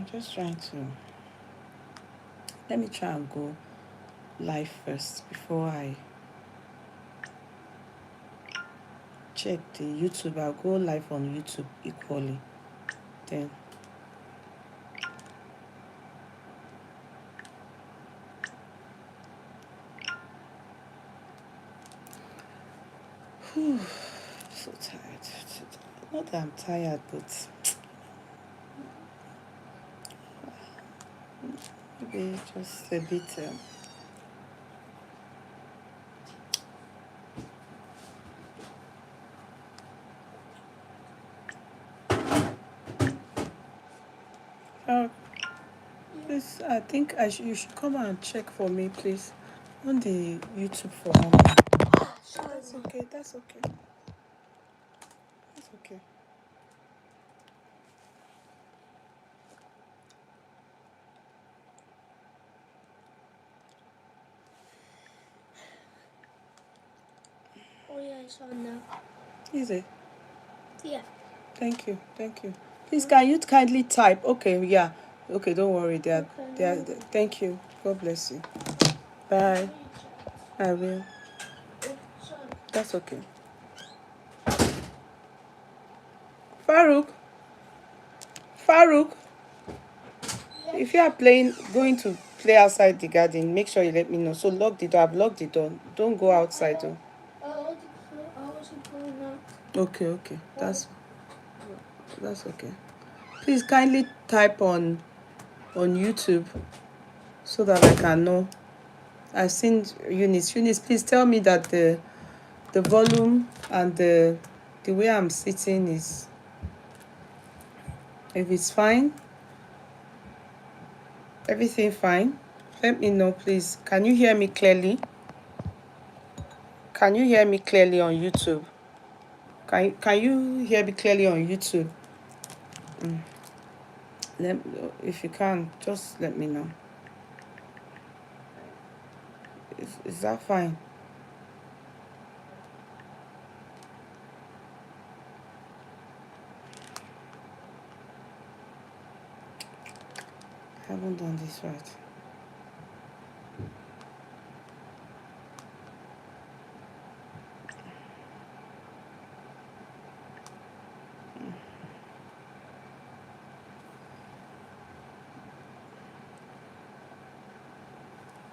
I'm just trying to. Let me try and go live first before I check the YouTube. I'll go live on YouTube equally. Then so tired. Not that I'm tired, but maybe just a bit. Please, I think you should come and check for me, please, on the YouTube for me. That's okay. That's okay. That's okay. Oh yeah, it's on now. Is it? Yeah. Thank you. Thank you. Please, can you kindly type? Okay, yeah. Okay, don't worry. Thank you. God bless you. Bye. I will. That's okay. Farouk. Farouk. If you are going to play outside the garden, make sure you let me know. So lock the door. I've locked the door. Don't go outside though. Okay. That's okay. Please kindly type on YouTube so that I can know. I've seen Eunice. Eunice, please tell me that the volume and the way I'm sitting is, if it's fine, everything fine. Let me know, please. Can you hear me clearly? Can you hear me clearly on YouTube? Can you hear me clearly on YouTube? If you can, just let me know. Is that fine? I haven't done this right.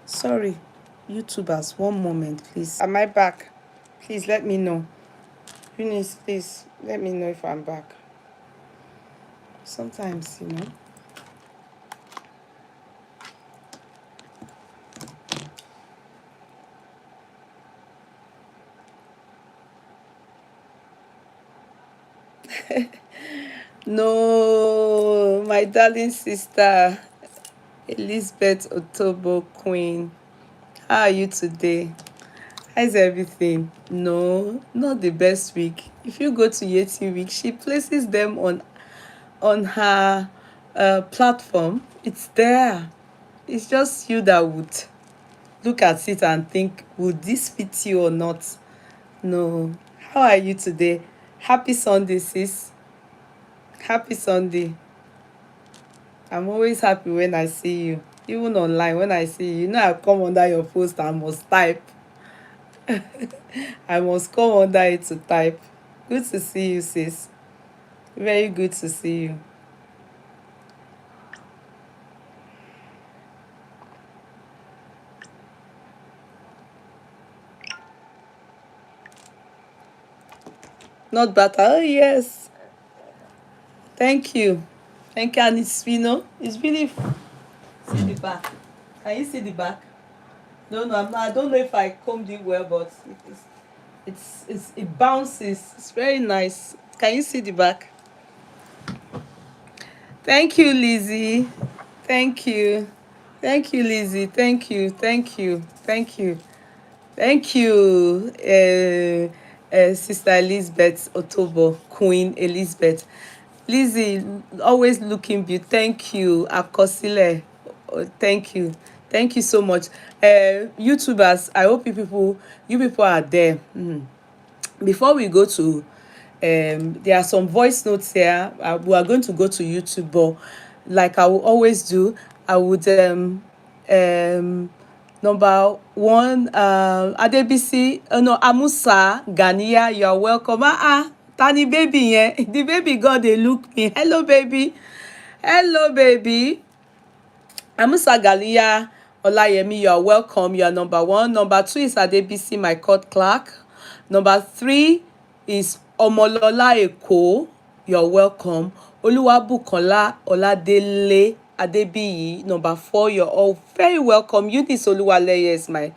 Sorry, YouTubers, one moment, please. Am I back? Please let me know. Eunice, please let me know if I'm back. Sometimes, No, my darling sister, Elizabeth Otobo Queen. How are you today? How's everything? No, not the best week. If you go to Yeye week, she places them on her platform. It's there. It's just you that would look at it and think, would this fit you or not? No. How are you today? Happy Sunday, sis. Happy Sunday. I'm always happy when I see you. Even online, when I see you, I come under your post and must type. I must come under it to type. Good to see you, sis. Very good to see you. Not better. Oh, yes. Thank you. Thank you. And it's, it's really... See the back. Can you see the back? No, I don't know if I combed it well, but it bounces. It's very nice. Can you see the back? Thank you, Lizzie. Thank you. Thank you, Lizzie. Thank you. Sister Elizabeth Otobo, Queen Elizabeth. Lizzie, always looking beautiful. Thank you. Akosile. Thank you. Thank you so much. YouTubers, I hope you people are there. Before we go to, there are some voice notes here. We are going to go to YouTube, but like I will always do, I would um number one, Adebisi, no, Amusa Ganiya, you're welcome. Tani baby, yeah. The baby God, they look me. Hello, baby. Hello, baby. Amusa Ganiya Olayemi, you are welcome. You are number one. Number two is Adebisi, my court clerk. Number three is Omolola Eko. You're welcome. Oluwabukola Oladele Adebiyi. Number four, you're all very welcome. Eunice Oluwaleye is my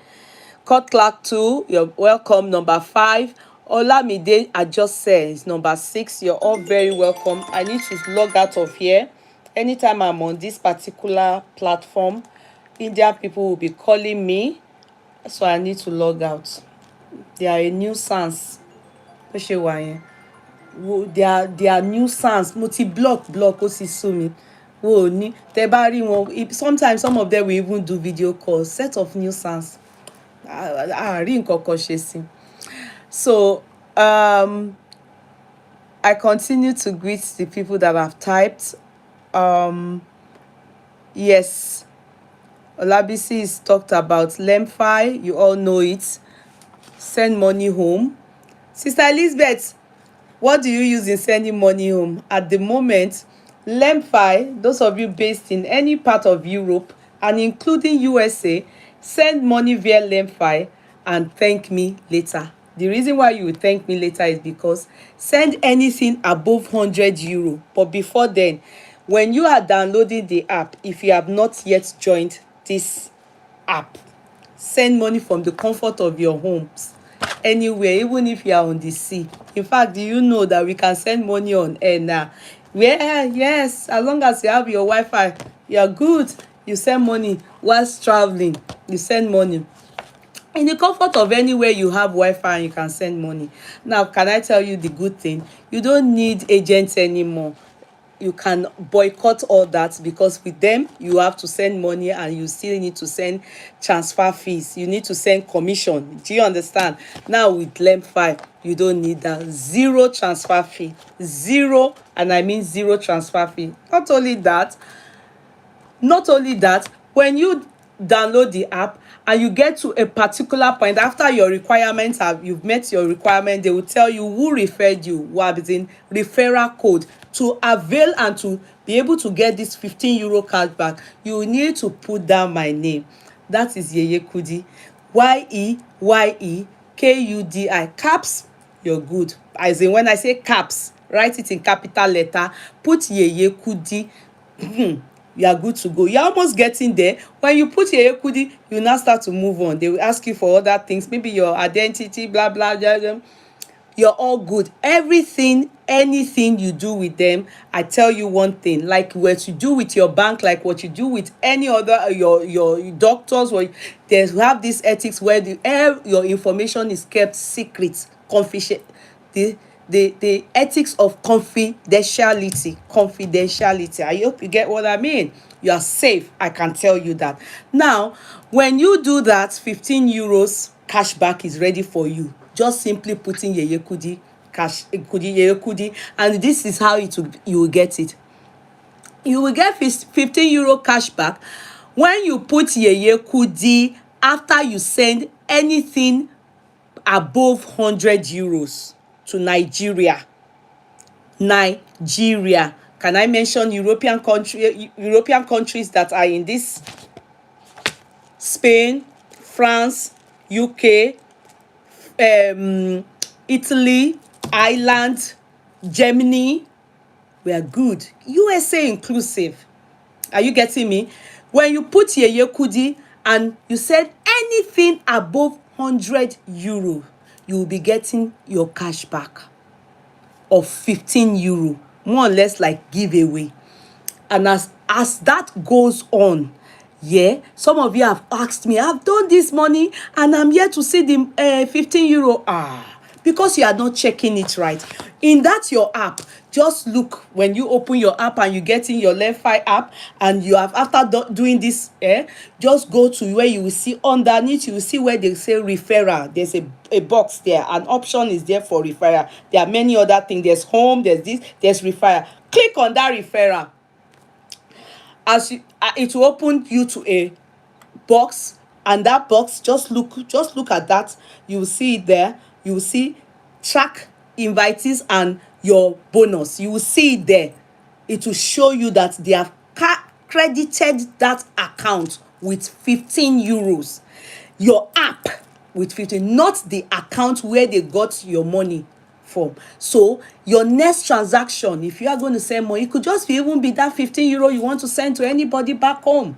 court clerk too. You're welcome. Number five, Olamide Ajose is number six. You're all very welcome. I need to log out of here. Anytime I'm on this particular platform, Indian people will be calling me, so I need to log out. They are a nuisance. Bó ṣe wà yẹn. They are nuisance. Mo ti block ó sì sú mi. Wo ní tẹ́ bá rí wọn, sometimes some of them will even do video calls. Set of nuisance. Rí nǹkan kan ṣe sí. So I continue to greet the people that have typed. Yes, Olabisi is talked about Lemfi. You all know it. Send money home. Sister Elizabeth, what do you use in sending money home? At the moment, Lemfi, those of you based in any part of Europe and including USA, send money via Lemfi and thank me later. The reason why you will thank me later is because send anything above 100 euro. But before then, when you are downloading the app, if you have not yet joined this app, send money from the comfort of your homes, anywhere, even if you are on the sea. In fact, do you know that we can send money on air now? Yeah, yes, as long as you have your Wi-Fi, you're good. You send money whilst traveling. You send money in the comfort of anywhere you have Wi-Fi and you can send money. Now, can I tell you the good thing? You don't need agents anymore. You can boycott all that, because with them you have to send money and you still need to send transfer fees. You need to send commission. Do you understand? Now with Lemfi, you don't need that. Zero transfer fee. Zero, and I mean zero transfer fee. Not only that, when you download the app and you get to a particular point, after your requirements have, you've met your requirement, they will tell you who referred you, what is in referral code. To avail and to be able to get this 15 euro cashback, you need to put down my name. That is Yeye Kudi. Yeye Kudi. Caps, you're good. As in, when I say caps, write it in capital letter, put Yeye Kudi. You are good to go. You're almost getting there. When you put your Kudi, you now start to move on. They will ask you for other things, maybe your identity, blah, blah, blah, blah. You're all good. Everything, anything you do with them, I tell you one thing, like what you do with your bank, like what you do with any other, your doctors, or they have this ethics where your information is kept secret, confidential. The ethics of confidentiality. I hope you get what I mean. You are safe, I can tell you that. Now, when you do that, 15 euros cashback is ready for you. Just simply putting Yeye Kudi Yeye Kudi, and this is how you will get it. You will get 15 euro cashback when you put Yeye Kudi after you send anything above 100 euros to Nigeria. Can I mention European countries that are in this? Spain, France, UK, Italy, Ireland, Germany. We are good. USA inclusive. Are you getting me? When you put Yeye Kudi and you said anything above 100 euro, you will be getting your cash back of 15 euro, more or less like giveaway. And as that goes on, yeah, some of you have asked me, I've done this money and I'm here to see the 15 euro. Because you are not checking it right. In that your app, just look when you open your app and you get in your Lemfi app and you have, after doing this, just go to where you will see underneath, you will see where they say referral. There's a box there, an option is there for referral. There are many other things. There's home, there's this, there's referral. Click on that referral. as you it will open you to a box, and that box, just look at that. You will see it there. You will see track invitees and your bonus. You will see it there. It will show you that they have credited that account with 15 euros. Your app with 15, not the account where they got your money from. So your next transaction, if you are going to send money, it could just be even be that 15 euro you want to send to anybody back home.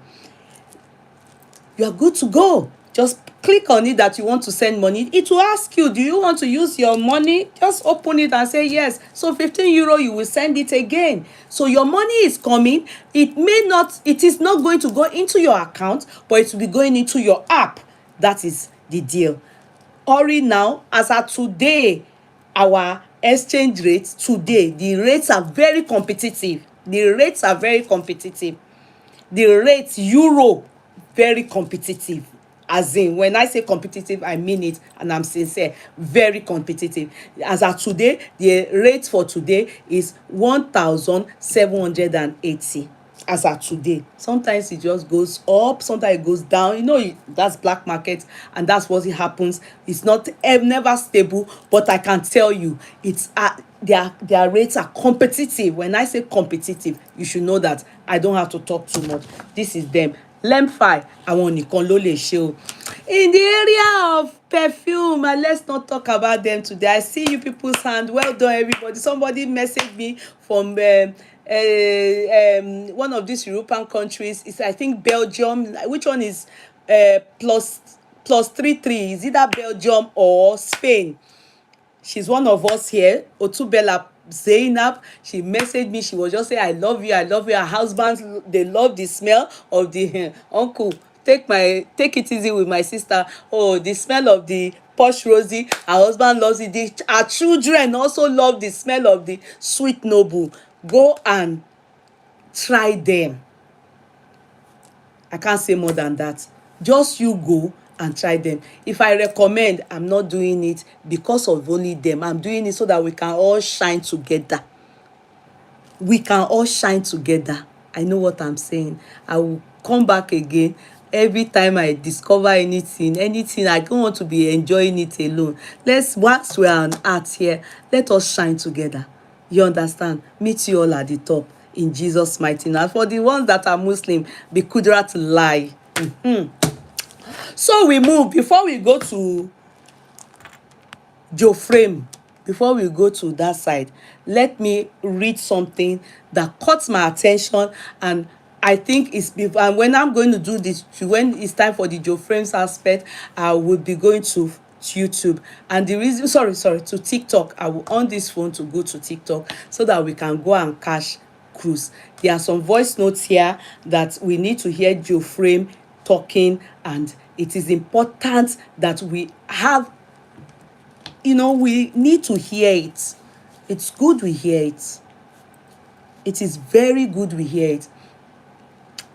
You are good to go. Just click on it that you want to send money. It will ask you, do you want to use your money? Just open it and say yes. So 15 euro, you will send it again. So your money is coming. It is not going to go into your account, but it will be going into your app. That is the deal. Hurry now, as at today, our exchange rates today, the rates are very competitive. The rates euro, very competitive. As in, when I say competitive, I mean it, and I'm sincere. Very competitive. As at today, the rate for today is 1,780. As at today, sometimes it just goes up, sometimes it goes down. That's black market, and that's what it happens. It's not never stable, but I can tell you, it's their rates are competitive. When I say competitive, you should know that I don't have to talk too much. This is them. Lemfi, àwọn nìkan ló lè ṣe o. In the area of perfume, and let's not talk about them today. I see you people's hand. Well done, everybody. Somebody messaged me from one of these European countries. It's, I think, Belgium. Which one is plus 33? Is either Belgium or Spain? She's one of us here. Otubella Zainab, she messaged me. She was just saying, I love you, I love you. Her husband, they love the smell of the uncle. Take it easy with my sister. Oh, the smell of the posh rosy. Her husband loves it. Her children also love the smell of the sweet noble. Go and try them. I can't say more than that. Just you go and try them. If I recommend, I'm not doing it because of only them. I'm doing it so that we can all shine together. We can all shine together. I know what I'm saying. I will come back again every time I discover anything. I don't want to be enjoying it alone. Once we are on art here, let us shine together. You understand? Meet you all at the top in Jesus' mighty name. And for the ones that are Muslim, be kudrat lie. So we move. Before we go to Joeframe, before we go to that side, let me read something that caught my attention, and I think and when I'm going to do this, when it's time for the Joeframe's aspect, I will be going to YouTube. And the reason, sorry, to TikTok. I will on this phone to go to TikTok so that we can go and catch cruise. There are some voice notes here that we need to hear Joeframe talking, and it is important that we have, we need to hear it. It's good we hear it. It is very good we hear it.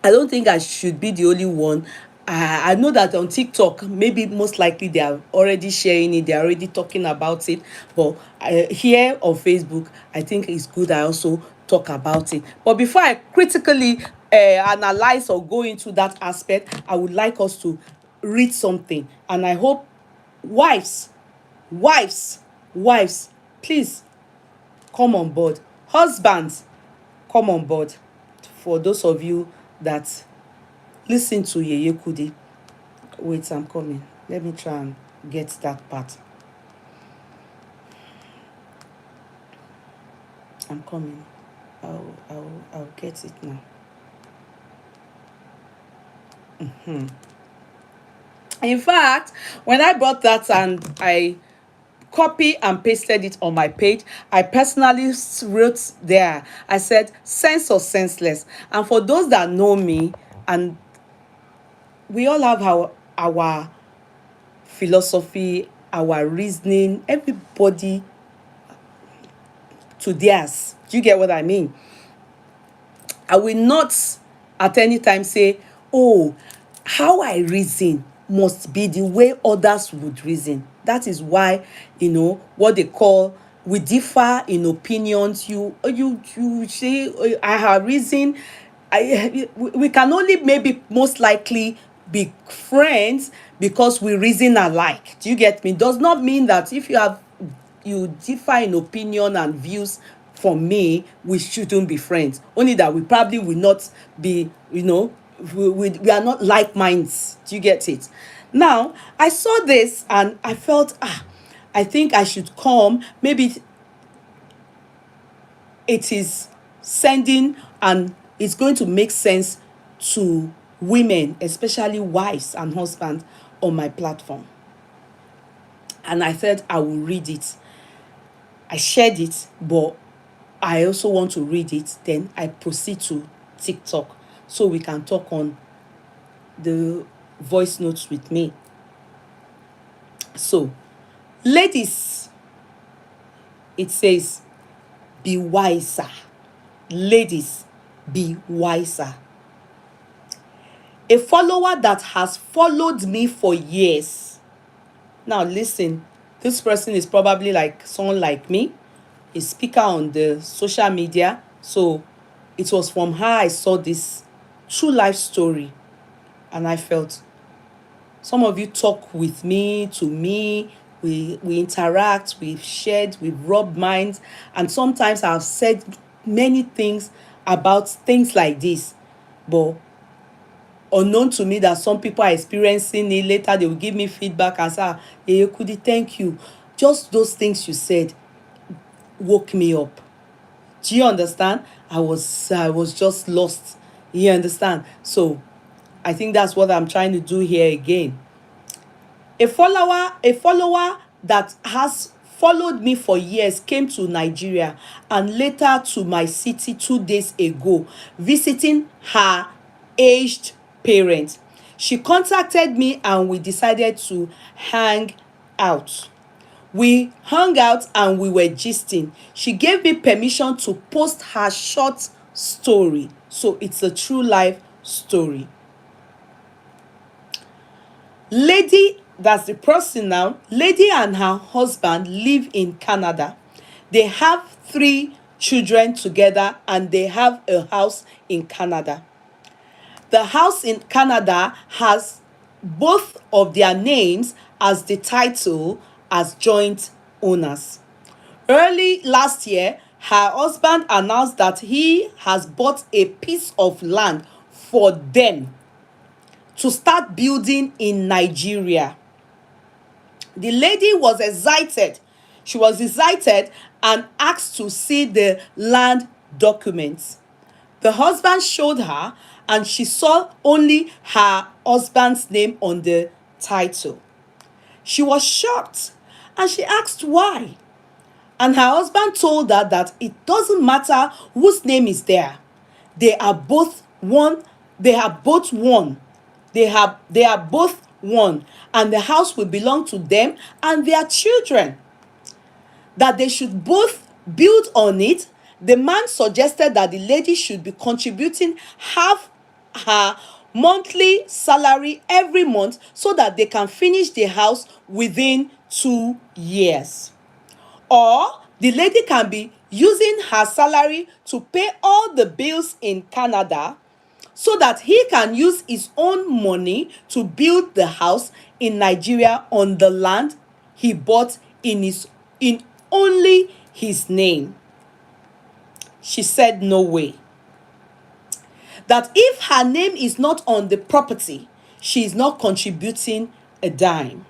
I don't think I should be the only one. I know that on TikTok, maybe most likely they are already sharing it, they are already talking about it. But here on Facebook, I think it's good I also talk about it. But before I critically analyze or go into that aspect, I would like us to read something. And I hope wives, please come on board. Husbands, come on board. For those of you that listen to Yeye Kudi. Wait, I'm coming. Let me try and get that part. I'm coming. I'll get it now. In fact, when I brought that and I copy and pasted it on my page, I personally wrote there, I said sense or senseless. And for those that know me, and we all have our philosophy, our reasoning, everybody to theirs. Do you get what I mean? I will not at any time say, oh, how I reason must be the way others would reason. That is why, what they call, we differ in opinions. You say, I have reason we can only maybe most likely be friends because we reason alike. Do you get me? Does not mean that if you differ in opinion and views from me, we shouldn't be friends. Only that we probably will not be, we are not like minds. Do you get it? Now, I saw this and I felt, I think I should come. Maybe it is sending and it's going to make sense to women, especially wives and husbands on my platform. And I said I will read it. I shared it, but I also want to read it. Then I proceed to TikTok so we can talk on the voice notes with me. So, ladies, it says, be wiser. Ladies, be wiser. A follower that has followed me for years. Now, listen, this person is probably like someone like me, a speaker on the social media. So, it was from her I saw this true life story. And I felt, some of you talk with me, to me, we interact, we've shared, we've rubbed minds, and sometimes I've said many things about things like this, but unknown to me that some people are experiencing it. Later they will give me feedback and say, Yeye Kudi, thank you. Just those things you said woke me up. Do you understand? I was just lost. You understand? So I think that's what I'm trying to do here again. A follower that has followed me for years came to Nigeria and later to my city 2 days ago, visiting her aged parents. She contacted me and we decided to hang out. We hung out and we were gisting. She gave me permission to post her short story. So it's a true life story. Lady, that's the person now. Lady and her husband live in Canada. They have 3 children together and they have a house in Canada. The house in Canada has both of their names as the title as joint owners. Early last year, her husband announced that he has bought a piece of land for them to start building in Nigeria. The lady was excited. She was excited and asked to see the land documents. The husband showed her and she saw only her husband's name on the title. She was shocked and she asked why. And her husband told her that it doesn't matter whose name is there. They are both one. They are both one. They are both one. And the house will belong to them and their children. That they should both build on it. The man suggested that the lady should be contributing half her monthly salary every month so that they can finish the house within 2 years. Or the lady can be using her salary to pay all the bills in Canada so that he can use his own money to build the house in Nigeria on the land he bought in only his name. She said no way. That if her name is not on the property, she is not contributing a dime.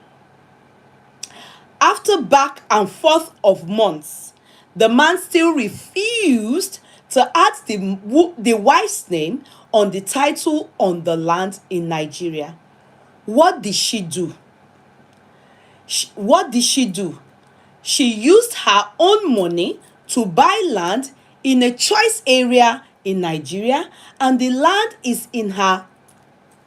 After back and forth of months, the man still refused to add the wife's name on the title on the land in Nigeria. What did she do? What did she do? She used her own money to buy land in a choice area in Nigeria, and the land is in her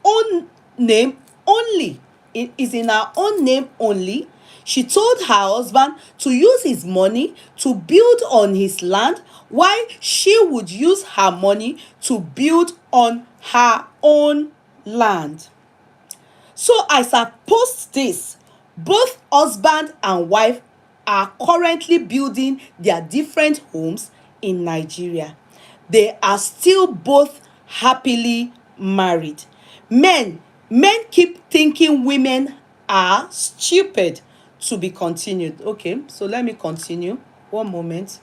own name only. It is in her own name only. She told her husband to use his money to build on his land while she would use her money to build on her own land. So as I post this, both husband and wife are currently building their different homes in Nigeria. They are still both happily married. Men keep thinking women are stupid. To be continued. Okay, so let me continue. One moment.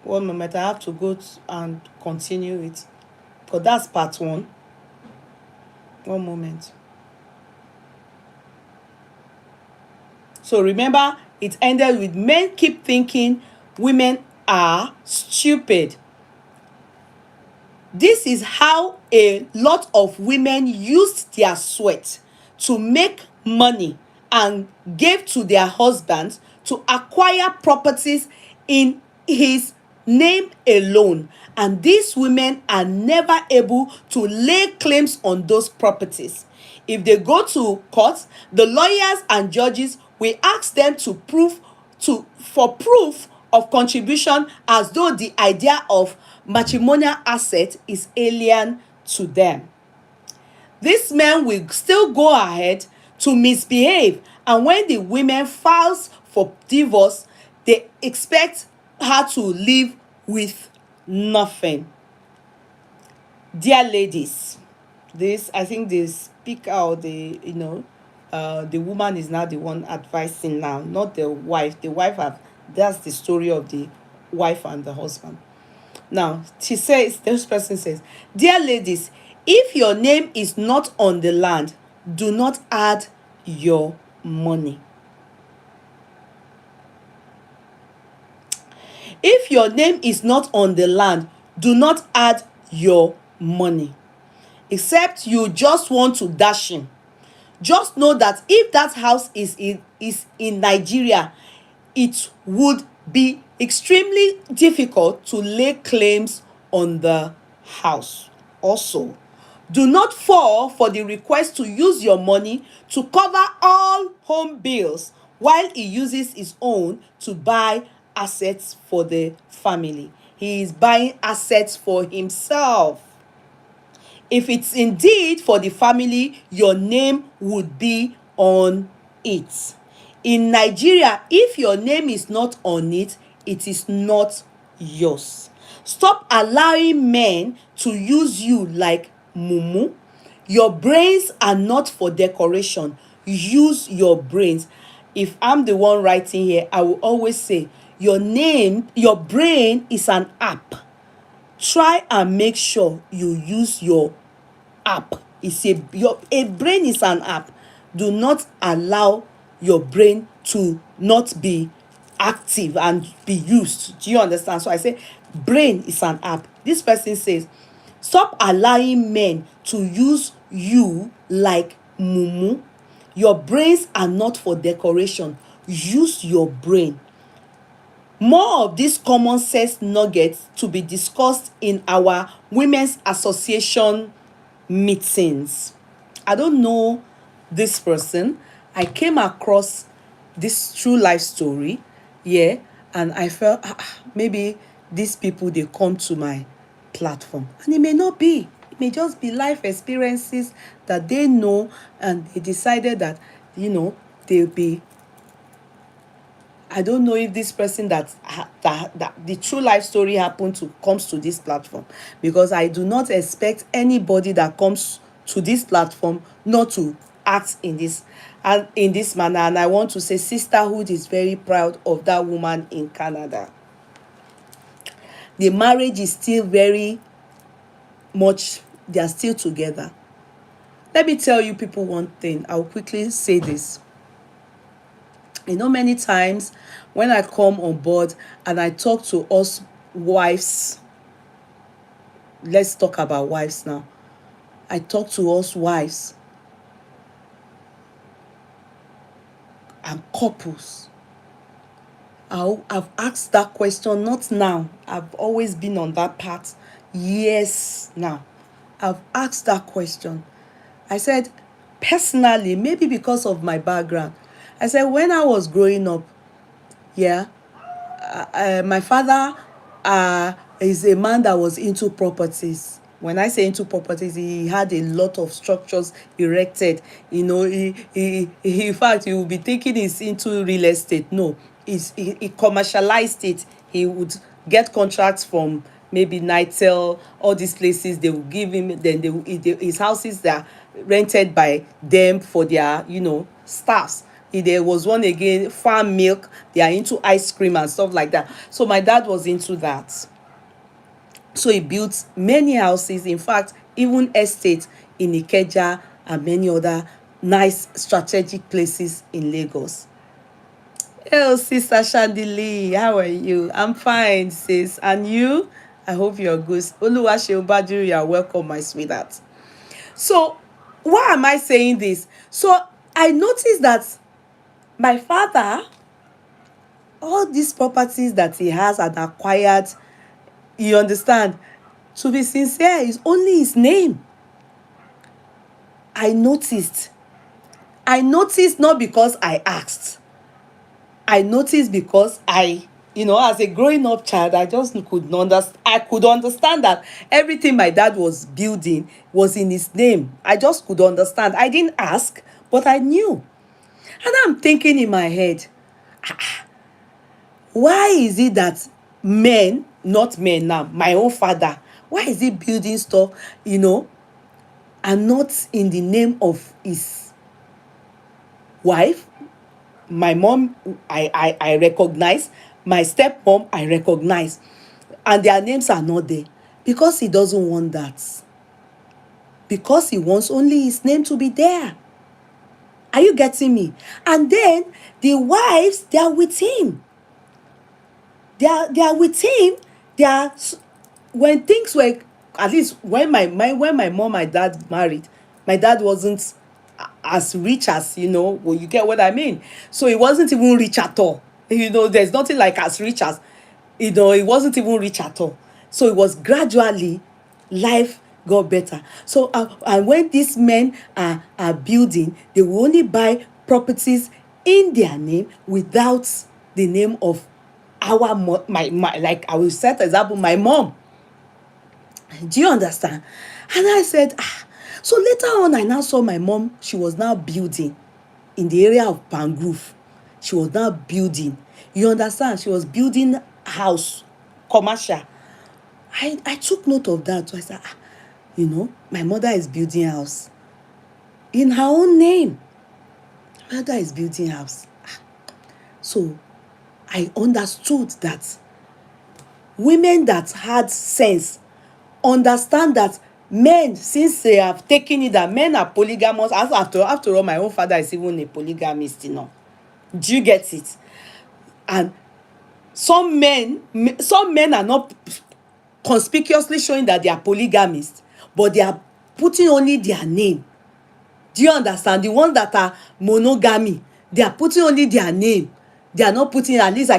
I have to go and continue it, because that's part one. One moment. So remember, it ended with men keep thinking women are stupid. This is how a lot of women used their sweat to make money and gave to their husbands to acquire properties in his name alone. And these women are never able to lay claims on those properties. If they go to court, the lawyers and judges will ask them to for proof of contribution, as though the idea of matrimonial asset is alien to them. These men will still go ahead to misbehave, and when the women files for divorce, they expect her to live with nothing. Dear ladies, this, I think the speaker, or the woman is now the one advising now, not the wife. The wife have That's the story of the wife and the husband. Now this person says, dear ladies, if your name is not on the land, do not add your money. If your name is not on the land, do not add your money. Except you just want to dash in. Just know that if that house is in Nigeria, it would be extremely difficult to lay claims on the house. Also, do not fall for the request to use your money to cover all home bills while he uses his own to buy assets for the family. He is buying assets for himself. If it's indeed for the family, your name would be on it. In Nigeria, if your name is not on it, it is not yours. Stop allowing men to use you like mumu. Your brains are not for decoration. Use your brains. If I'm the one writing here, I will always say, your brain is an app. Try and make sure you use your app. A brain is an app. Do not allow your brain to not be active and be used. Do you understand? So I say brain is an app. This person says, stop allowing men to use you like mumu. Your brains are not for decoration. Use your brain. More of these common sense nuggets to be discussed in our women's association meetings. I don't know this person. I came across this true life story, yeah, and I felt maybe these people, they come to my platform, and it may not be. It may just be life experiences that they know, and they decided that they'll be. I don't know if this person that the true life story happened to comes to this platform, because I do not expect anybody that comes to this platform not to act in this manner. And I want to say sisterhood is very proud of that woman in Canada. The marriage is still very much, they are still together. Let me tell you people one thing. I'll quickly say this. Many times when I come on board and I talk to us wives, let's talk about wives now. I talk to us wives and couples. I've asked that question, not now. I've always been on that path. Yes, now. I've asked that question. I said, personally, maybe because of my background, I said, when I was growing up, my father is a man that was into properties. When I say into properties, he had a lot of structures erected. In fact, he would be thinking he's into real estate. No, he commercialized it. He would get contracts from maybe Nitel, all these places, they will give him, then his houses that are rented by them for their, staffs. There was one again, farm milk, they are into ice cream and stuff like that. So my dad was into that. So he built many houses, in fact, even estates in Ikeja and many other nice strategic places in Lagos. Hello, Sister Shandili, how are you? I'm fine, sis. And you? I hope you're good. Oluwaseun Badiru, you're welcome, my sweetheart. So, why am I saying this? So, I noticed that my father, all these properties that he has and acquired, you understand, to be sincere, is only his name. I noticed. Not because I asked. I noticed because as a growing up child, I just could understand. I could understand that everything my dad was building was in his name. I just could understand. I didn't ask, but I knew. And I'm thinking in my head, why is it that men, not men now, my own father, why is he building stuff, and not in the name of his wife? My mom, I recognize. My stepmom, I recognize. And their names are not there. Because he doesn't want that. Because he wants only his name to be there. Are you getting me? And then the wives, they are with him. They are with him. They are, when things were, at least when my mom and dad married, my dad wasn't as rich as, well, you get what I mean. So he wasn't even rich at all. There's nothing like as rich as, he wasn't even rich at all. So it was gradually, life got better. So and when these men are building, they will only buy properties in their name without the name of my like I will set example, my mom. Do you understand? And I said, so later on, I now saw my mom. She was now building in the area of Pangrove. She was now building. You understand? She was building house, commercial. I took note of that. So I said, my mother is building house in her own name. My mother is building house. So I understood that women that had sense understand that men, since they have taken it that men are polygamous, after all, my own father is even a polygamist, Do you get it? And some men are not conspicuously showing that they are polygamists, but they are putting only their name. Do you understand? The ones that are monogamy, they are putting only their name. They are not putting, at least I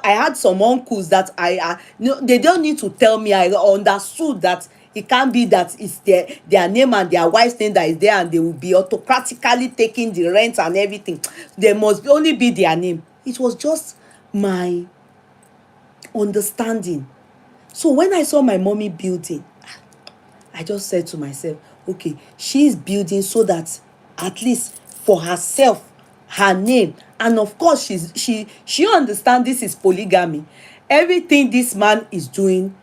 had some uncles that they don't need to tell me. I understood that it can't be that it's their name and their wife's name that is there, and they will be autocratically taking the rent and everything. There must only be their name. It was just my understanding. So when I saw my mommy building, I just said to myself, okay, she's building so that at least for herself, her name, and of course she understands this is polygamy. Everything this man is doing,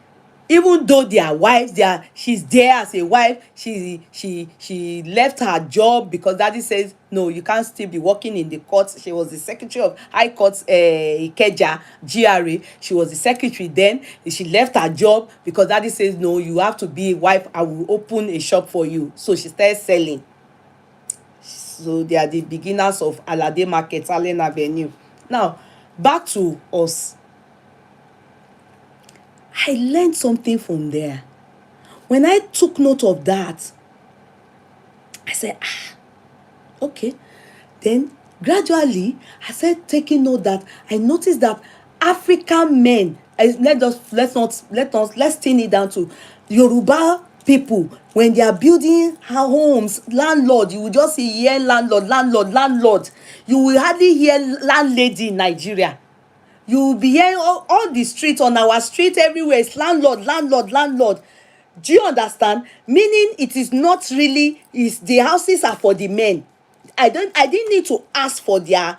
even though they are wives, she's there as a wife. She left her job because daddy says no, you can't still be working in the court. She was the secretary of High Court, Ikeja GRA. She was the secretary then. She left her job because daddy says no, you have to be a wife. I will open a shop for you. So she started selling. So they are the beginners of Alade Market, Allen Avenue. Now back to us. I learned something from there. When I took note of that, I said, okay. Then gradually, I started taking note that I noticed that African men, let's thin it down to Yoruba people. When they are building homes, landlord, you will just see here landlord. You will hardly hear landlady in Nigeria. You will be hearing all the streets, on our street everywhere is landlord. Do you understand? Meaning it is not really, is the houses are for the men. I didn't need to ask for their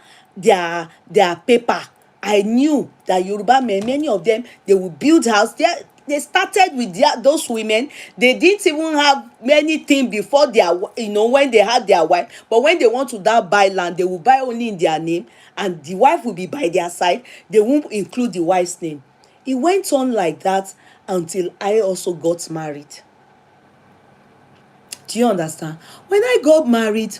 paper. I knew that Yoruba men, many of them, they will build house there. they started with those women. They didn't even have anything before their, when they had their wife. But when they want to now buy land, they will buy only in their name, and the wife will be by their side. They won't include the wife's name. It went on like that until I also got married. Do you understand? When I got married,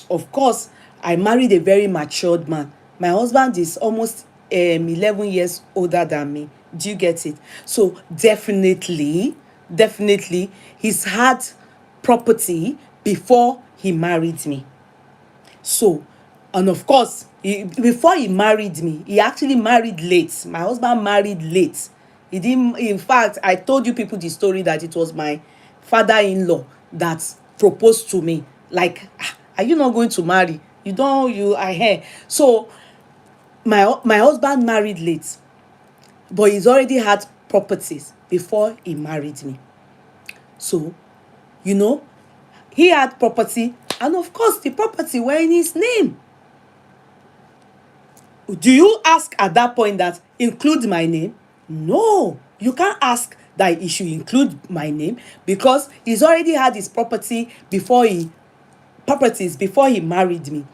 of course, I married a very matured man. My husband is almost 11 years older than me. Do you get it? So definitely, he's had property before he married me. So, and of course, before he married me, he actually married late. My husband married late. He didn't, in fact, I told you people the story that it was my father-in-law that proposed to me. Like, are you not going to marry? You don't, you are here. So, my husband married late, but he's already had properties before he married me. So, you know, he had property, and of course, the property were in his name. Do you ask at that point that include my name? No, you can't ask that he should include my name, because he's already had his properties before he married me.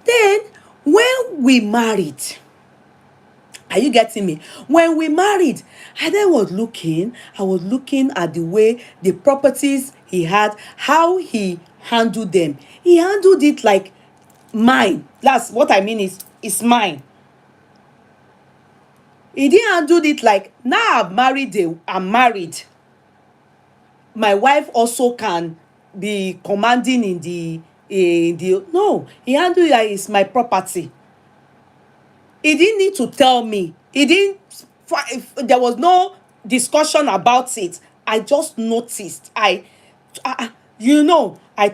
Then when we married, are you getting me? When we married, I was looking at the way the properties he had, how he handled them. He handled it like mine. That's what I mean, is it's mine. He didn't handle it like, now I'm married, my wife also can be commanding in the no. He handled it like it's my property. He didn't need to tell me. There was no discussion about it. I just noticed. I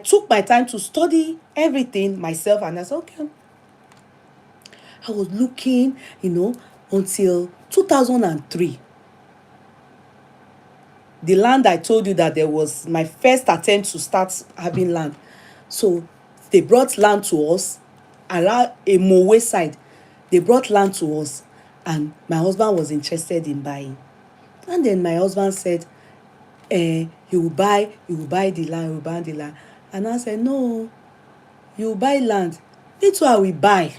took my time to study everything myself, and I said, okay. I was looking, until 2003. The land I told you that there was my first attempt to start having land. So they brought land to us around a Mowe side. They brought land to us, and my husband was interested in buying. And then my husband said, he will buy the land. And I said, no, you will buy land. Me too, I will buy.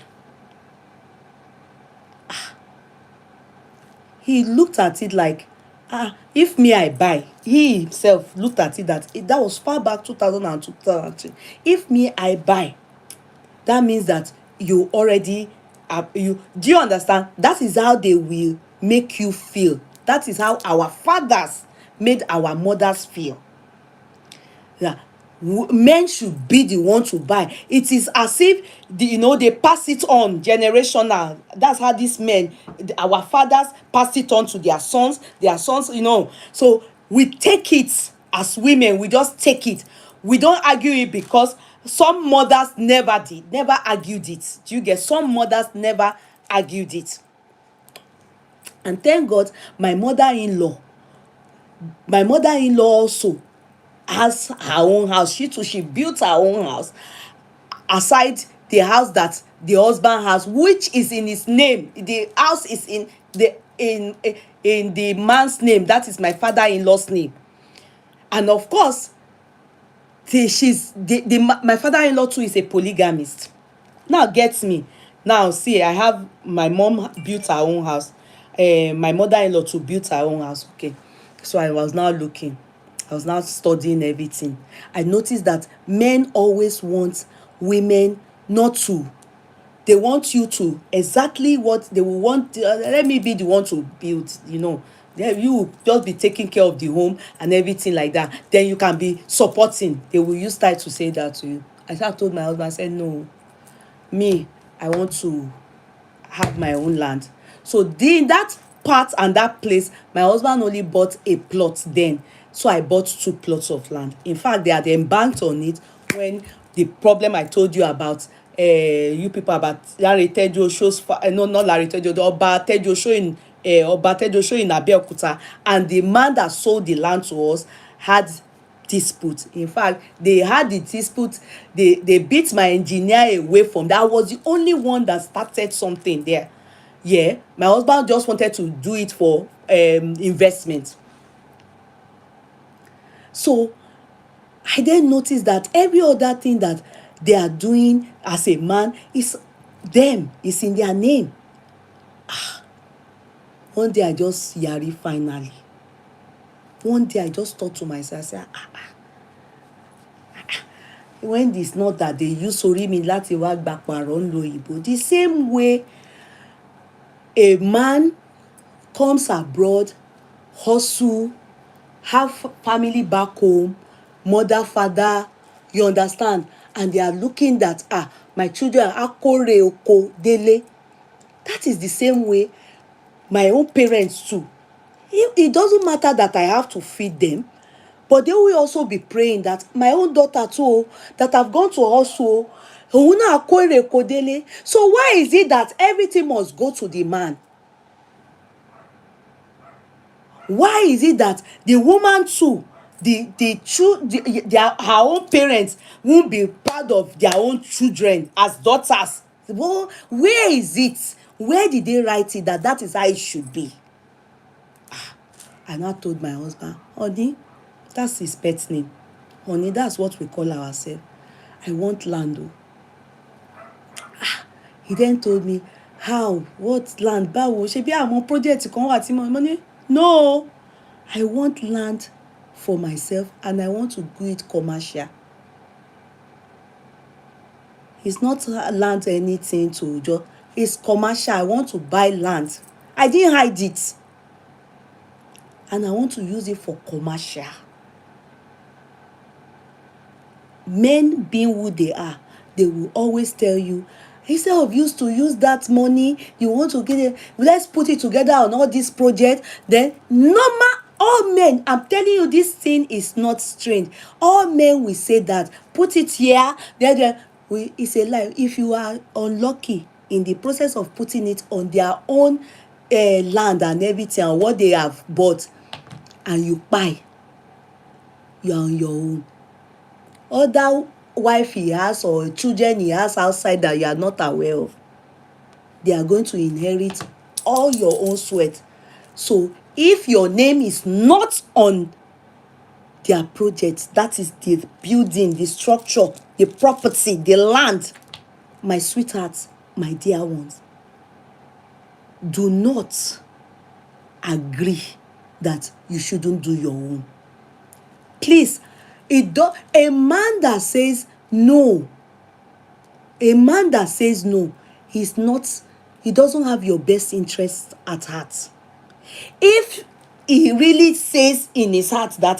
He looked at it like, if me I buy. He himself looked at it that was far back 2002, 2003. If me I buy, that means that you already do you understand? That is how they will make you feel. That is how our fathers made our mothers feel. Yeah. Men should be the one to buy. It is as if they pass it on generational. That's how these men, our fathers, pass it on to their sons. So we take it as women. We just take it. We don't argue it, because some mothers never argued it. Do you get? Some mothers never argued it. And thank God, my mother-in-law also has her own house. She built her own house aside the house that the husband has, which is in his name. The house is in the man's name. That is my father-in-law's name. And of course, my father-in-law too is a polygamist. Now get me. Now see, I have my mom built her own house. My mother-in-law too built her own house. Okay. So I was now studying everything. I noticed that men always want women not to. They want you to exactly what they will want. Let me be the one to build, Then you just be taking care of the home and everything like that. Then you can be supporting. They will use time to say that to you. I told my husband, I said, no, me, I want to have my own land. So that part and that place, my husband only bought a plot then. So I bought 2 plots of land. In fact, they had embanked on it when the problem I told you about, you people, about Larry Tejo shows, no, not Larry Tejo, the Oba Tejo show in Abeokuta, and the man that sold the land to us had dispute. In fact, they had the dispute. They beat my engineer away from that. I was the only one that started something there. Yeah, my husband just wanted to do it for investment. So I then noticed that every other thing that they are doing as a man is them, is in their name. One day I just yari finally. One day I just thought to myself, I said, when it's not that they use orí mi láti wá gba pààrọ̀ ń lo òyìnbó, the same way a man comes abroad, hustle, have family back home, mother, father, you understand, and they are looking that my children akore oko dele. That is the same way my own parents too. It doesn't matter that I have to feed them, but they will also be praying that my own daughter too, that have gone to hustle, òun náà akore oko dele. So why is it that everything must go to the man? Why is it that the woman too, her own parents won't be proud of their own children as daughters? Well, where is it? Where did they write it that is how it should be? I now told my husband, honey, that's his pet name. Honey, that's what we call ourselves. I want land. He then told me, how? What land? Báwo? Ṣebí àwọn project kan wà tí mo ní? No. I want land for myself and I want to do it commercial. It's not land anything to just, it's commercial. I want to buy land. I didn't hide it. And I want to use it for commercial. Men being who they are, they will always tell you, instead of you to use that money, you want to get it, let's put it together on all this project. Then normal, all men, I'm telling you, this thing is not strange. All men will say that, put it here, then it's a lie. If you are unlucky in the process of putting it on their own land and everything and what they have bought, and you buy, you are on your own. Other wife he has or children he has outside that you are not aware of, they are going to inherit all your own sweat. So if your name is not on their project, that is the building, the structure, the property, the land, my sweethearts, my dear ones, do not agree that you shouldn't do your own. Please, a man that says no, he doesn't have your best interest at heart. If he really says in his heart that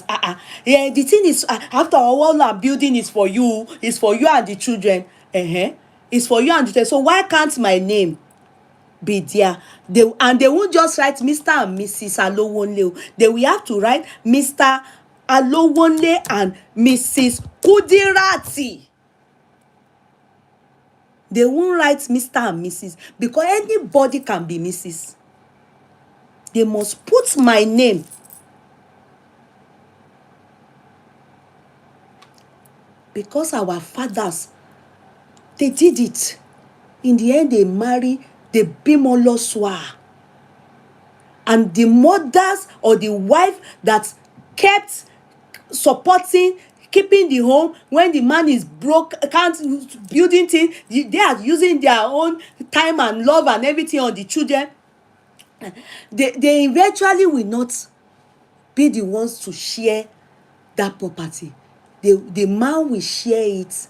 the thing is, after all our building is for you and the children, it's for you and the children, so why can't my name be there? They won't just write Mr. and Mrs. Alowonle. They will have to write Mr. Alowonle and Mrs. Kudirati. They won't write Mr. and Mrs. because anybody can be Mrs. They must put my name. Because our fathers, they did it. In the end, they marry the Bimoloswa. And the mothers or the wife that kept supporting, keeping the home when the man is broke, can't building things, they are using their own time and love and everything on the children. They eventually will not be the ones to share that property. The man will share it.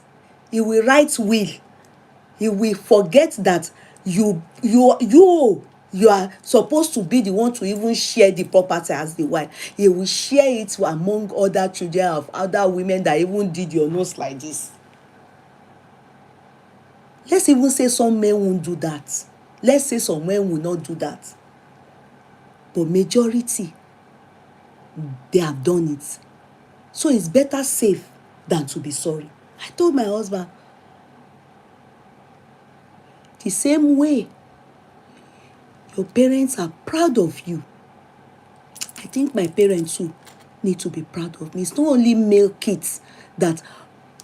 He will write will. He will forget that you are supposed to be the one to even share the property as the wife. He will share it among other children of other women that even did your nose like this. Let's even say some men won't do that. Let's say some men will not do that. But majority, they have done it. So it's better safe than to be sorry. I told my husband, the same way your parents are proud of you, I think my parents too need to be proud of me. It's not only male kids that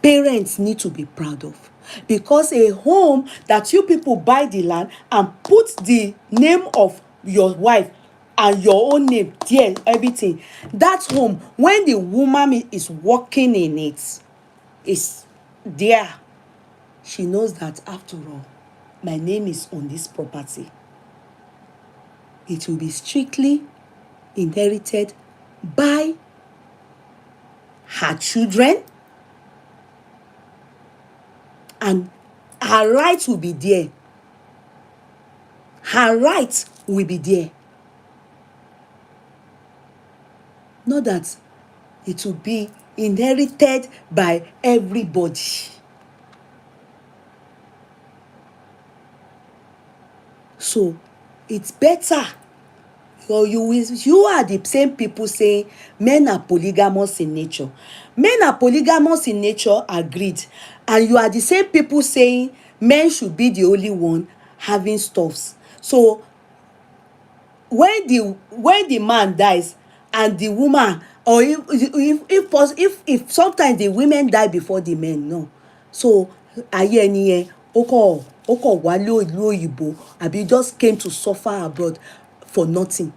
parents need to be proud of. Because a home that you people buy the land and put the name of your wife and your own name there, everything, that home, when the woman is working in it, is there, she knows that after all, my name is on this property. It will be strictly inherited by her children, and her rights will be there. Her rights will be there. Not that it will be inherited by everybody. So it's better. You are the same people saying men are polygamous in nature. Men are polygamous in nature, agreed. And you are the same people saying men should be the only one having stuffs. So when the man dies and the woman, or if sometimes the women die before the men, no, so ayé ẹni yẹn ó kọ̀ wálé ìlú òyìnbó àbí just came to suffer abroad for nothing.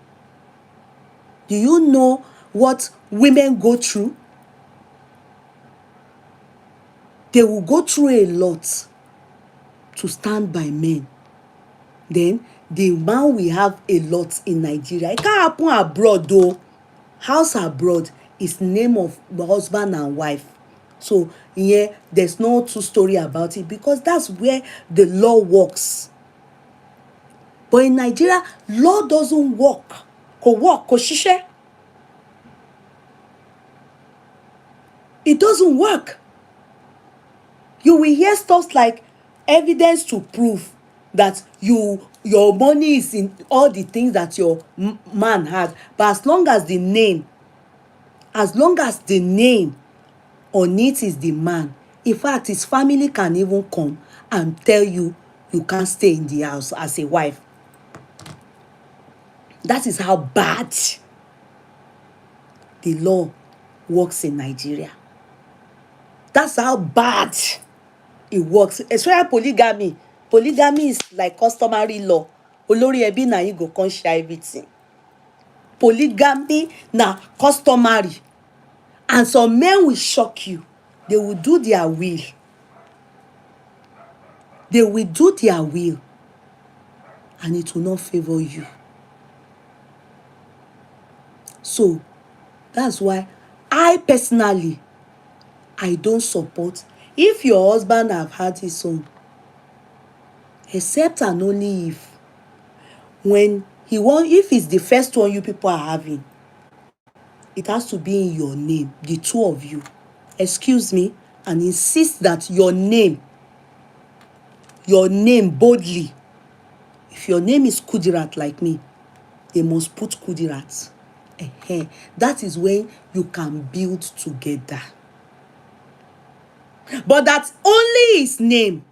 Do you know what women go through? They will go through a lot to stand by men. Then the man will have a lot in Nigeria. It can't happen abroad though. House abroad is name of the husband and wife. So yeah, there's no true story about it because that's where the law works. But in Nigeria, law doesn't work. Kò ṣiṣẹ́. It doesn't work. You will hear stuff like evidence to prove that your money is in all the things that your man had, but as long as the name on it is the man, in fact his family can even come and tell you can't stay in the house as a wife. That is how bad the law works in Nigeria. That's how bad it works. Especially polygamy. Polygamy is like customary law. Olórí ẹbí na him go come share everything. Polygamy na customary. And some men will shock you. They will do their will. They will do their will. And it will not favor you. So, that's why I personally, I don't support. If your husband have had his own, except and only if if it's the first one you people are having, it has to be in your name, the two of you. Excuse me, and insist that your name boldly. If your name is Kudirat like me, they must put Kudirat. That is when you can build together. But that's only his name,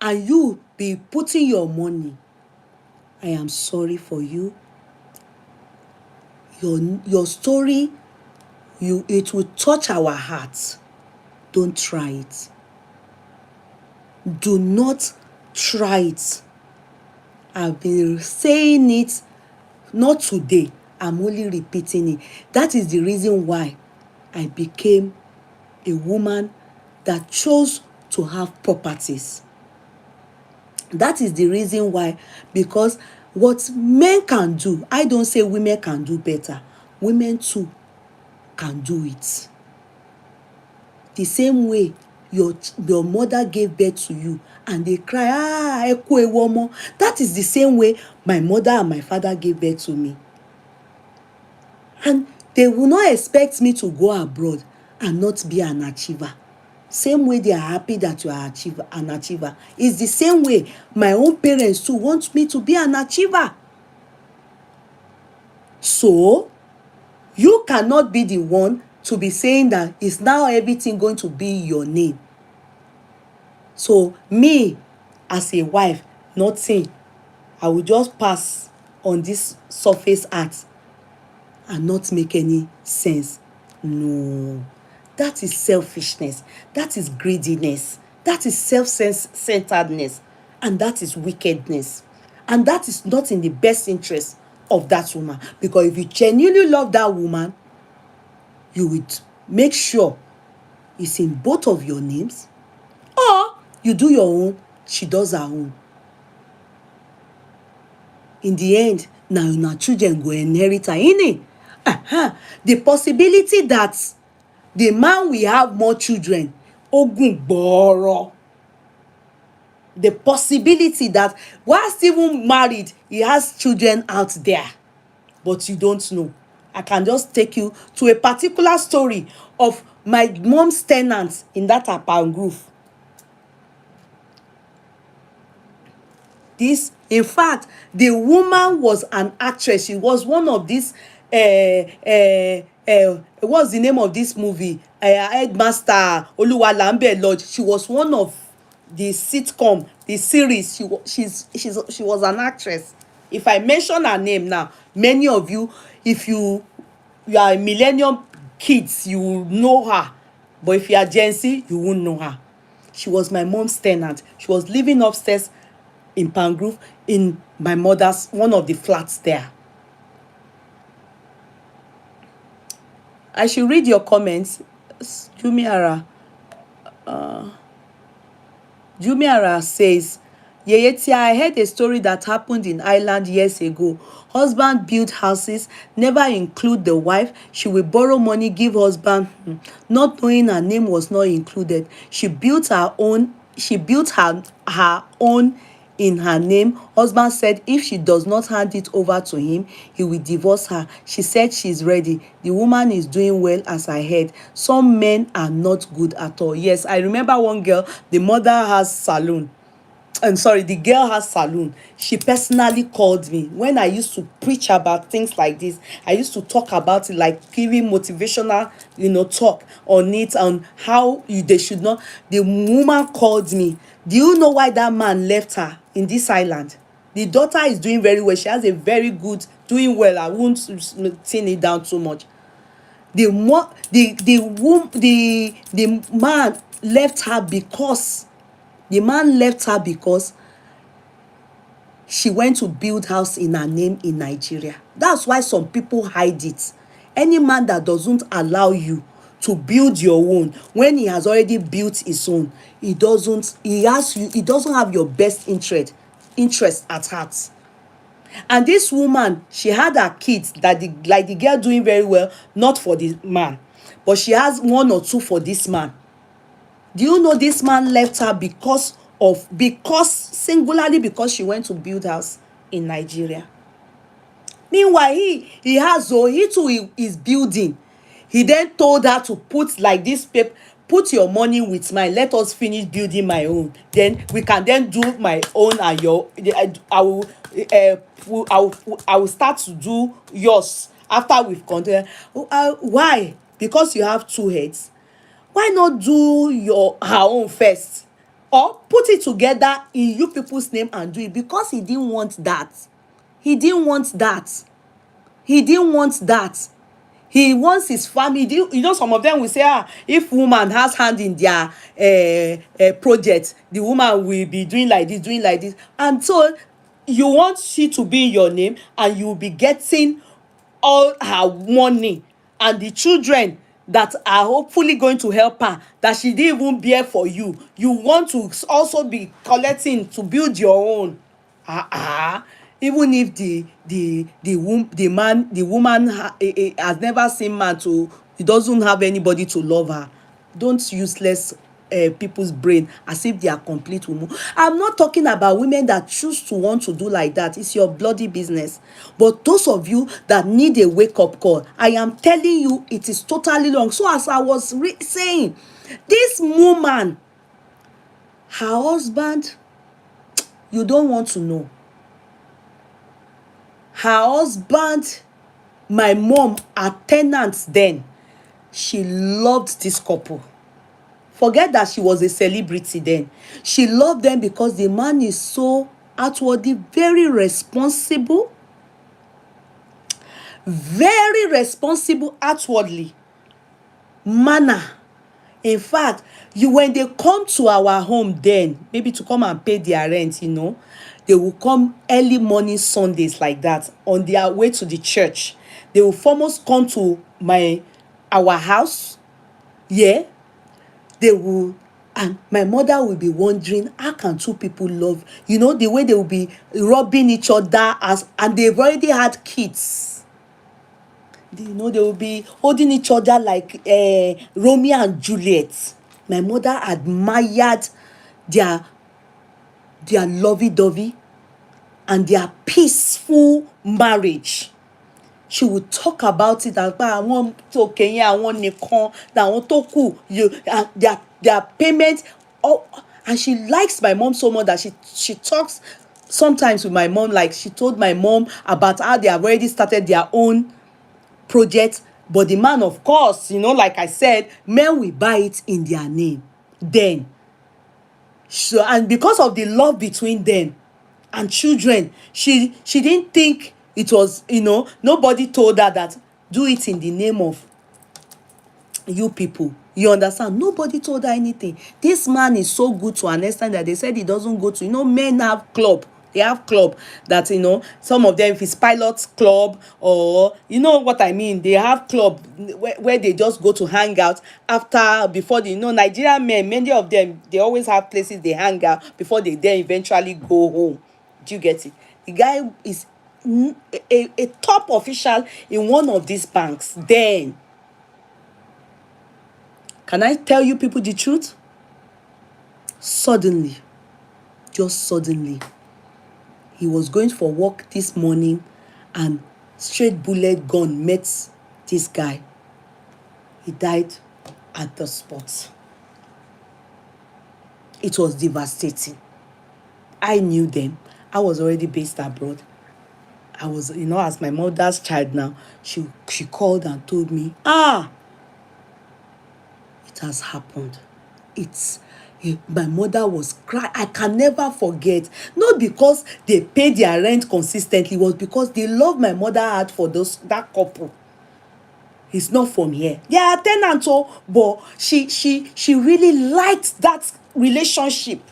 and you be putting your money. I am sorry for you. Your story, it will touch our hearts. Don't try it. Do not try it. I've been saying it, not today. I'm only repeating it. That is the reason why I became a woman that chose to have properties. That is the reason why, because what men can do, I don't say women can do better. Women too can do it. The same way your mother gave birth to you and they cry, ẹ kú ewu ọmọ. That is the same way my mother and my father gave birth to me. And they will not expect me to go abroad and not be an achiever. Same way they are happy that you are an achiever. It's the same way my own parents too want me to be an achiever. So, you cannot be the one to be saying that it's now everything going to be your name. So, me, as a wife, nothing. I will just pass on this surface art and not make any sense. No. That is selfishness. That is greediness. That is self-centeredness, and that is wickedness. And that is not in the best interest of that woman. Because if you genuinely love that woman, you would make sure it's in both of your names, or you do your own, she does her own. In the end, now your children go inherit her, innit? The possibility that the man will have more children, ogun gboro. The possibility that whilst even married, he has children out there, but you don't know. I can just take you to a particular story of my mom's tenants in that apartment group. This, in fact, the woman was an actress. She was one of these what's the name of this movie, Headmaster Oluwalambe Lodge. She was one of the sitcom, the series. She was an actress. If I mention her name now, many of you, if you are a millennium kids, you will know her, but if you are Gen Z, you won't know her. She was my mom's tenant. She was living upstairs in Pangrove, in my mother's, one of the flats there. I should read your comments. Jumiara says, Yeye, I heard a story that happened in Ireland years ago. Husband built houses, never include the wife. She will borrow money, give husband, not knowing her name was not included. She built her own in her name. Husband said if she does not hand it over to him, he will divorce her. She said she's ready. The woman is doing well, as I heard. Some men are not good at all. Yes, I remember one girl, the mother has salon. The girl has salon. She personally called me when I used to preach about things like this. I used to talk about it, like giving motivational, talk on it, on how they should not. The woman called me. Do you know why that man left her in this island? The daughter is doing very well. She has a very good, doing well. I won't tin it down too much. The man left her because she went to build house in her name in Nigeria. That's why some people hide it. Any man that doesn't allow you to build your own when he has already built his own, he doesn't have your best interest at heart. And this woman, she had her kids that the girl doing very well, not for the man, but she has one or two for this man. Do you know this man left her because singularly because she went to build house in Nigeria? Meanwhile, he too is building. He then told her to put like this paper, put your money with mine, let us finish building my own, then we can then do my own, and I will start to do yours after we've continued. Why? Because you have two heads. Why not do her own first, or put it together in you people's name and do it? Because he didn't want that. He wants his family. Some of them will say, if woman has hand in their project, the woman will be doing like this, and so you want she to be in your name, and you will be getting all her money, and the children that are hopefully going to help her, that she didn't even bear for you, you want to also be collecting to build your own. Even if the woman has never seen man, he doesn't have anybody to love her. Don't useless people's brain as if they are complete women. I'm not talking about women that choose to want to do like that. It's your bloody business. But those of you that need a wake-up call, I am telling you, it is totally wrong. So as I was saying, this woman, her husband, you don't want to know. Her husband, my mom, her tenants then, she loved this couple. Forget that she was a celebrity then. She loved them because the man is so outwardly very responsible outwardly. Manner. In fact, when they come to our home then, maybe to come and pay their rent, they will come early morning Sundays like that on their way to the church. They will foremost come to our house. Yeah, they will, and my mother will be wondering, how can two people love, the way they will be rubbing each other, and they've already had kids. They will be holding each other like Romeo and Juliet. My mother admired their lovey-dovey and their peaceful marriage. She would talk about it as àwọn tó kẹ́yìn àwọn nìkan làwọn tó kù, their payment. And she likes my mom so much that she talks sometimes with my mom, like she told my mom about how they have already started their own project, but the man, of course, like I said, men will buy it in their name then. So, and because of the love between them and children, she didn't think it was, nobody told her that do it in the name of you people. You understand? Nobody told her anything. This man is so good to an extent that they said he doesn't go to, men have club. They have club that, some of them, if it's pilot club, or you know what I mean, they have club where they just go to hang out before Nigerian men, many of them, they always have places they hang out before they then eventually go home. Do you get it? The guy is a top official in one of these banks. Then, can I tell you people the truth? Suddenly, just suddenly, he was going for work this morning, and straight bullet gun met this guy. He died at the spot. It was devastating. I knew them. I was already based abroad. I was, as my mother's child now, she called and told me, it has happened. My mother was crying. I can never forget. Not because they paid their rent consistently, it was because the love my mother had for that couple. It's not from here. They are tenants, but she really liked that relationship.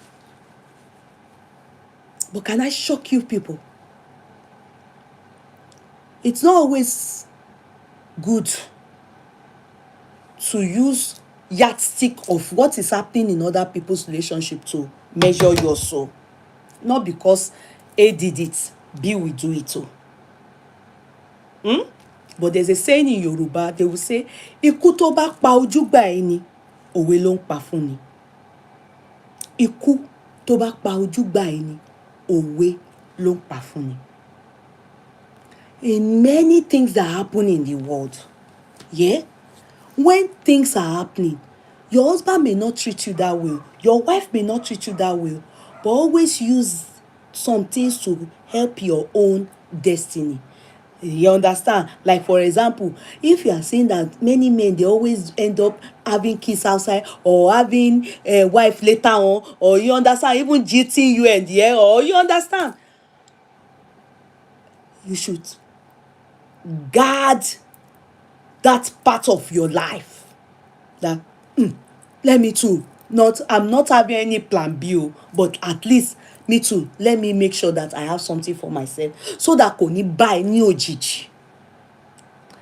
But can I shock you people? It's not always good to use yardstick of what is happening in other people's relationship to measure your soul. Not because A did it, B will do it too. But there's a saying in Yoruba, they will say, ikú tó bá pa ojúgbà ẹni, òwe ló ń pa fún ni. Ikú tó bá pa ojúgbà ẹni, òwe ló ń pa fún ni. In many things that happen in the world, when things are happening, your husband may not treat you that way, your wife may not treat you that way, but always use some things to help your own destiny. You understand? Like, for example, if you are saying that many men, they always end up having kids outside, or having a wife later on, or you understand, even cheating you and or you understand, you should guard that part of your life. That let me too, I'm not having any plan B, but at least me too, let me make sure that I have something for myself, so that kò ní bá ẹ ní òjijì.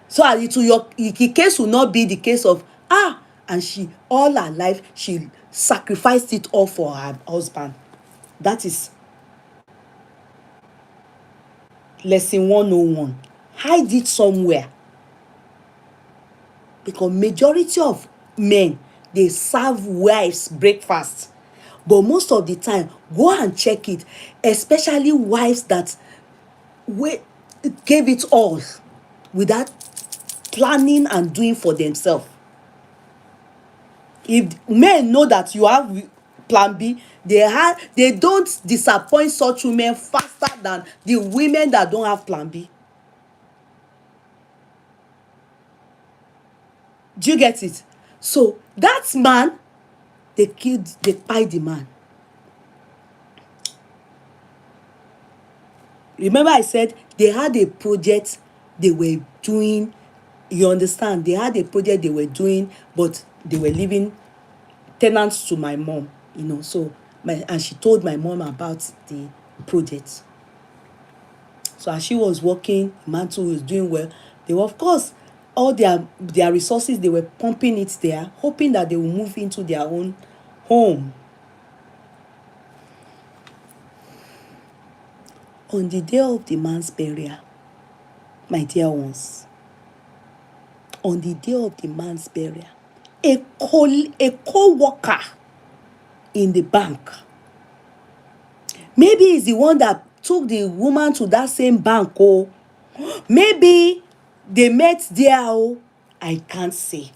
So the case will not be the case of and she all her life she sacrificed it all for her husband. That is lesson 101. Hide it somewhere. Because majority of men, they serve wives breakfast, but most of the time, go and check it, especially wives that gave it all without planning and doing for themselves. If men know that you have plan B, they don't disappoint such women faster than the women that don't have plan B. Do you get it? So that man, they killed the man. Remember I said they had a project they were doing. You understand? They had a project they were doing, but they were living tenants to my mom, so and she told my mom about the project. So as she was working, the man too was doing well. They were, of course, all their resources, they were pumping it there, hoping that they will move into their own home. On the day of the man's burial, my dear ones, on the day of the man's burial, a co-worker in the bank, maybe it's the one that took the woman to that same bank, maybe they met there, I can't say.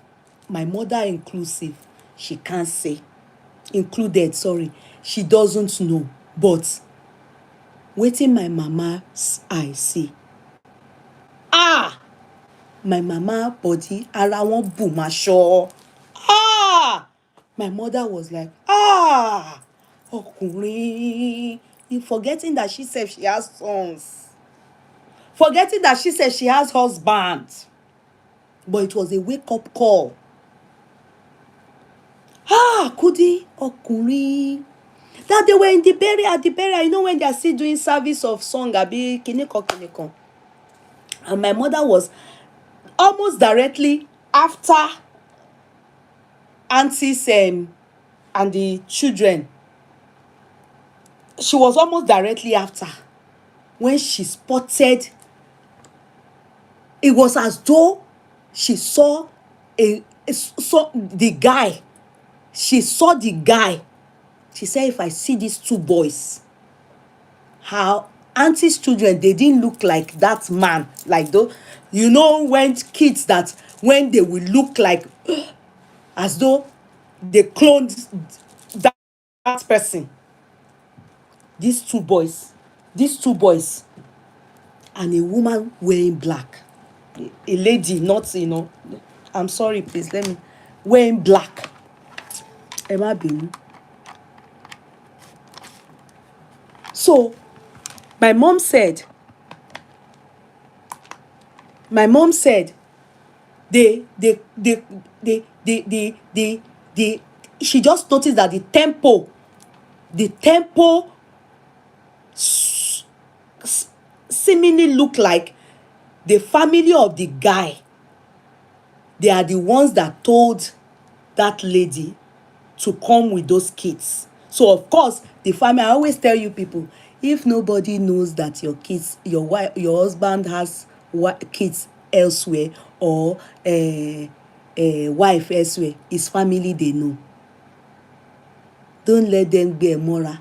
My mother inclusive, she can't say. Included, sorry, she doesn't know. But wetin my mama's eye see, my mama body ara wọn bù máṣọ. My mother was like, ọkùnrin, forgetting that she said she has sons, forgetting that she said she has husband. But it was a wake-up call. Kudi, ọkùnrin. That they were in the burial, when they are still doing service of song, abi kiniko. And my mother was almost directly after aunties and the children. She was almost directly after when she spotted. It was as though she saw the guy. She saw the guy. She said, if I see these two boys, how auntie's children, they didn't look like that man, like though, when kids that when they will look like as though they cloned that person. These two boys, and a woman wearing black, a lady, not, I'm sorry, please, let me, wearing black. Emma Binu. So my mom said they she just noticed that the tempo seemingly looked like the family of the guy. They are the ones that told that lady to come with those kids. So of course, the family, I always tell you people, if nobody knows that your kids, your wife, your husband has kids elsewhere, or wife elsewhere, his family, they know. Don't let them be a moral.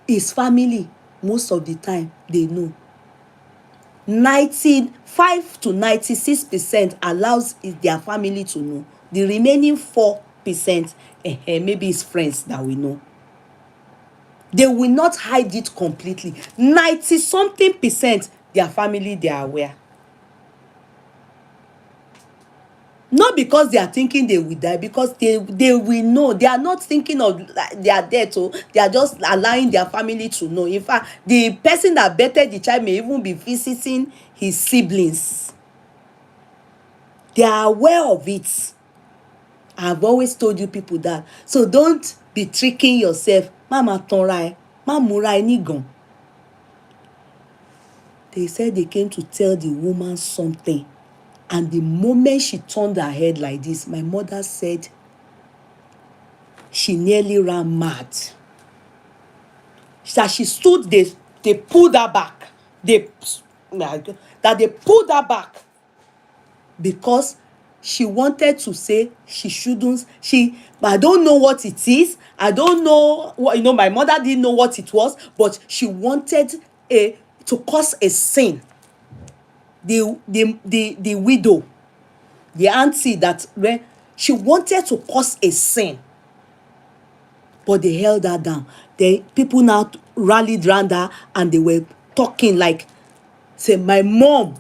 His family, most of the time, they know. 95 to 96% allows their family to know. The remaining 4%, maybe it's friends that we know. They will not hide it completely. 90-something%, their family, they are aware. Not because they are thinking they will die, because they will know. They are not thinking of their death. They are just allowing their family to know. In fact, the person that betted the child may even be visiting his siblings. They are aware of it. I've always told you people that. So don't be tricking yourself. Mama tonrai, mamurai nigon. They said they came to tell the woman something. And the moment she turned her head like this, my mother said she nearly ran mad. That she stood, they pulled her back. They pulled her back because she wanted to say she shouldn't. I don't know what it is. I don't know what, my mother didn't know what it was, but she wanted to cause a sin. The widow, the auntie that she wanted to cause a sin, but they held her down. People now rallied around her and they were talking like, say, my mom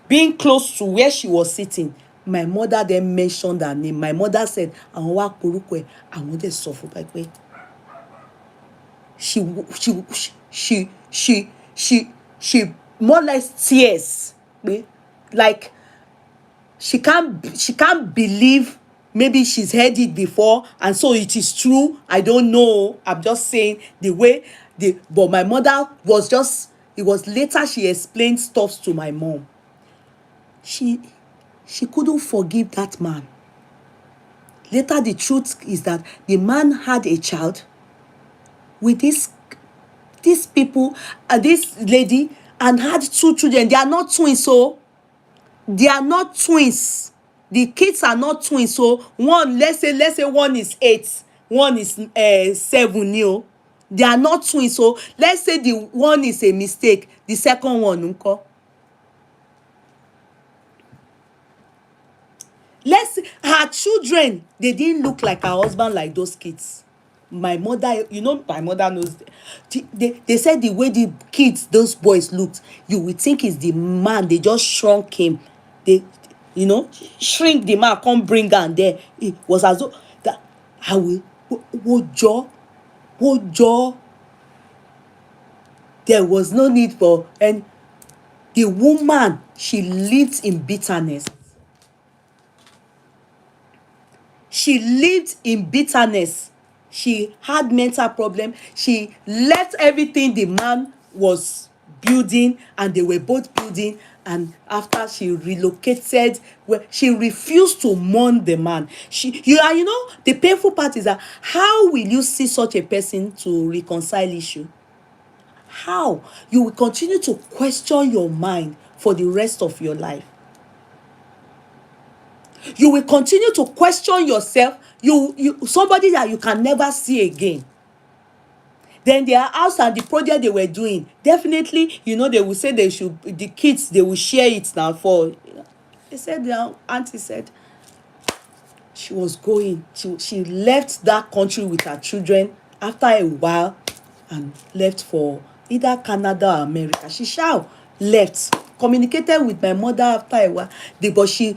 being close to where she was sitting. My mother then mentioned her name. My mother said, "Àwọn wá porúkọ ẹ̀, àwọn dẹ̀ sọ fún báyìí pé she more or less tears, like she can't believe maybe she's heard it before and so it is true. I don't know. I'm just saying the way but my mother was just, it was later she explained stuff to my mom. She couldn't forgive that man. Later the truth is that the man had a child with these people, this lady, and had 2 children. They are not twins, so they are not twins. The kids are not twins. So one, let's say one is 8, one is 7. They are not twins. So let's say the one is a mistake, the second one nko. Let's say her children, they didn't look like her husband like those kids. My mother, my mother knows. They said the way the kids, those boys looked, you would think it's the man. They just shrunk him. They, shrink the man, come bring her, and there it was as though that I will. Wojo. There was no need for, and the woman, she lived in bitterness. She lived in bitterness. She had mental problem. She left everything the man was building, and they were both building. And after she relocated, where she refused to mourn the man. The painful part is that how will you see such a person to reconcile issue? How? You will continue to question your mind for the rest of your life. You will continue to question yourself. You somebody that you can never see again. Then their house and the project they were doing, definitely, they will say the kids, they will share it now for. They said, their auntie said she was going. She left that country with her children after a while and left for either Canada or America. She left. Communicated with my mother after a while, but she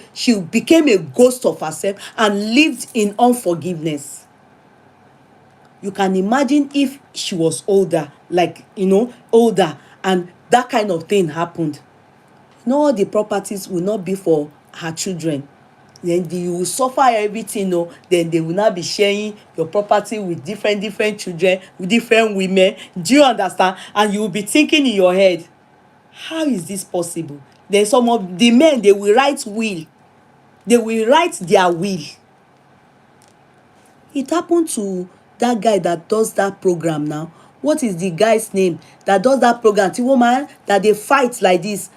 became a ghost of herself and lived in unforgiveness. You can imagine if she was older, older, and that kind of thing happened. All the properties will not be for her children. Then you will suffer everything. Then they will not be sharing your property with different children, with different women. Do you understand? And you will be thinking in your head, how is this possible? Then some of the men, they will write will. They will write their will. It happened to that guy that does that program now. What is the guy's name that does that program? The woman that they fight like this.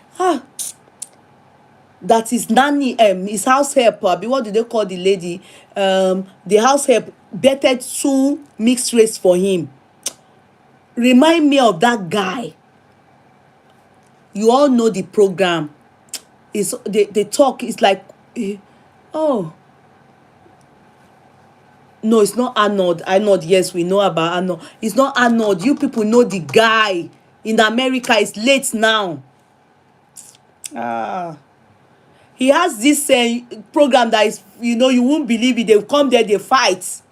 That is nanny, his house help. What do they call the lady? The house help betted 2 mixed race for him. Remind me of that guy. You all know the program. They talk. It's like, oh no, it's not Arnold. Yes, we know about Arnold. It's not Arnold. You people know the guy in America. It's late now. He has this program that is, you won't believe it. They come there, they fight.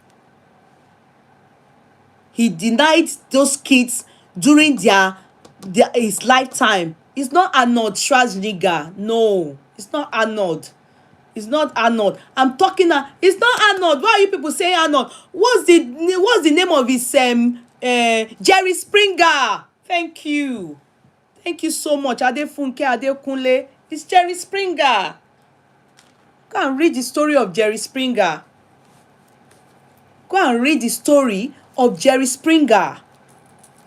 He denied those kids during his lifetime. It's not Arnold Schwarzenegger. No, it's not Arnold. It's not Arnold. I'm talking. It's not Arnold. Why are you people saying Arnold? What's the name of his Jerry Springer? Thank you so much. Adefunke Adekunle. It's Jerry Springer. Go and read the story of Jerry Springer.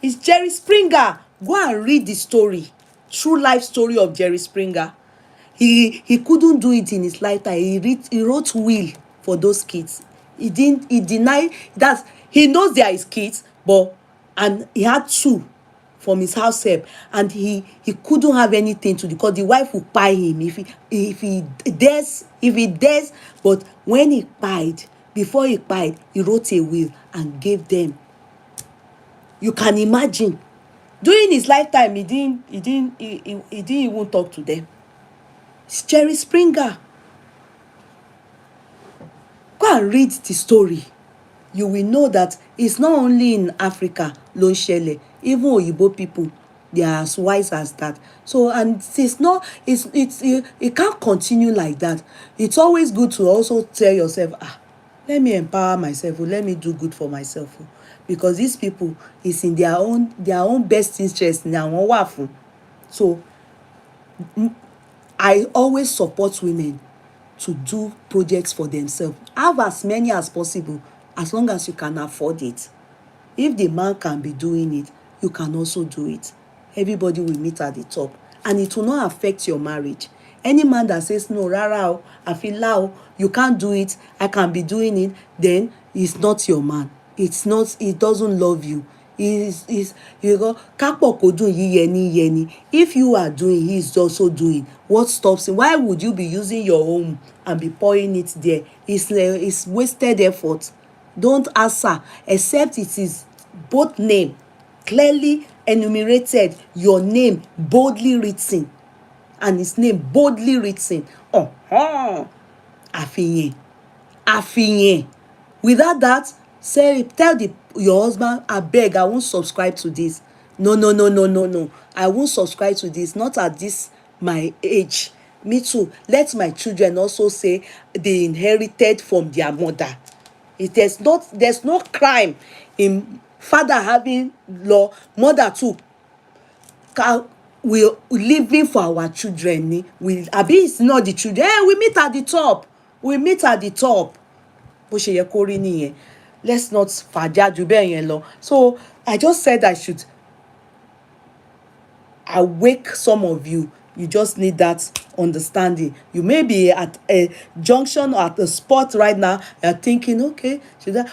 It's Jerry Springer. Go and read the story. True life story of Jerry Springer. He couldn't do it in his lifetime. He wrote will for those kids. He denied that he knows they are his kids, and he had 2 from his house help, and he couldn't have anything to do because the wife would buy him if he dares. But when before he died, he wrote a will and gave them. You can imagine. During his lifetime, he didn't even talk to them. It's Jerry Springer. Go and read the story. You will know that it's not only in Africa, ló ń ṣẹlẹ̀, even Oyibo people. they are as wise as that. So, and it's not, it can't continue like that. It's always good to also tell yourself, let me empower myself, let me do good for myself, because these people is in their own best interest ní àwọn wà fún. So I always support women to do projects for themselves. Have as many as possible, as long as you can afford it. If the man can be doing it, you can also do it. Everybody will meet at the top, and it will not affect your marriage. Any man that says no, rara o, afila o, you can't do it, I can be doing it, then he's not your man. It's not, he doesn't love you. He's you go kápọ̀ kò dùn yíyẹni. If you are doing, he is also doing. What stops him? Why would you be using your own and be pouring it there? It's wasted effort. Don't answer except it is both name clearly enumerated, your name boldly written, and his name boldly written. Àfihàn. Without that, say, tell your husband, abeg, I won't subscribe to this. No, no, no, no, no, no, I won't subscribe to this, not at this my age. Me too. Let my children also say they inherited from their mother. There's no crime in father having law, mother too. We living for our children ni. It's not the children. We meet at the top. Bó ṣe yẹ kó rí nìyẹn. Let's not fàjà jù bẹ́ẹ̀ yẹn lọ. So I just said I should awake some of you. You just need that understanding. You may be at a junction or at a spot right now. You're thinking, okay,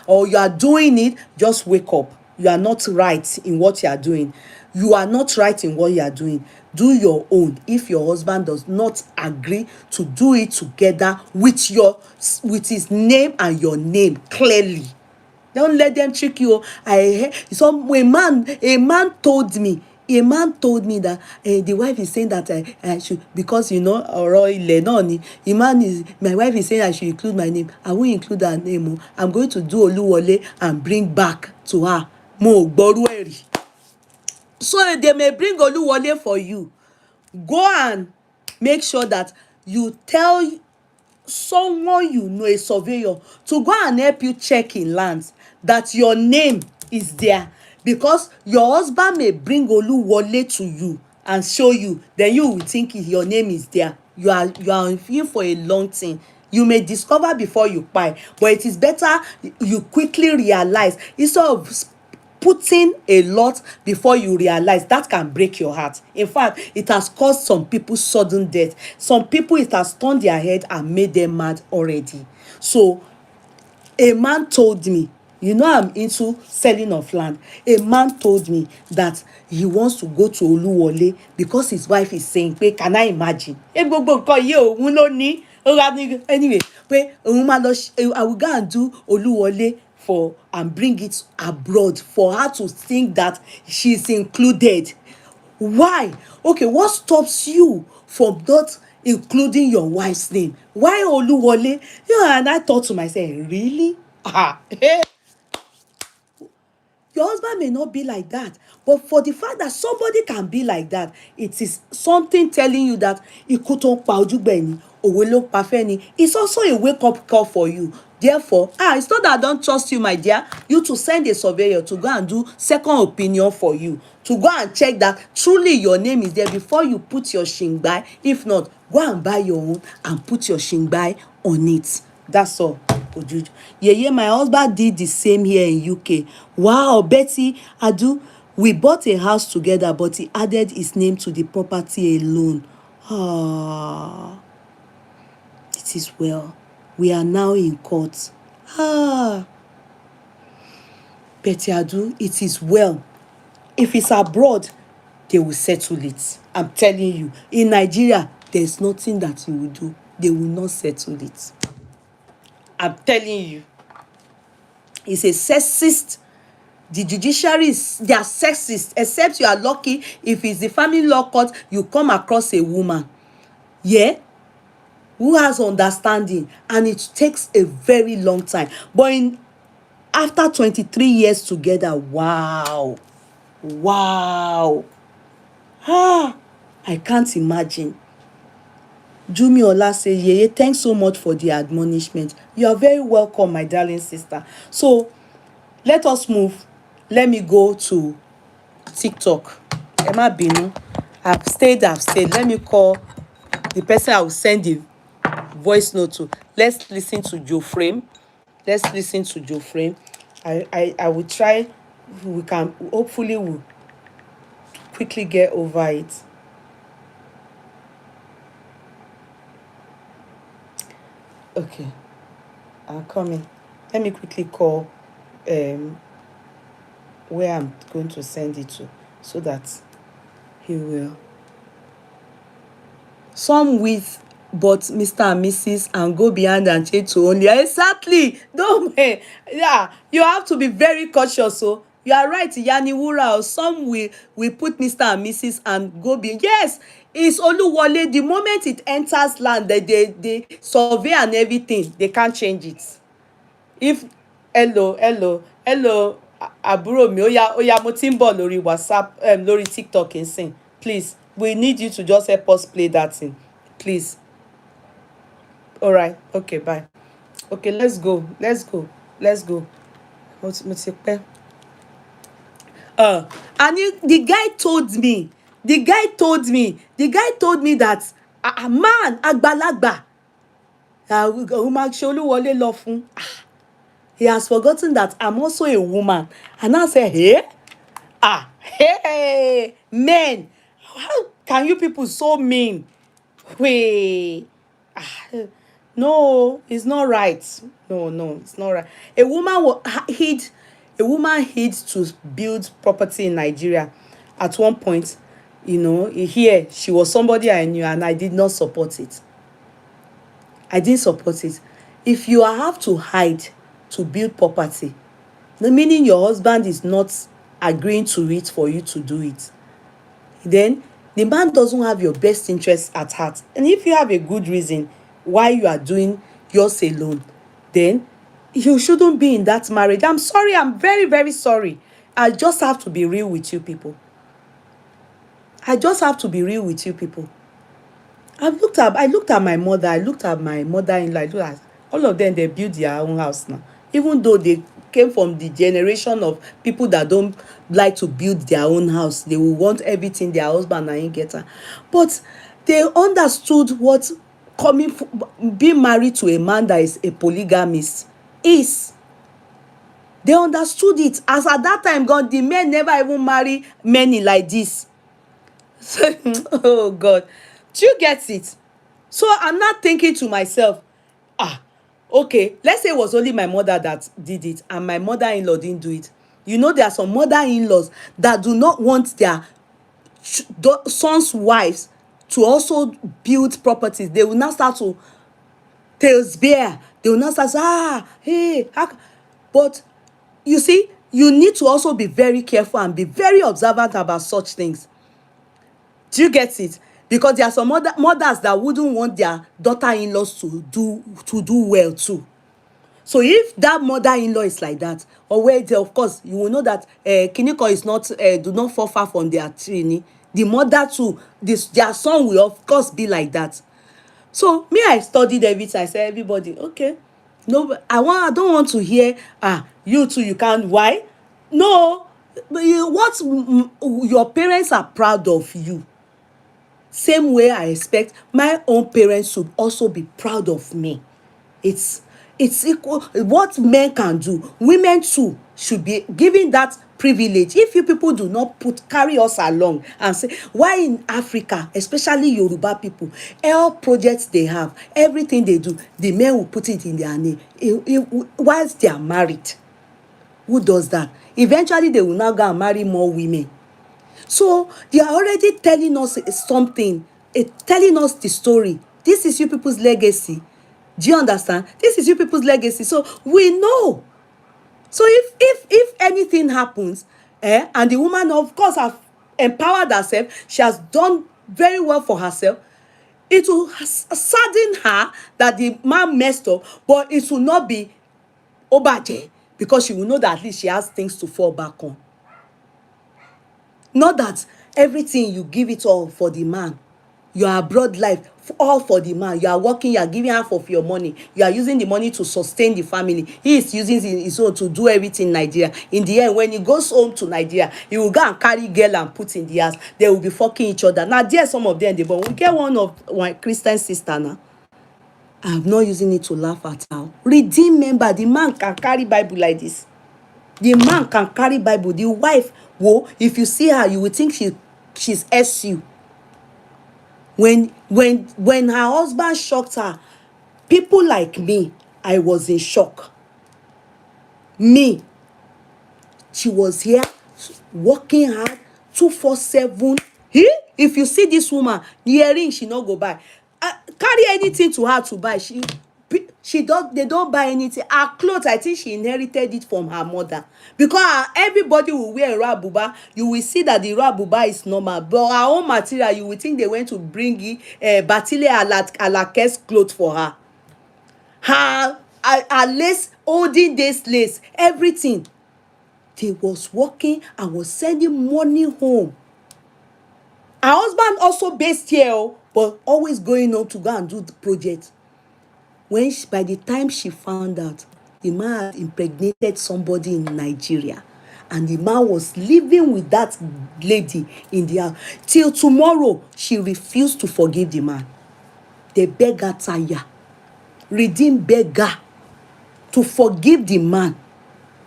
or you are doing it. Just wake up. You are not right in what you are doing. Do your own. If your husband does not agree to do it together with his name and your name clearly, don't let them trick you. A man told me that the wife is saying that I should, because ọ̀rọ̀ ilẹ̀ náà ni, my wife is saying I should include my name. I won't include her name. I'm going to do Oluwole and bring back to her. Mo gbọ́rú ẹ̀rí. So they may bring Oluwole for you. Go and make sure that you tell someone, a surveyor, to go and help you check in lands that your name is there, because your husband may bring Oluwole to you and show you, then you will think your name is there. You are in for a long thing. You may discover before you buy, but it is better you quickly realize, instead of putting a lot before you realize. That can break your heart. In fact, it has caused some people sudden death. Some people, it has turned their head and made them mad already. So a man told me, I'm into selling of land. A man told me that he wants to go to Oluwole because his wife is saying, can I imagine? Anyway, I will go and do Oluwole and bring it abroad for her to think that she's included. Why? Okay, what stops you from not including your wife's name? Why Oluwole? And I thought to myself, really? Your husband may not be like that, but for the fact that somebody can be like that, it is something telling you that it's also a wake-up call for you. Therefore, it's not that I don't trust you, my dear. You to send a surveyor to go and do second opinion for you, to go and check that truly your name is there before you put your shingbai. If not, go and buy your own and put your shingbai on it. That's all. Yeye, my husband did the same here in UK. Wow, Betty, we bought a house together, but he added his name to the property alone. It is well. We are now in court. Betty Adu, it is well. If it's abroad, they will settle it. I'm telling you. In Nigeria, there's nothing that you will do. They will not settle it. I'm telling you. It's a sexist. The judiciary they are sexist, except you are lucky if it's the family law court, you come across a woman, who has understanding, and it takes a very long time. But after 23 years together, wow. I can't imagine. Jumiola says, Yeye, thanks so much for the admonishment. You are very welcome, my darling sister. So let us move. Let me go to TikTok. Emma Binu. I've stayed. Let me call the person I will send the voice note to. Let's listen to Joeframe. I will try. We can hopefully we'll quickly get over it. Okay, I'm coming. Let me quickly call where I'm going to send it to so that he will. Some with but Mr. and Mrs. and go behind and change to only. Exactly. Don't yeah, you have to be very cautious. So you are right, Yani Wura. Some will put Mr. and Mrs. and go behind. Yes, it's Oluwole. The moment it enters land, they survey and everything. They can't change it. If hello àbúrò mi ó yá mo ti ń bọ̀ lórí WhatsApp lórí TikTok nsìn, please we need you to just help us play that thing please. Alright, okay, bye. Okay, let's go. Mo ti pẹ́. And the guy told me that man àgbàlagbà woman Ṣolúwọlé lọ fún. He has forgotten that I'm also a woman. And I say, hey, men, how can you people so mean? Wait, no, it's not right. No, it's not right. A woman hid to build property in Nigeria at one point. Here she was somebody I knew, and I did not support it. I didn't support it. If you have to hide to build property, the meaning your husband is not agreeing to it for you to do it, then the man doesn't have your best interest at heart. And if you have a good reason why you are doing yours alone, then you shouldn't be in that marriage. I'm sorry, I'm very, very sorry. I just have to be real with you people. I looked at my mother. I looked at my mother-in-law. All of them, they build their own house now. Even though they came from the generation of people that don't like to build their own house. They will want everything their husband and get her. But they understood what being married to a man that is a polygamist is. They understood it. As at that time, God, the men never even marry many like this. Oh God, do you get it? So I'm not thinking to myself, okay, let's say it was only my mother that did it and my mother-in-law didn't do it. There are some mother-in-laws that do not want their sons' wives to also build properties. They will now start to tales bear. They will now start hey, but you see, you need to also be very careful and be very observant about such things. Do you get it? Because there are some mothers that wouldn't want their daughter-in-laws to do well too. So if that mother-in-law is like that, or where of course you will know that kiniko is not do not fall far from their tree. The mother too, their son will of course be like that. So me, I studied everything. I said, everybody, okay, no, I don't want to hear you too, you can't. Why? No, what your parents are proud of you. Same way I expect my own parents should also be proud of me. It's equal. What men can do, women too should be given that privilege. If you people do not carry us along and say, why in Africa, especially Yoruba people, all projects they have, everything they do, the men will put it in their name whilst they are married. Who does that? Eventually they will now go and marry more women. So they are already telling us something, telling us the story. This is you people's legacy. Do you understand? This is you people's legacy. So we know. So if anything happens, and the woman of course have empowered herself, she has done very well for herself, it will sadden her that the man messed up, but it will not be obaje, because she will know that at least she has things to fall back on. Not that everything you give it all for the man. Your abroad life all for the man. You are working, you are giving half of your money, you are using the money to sustain the family. He is using his own to do everything in Nigeria. In the end, when he goes home to Nigeria, he will go and carry girl and put in the house. They will be fucking each other. Now there some of them they born. We get one of my Christian sister now. I'm not using it to laugh at her. Redeem member, the man can carry Bible like this. The man can carry Bible. The wife, whoa, if you see her, you will think she's SU. When her husband shocked her, people like me, I was in shock. Me, she was here working hard 247. If you see this woman, the earring she not go buy. Carry anything to her to buy. They don't buy anything. Her clothes, I think she inherited it from her mother, because everybody will wear rabuba. You will see that the rabuba is normal, but her own material, you will think they went to bring Batile Alake's clothes for her. Her lace, olden days lace, everything. They was working and was sending money home. Her husband also based here, but always going on to go and do the project. By the time she found out, the man had impregnated somebody in Nigeria, and the man was living with that lady in the house. Till tomorrow, she refused to forgive the man. They beg her tire. Redeem beg her to forgive the man.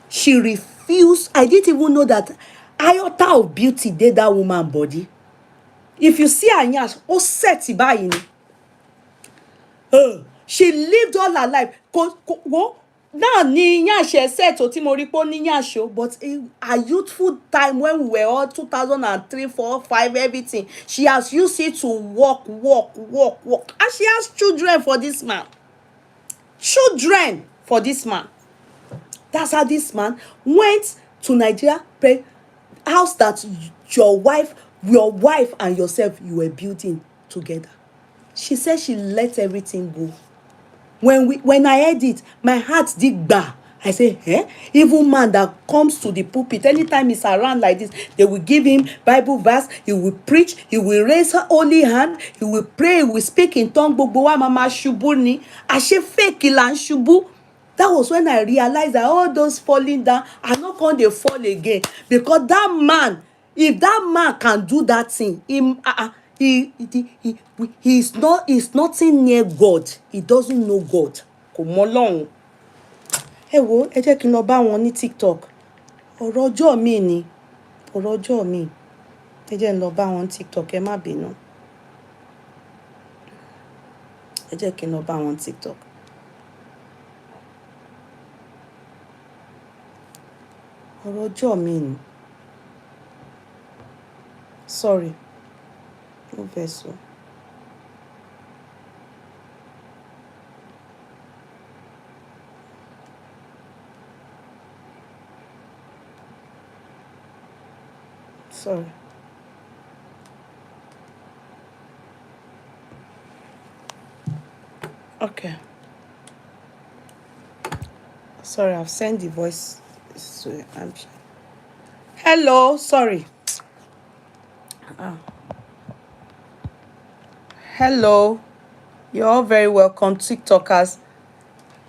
She refused. I didn't even know that iota of beauty did that woman body. If you see her nyash, ó set báyìí ni. She lived all her life. Now ni nyash e set tí mo rí pé ó ní nyash o, but her youthful time when we were all 2003, 4, 5, everything, she has used it to work. And she has children for this man. Children for this man. That's how this man went to Nigeria, house that your wife and yourself, you were building together. She said she let everything go. When I heard it, my heart did bah. I say, even man that comes to the pulpit, anytime he's around like this, they will give him Bible verse, he will preach, he will raise her holy hand, he will pray, he will speak in tongue. Gbogbo wa mama ṣubú ni. Àṣé fake là ń ṣubú. That was when I realized that all those falling down are not going to fall again. Because that man, if that man can do that thing, he's nothing near God. He doesn't know God. Kò mọ Ọlọ́run. Ẹ wo, ẹ jẹ́ kí n lọ bá wọn ní TikTok. Ọ̀rọ̀ ọjọ́ mi ni. Ọ̀rọ̀ ọjọ́ mi. Ẹ jẹ́ n lọ bá wọn TikTok, ẹ má bínú. Ẹ jẹ́ kí n lọ bá wọn TikTok. Ọ̀rọ̀ ọjọ́ mi ni. Sorry. No vessel. Sorry. Okay. Sorry, I've sent the voice. Hello, sorry. Hello. You're all very welcome, TikTokers.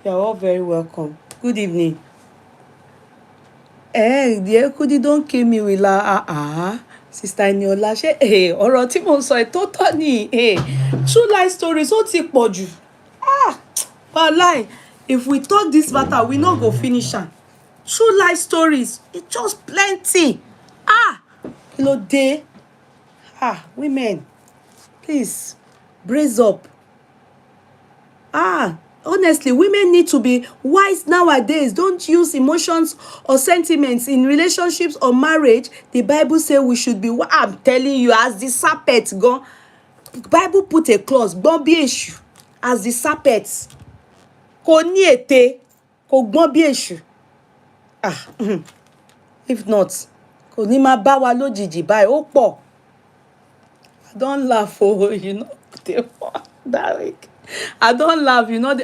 You're all very welcome. Good evening. Dear Kudi, don't kill me with Sister Eniola. Ọ̀rọ̀ tí mo sọ ẹ̀ tó tọ́ ni. True life stories ó ti pọ̀ jù. Wallahi, if we talk this matter, we not go finish am. True life stories, it's just plenty. Kí ló dé? Women, please brace up. Honestly, women need to be wise nowadays. Don't use emotions or sentiments in relationships or marriage. The Bible says we should be. I'm telling you, as the serpent go, Bible put a clause. Gbọ́n bí èṣù, as the serpent. Kò ní ète, kò gbọ́n bí èṣù. If not, kò ní máa bá wa lójijì báyìí. Ó pọ̀. I don't laugh, you know. That week. I don't laugh, you know.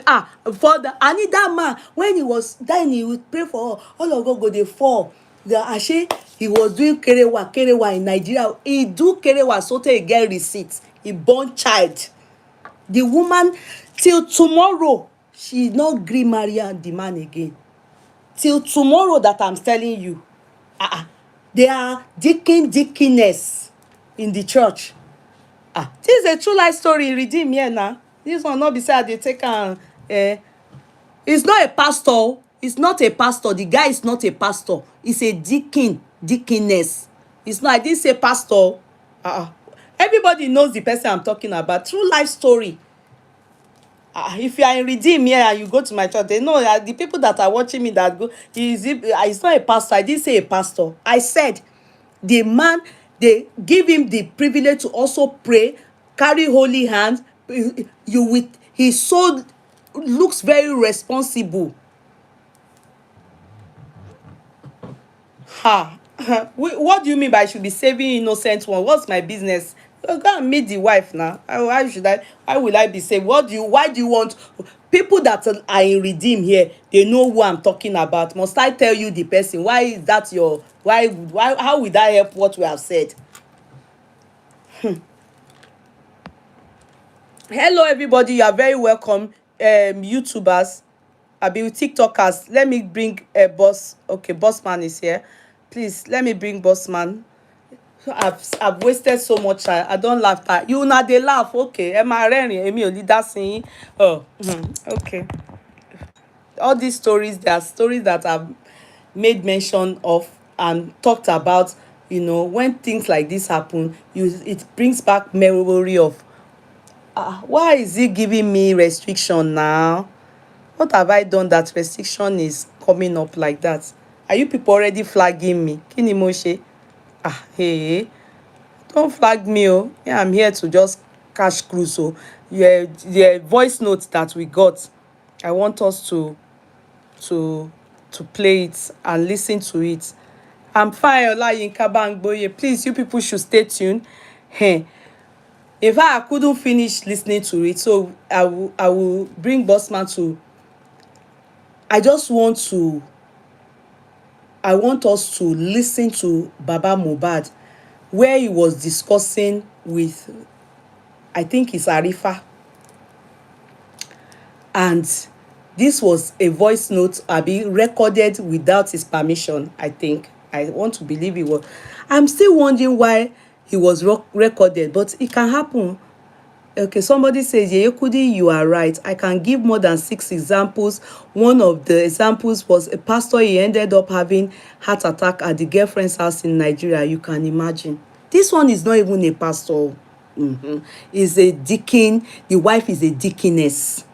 For the I need that man when he was dying, he would pray for all of God go they fall. Ashe he was doing kerewa in Nigeria. He do kerewa so tey he get receipt. He born child. The woman till tomorrow she no gree marry the man again. Till tomorrow that I'm telling you. They are deaconess in the church. This is a true life story redeem here now. This one not be say I dey take am. He's not a pastor. He's not a pastor. The guy is not a pastor. He's a deaconess. It's not. I didn't say pastor. Everybody knows the person I'm talking about. True life story. If you are in redeem here and you go to my church, they know that the people that are watching me that go, he's not a pastor. I didn't say a pastor. I said the man, they give him the privilege to also pray, carry holy hands. You with his soul looks very responsible. What do you mean by I should be saving innocent one? What's my business? Go and meet the wife now. Why will I be saved? Why do you want people that are in redeem here? They know who I'm talking about. Must I tell you the person? Why is that your why how will that help what we have said? Hello everybody, you are very welcome. YouTubers, TikTokers. Let me bring a boss. Okay, boss man is here. Please let me bring boss man. I've wasted so much time. I don't laugh at you now. They laugh. Okay, ẹ máa rẹ́rìn èmi ò ní dá sí yín. Okay. All these stories, they are stories that I've made mention of and talked about. When things like this happen, it brings back memory of why is he giving me restriction now? What have I done that restriction is coming up like that? Are you people already flagging me? Kí ni mo ṣe? Hey, don't flag me. Yeah, I'm here to just cash cruise. So the voice notes that we got, I want us to play it and listen to it. I'm fine, Olayinka Bangboye. Please, you people should stay tuned. Hey, in fact, I couldn't finish listening to it, so I will bring Bossman to. I want us to listen to Baba Mubad, where he was discussing with, I think it's Arifa, and this was a voice note being recorded without his permission. I want to believe it was. I'm still wondering why he was recorded, but it can happen. Okay, somebody says, Yeye Kudi, you are right. I can give more than 6 examples. One of the examples was a pastor. He ended up having heart attack at the girlfriend's house in Nigeria. You can imagine. This one is not even a pastor. He's a deacon. The wife is a deaconess.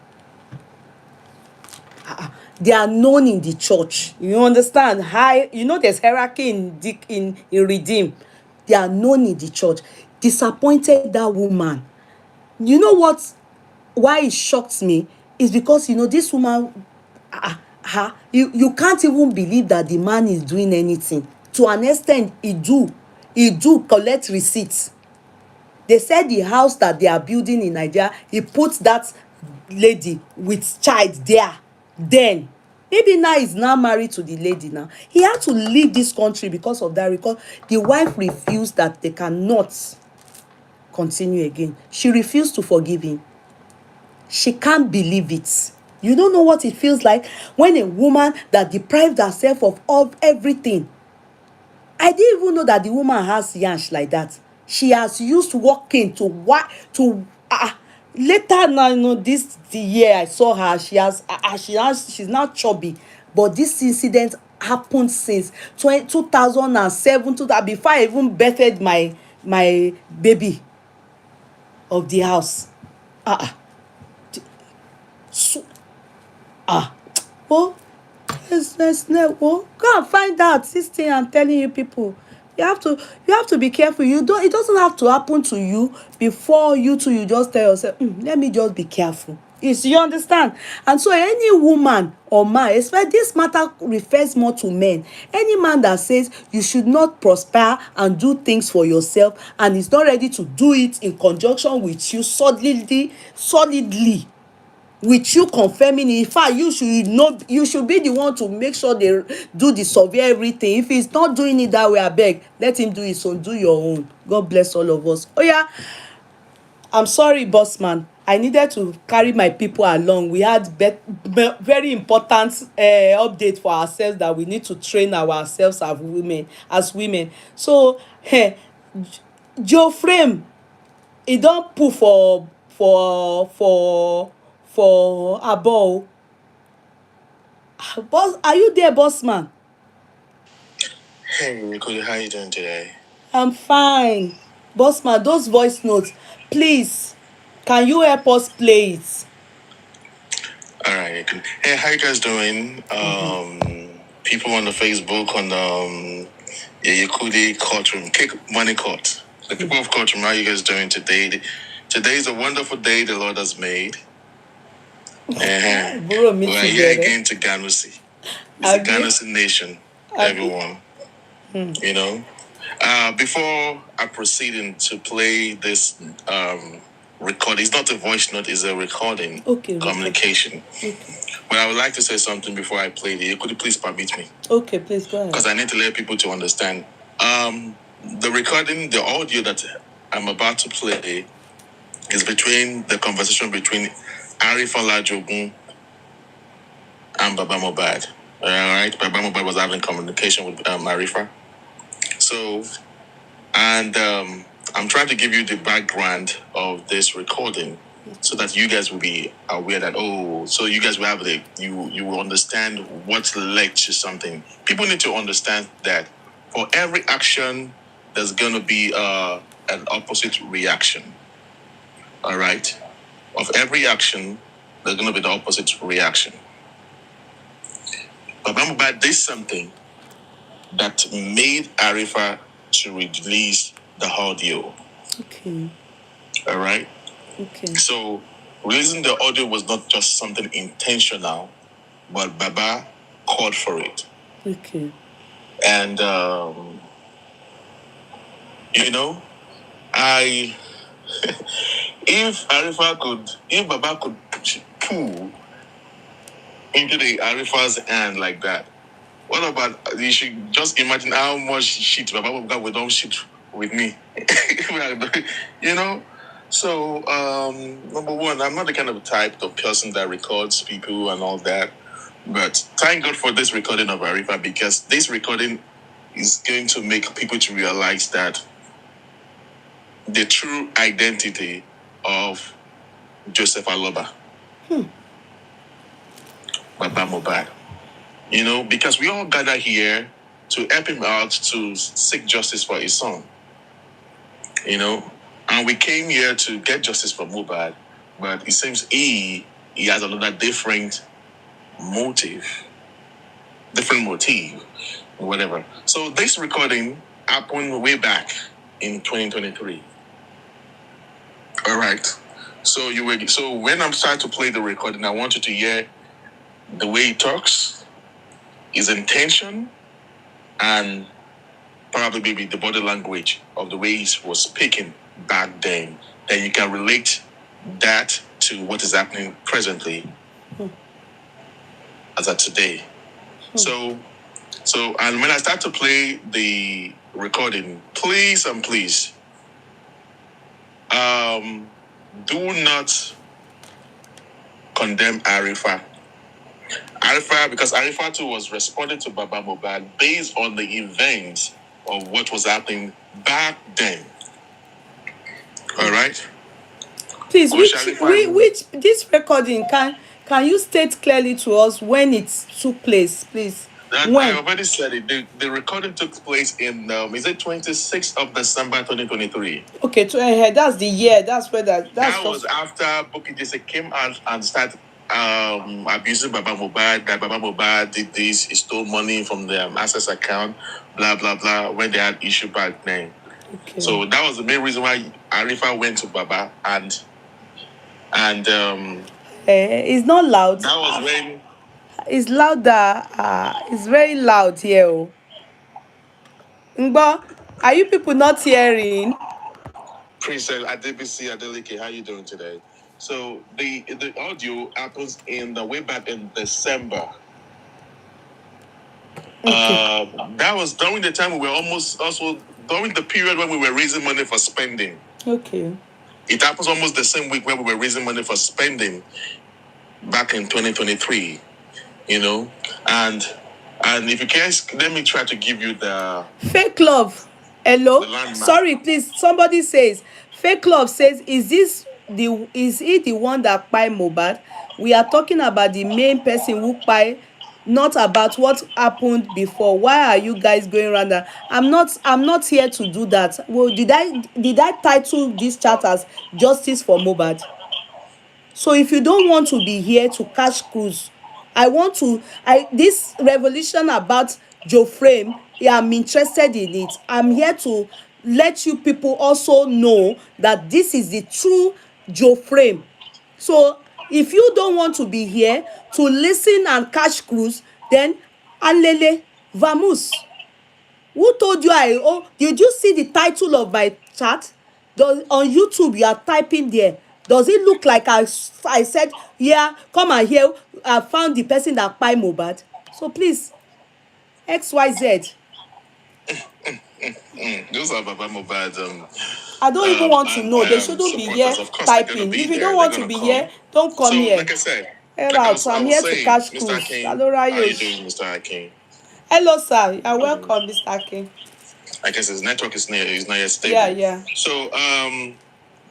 They are known in the church. You understand? There's hierarchy in redeem. They are known in the church. Disappointed that woman. You know what? Why it shocked me is because this woman, you can't even believe that the man is doing anything. To an extent, he do collect receipts. They said the house that they are building in Nigeria, he put that lady with child there. Then maybe now he's now married to the lady now. He had to leave this country because of that, because the wife refused that they cannot continue again. She refused to forgive him. She can't believe it. You don't know what it feels like when a woman that deprived herself of everything. I didn't even know that the woman has yansh like that. She has used walking to later now, this the year I saw her, she's now chubby. But this incident happened since 2007, before I even birthed my baby of the house. Go and find out this thing I'm telling you people. You have to be careful. It doesn't have to happen to you before you just tell yourself, let me just be careful. You understand? And so any woman or man, especially this matter refers more to men. Any man that says you should not prosper and do things for yourself and is not ready to do it in conjunction with you solidly, with you confirming it. In fact, you should know, you should be the one to make sure they do the survey, everything. If he's not doing it that way, abeg, let him do his own, do your own. God bless all of us. Oh yeah, I'm sorry, boss man. I needed to carry my people along. We had very important update for ourselves, that we need to train ourselves as women. So, Joeframe, e don put for abo. Boss, are you there, boss man? Hey, Kudi, how you doing today? I'm fine. Boss man, those voice notes, please, can you help us play it? All right. Hey, how you guys doing? People on the Facebook on Yeye Kudi courtroom, kick money court. The people of courtroom, how you guys doing today? Today is a wonderful day the Lord has made. Bro, me We're here together. again to Ganusi. It's a Ganusi nation, everyone. You know. Before I proceed to play this record, it's not a voice note, it's a recording. Okay. Communication. Okay. But I would like to say something before I play it. Could you please permit me? Okay, please go ahead. Because I need to let people to understand. The recording, the audio that I'm about to play is between the conversation between Arifa Lajogun and Baba Mubad. All right, Baba Mubad was having communication with Arifa. So, and I'm trying to give you the background of this recording, so that you guys will be aware that, so you guys will have you will understand what led to something. People need to understand that for every action, there's going to be an opposite reaction. All right? Of every action, there's going to be the opposite reaction. Baba Mubad did something that made Arifa to release the audio. Okay. All right? Okay. So, releasing the audio was not just something intentional, but Baba called for it. Okay. And, I, if Baba could pull into the Arifa's hand like that, what about, you should just imagine how much shit Baba would don't shit with me. you know? So, number one, I'm not the kind of type of person that records people and all that. But thank God for this recording of Arifa, because this recording is going to make people to realize that the true identity of Joseph Aloba, Baba Mubad. Because we all gather here to help him out to seek justice for his son. And we came here to get justice for Mubad, but it seems he has another different motive, whatever. So this recording happened way back in 2023. All right. So when I'm starting to play the recording, I want you to hear the way he talks, his intention, and probably maybe the body language of the way he was speaking back then. Then you can relate that to what is happening presently as of today. So and when I start to play the recording, please do not condemn Arifa. Because Arifa too was responding to Baba Mubad based on the events of what was happening back then. All right. Please, which this recording, can you state clearly to us when it took place, please? I already said it. The recording took place in is it 26th of December 2023? Okay, that's the year. That's where that was after Bukky Jesse came out and started abusing Baba Mubad. That Baba Mubad did this, he stole money from the access account, blah blah blah. When they had issue back then. Okay. So that was the main reason why Arifa went to Baba and it's not loud. That was when it's louder. It's very loud here. Ngbo, are you people not hearing? Princess Adebisi Adeleke, how you doing today? So the audio happens in the way back in December. Okay. That was during the time we were almost also during the period when we were raising money for spending. Okay. It happens almost the same week when we were raising money for spending back in 2023. You know, and if you guys, let me try to give you the Fake love. Hello. landmark. Sorry, please. Somebody says fake love says, is he the one that kpai Mubad? We are talking about the main person who kpai, not about what happened before. Why are you guys going around that? I'm not here to do that. Well, did I title this chat as justice for Mubad? So if you don't want to be here to catch cruise, this revolution about Joeframe, yeah, I'm interested in it. I'm here to let you people also know that this is the true Joeframe. So if you don't want to be here to listen and catch cruise, then alele, vamos. Who told you did you see the title of my chat? On YouTube you are typing there. Does it look like I said, yeah, come and hear, I found the person that kpai Mohbad? So please, XYZ. Those are Baba Mubad. I don't even want to know. They shouldn't be here Supporters, of course, they're gonna typing. be If you there. don't They're want to gonna be come. here, don't come So, here. like I said, Head like I out. was, So I I'm was here to saying, catch Mr. cruise. Akin, Hello, how are you Rayosh. doing, Mr. Akin? Hello, sir. You're welcome, Mr. Akin. I guess his network is not yet stable. Yeah. So,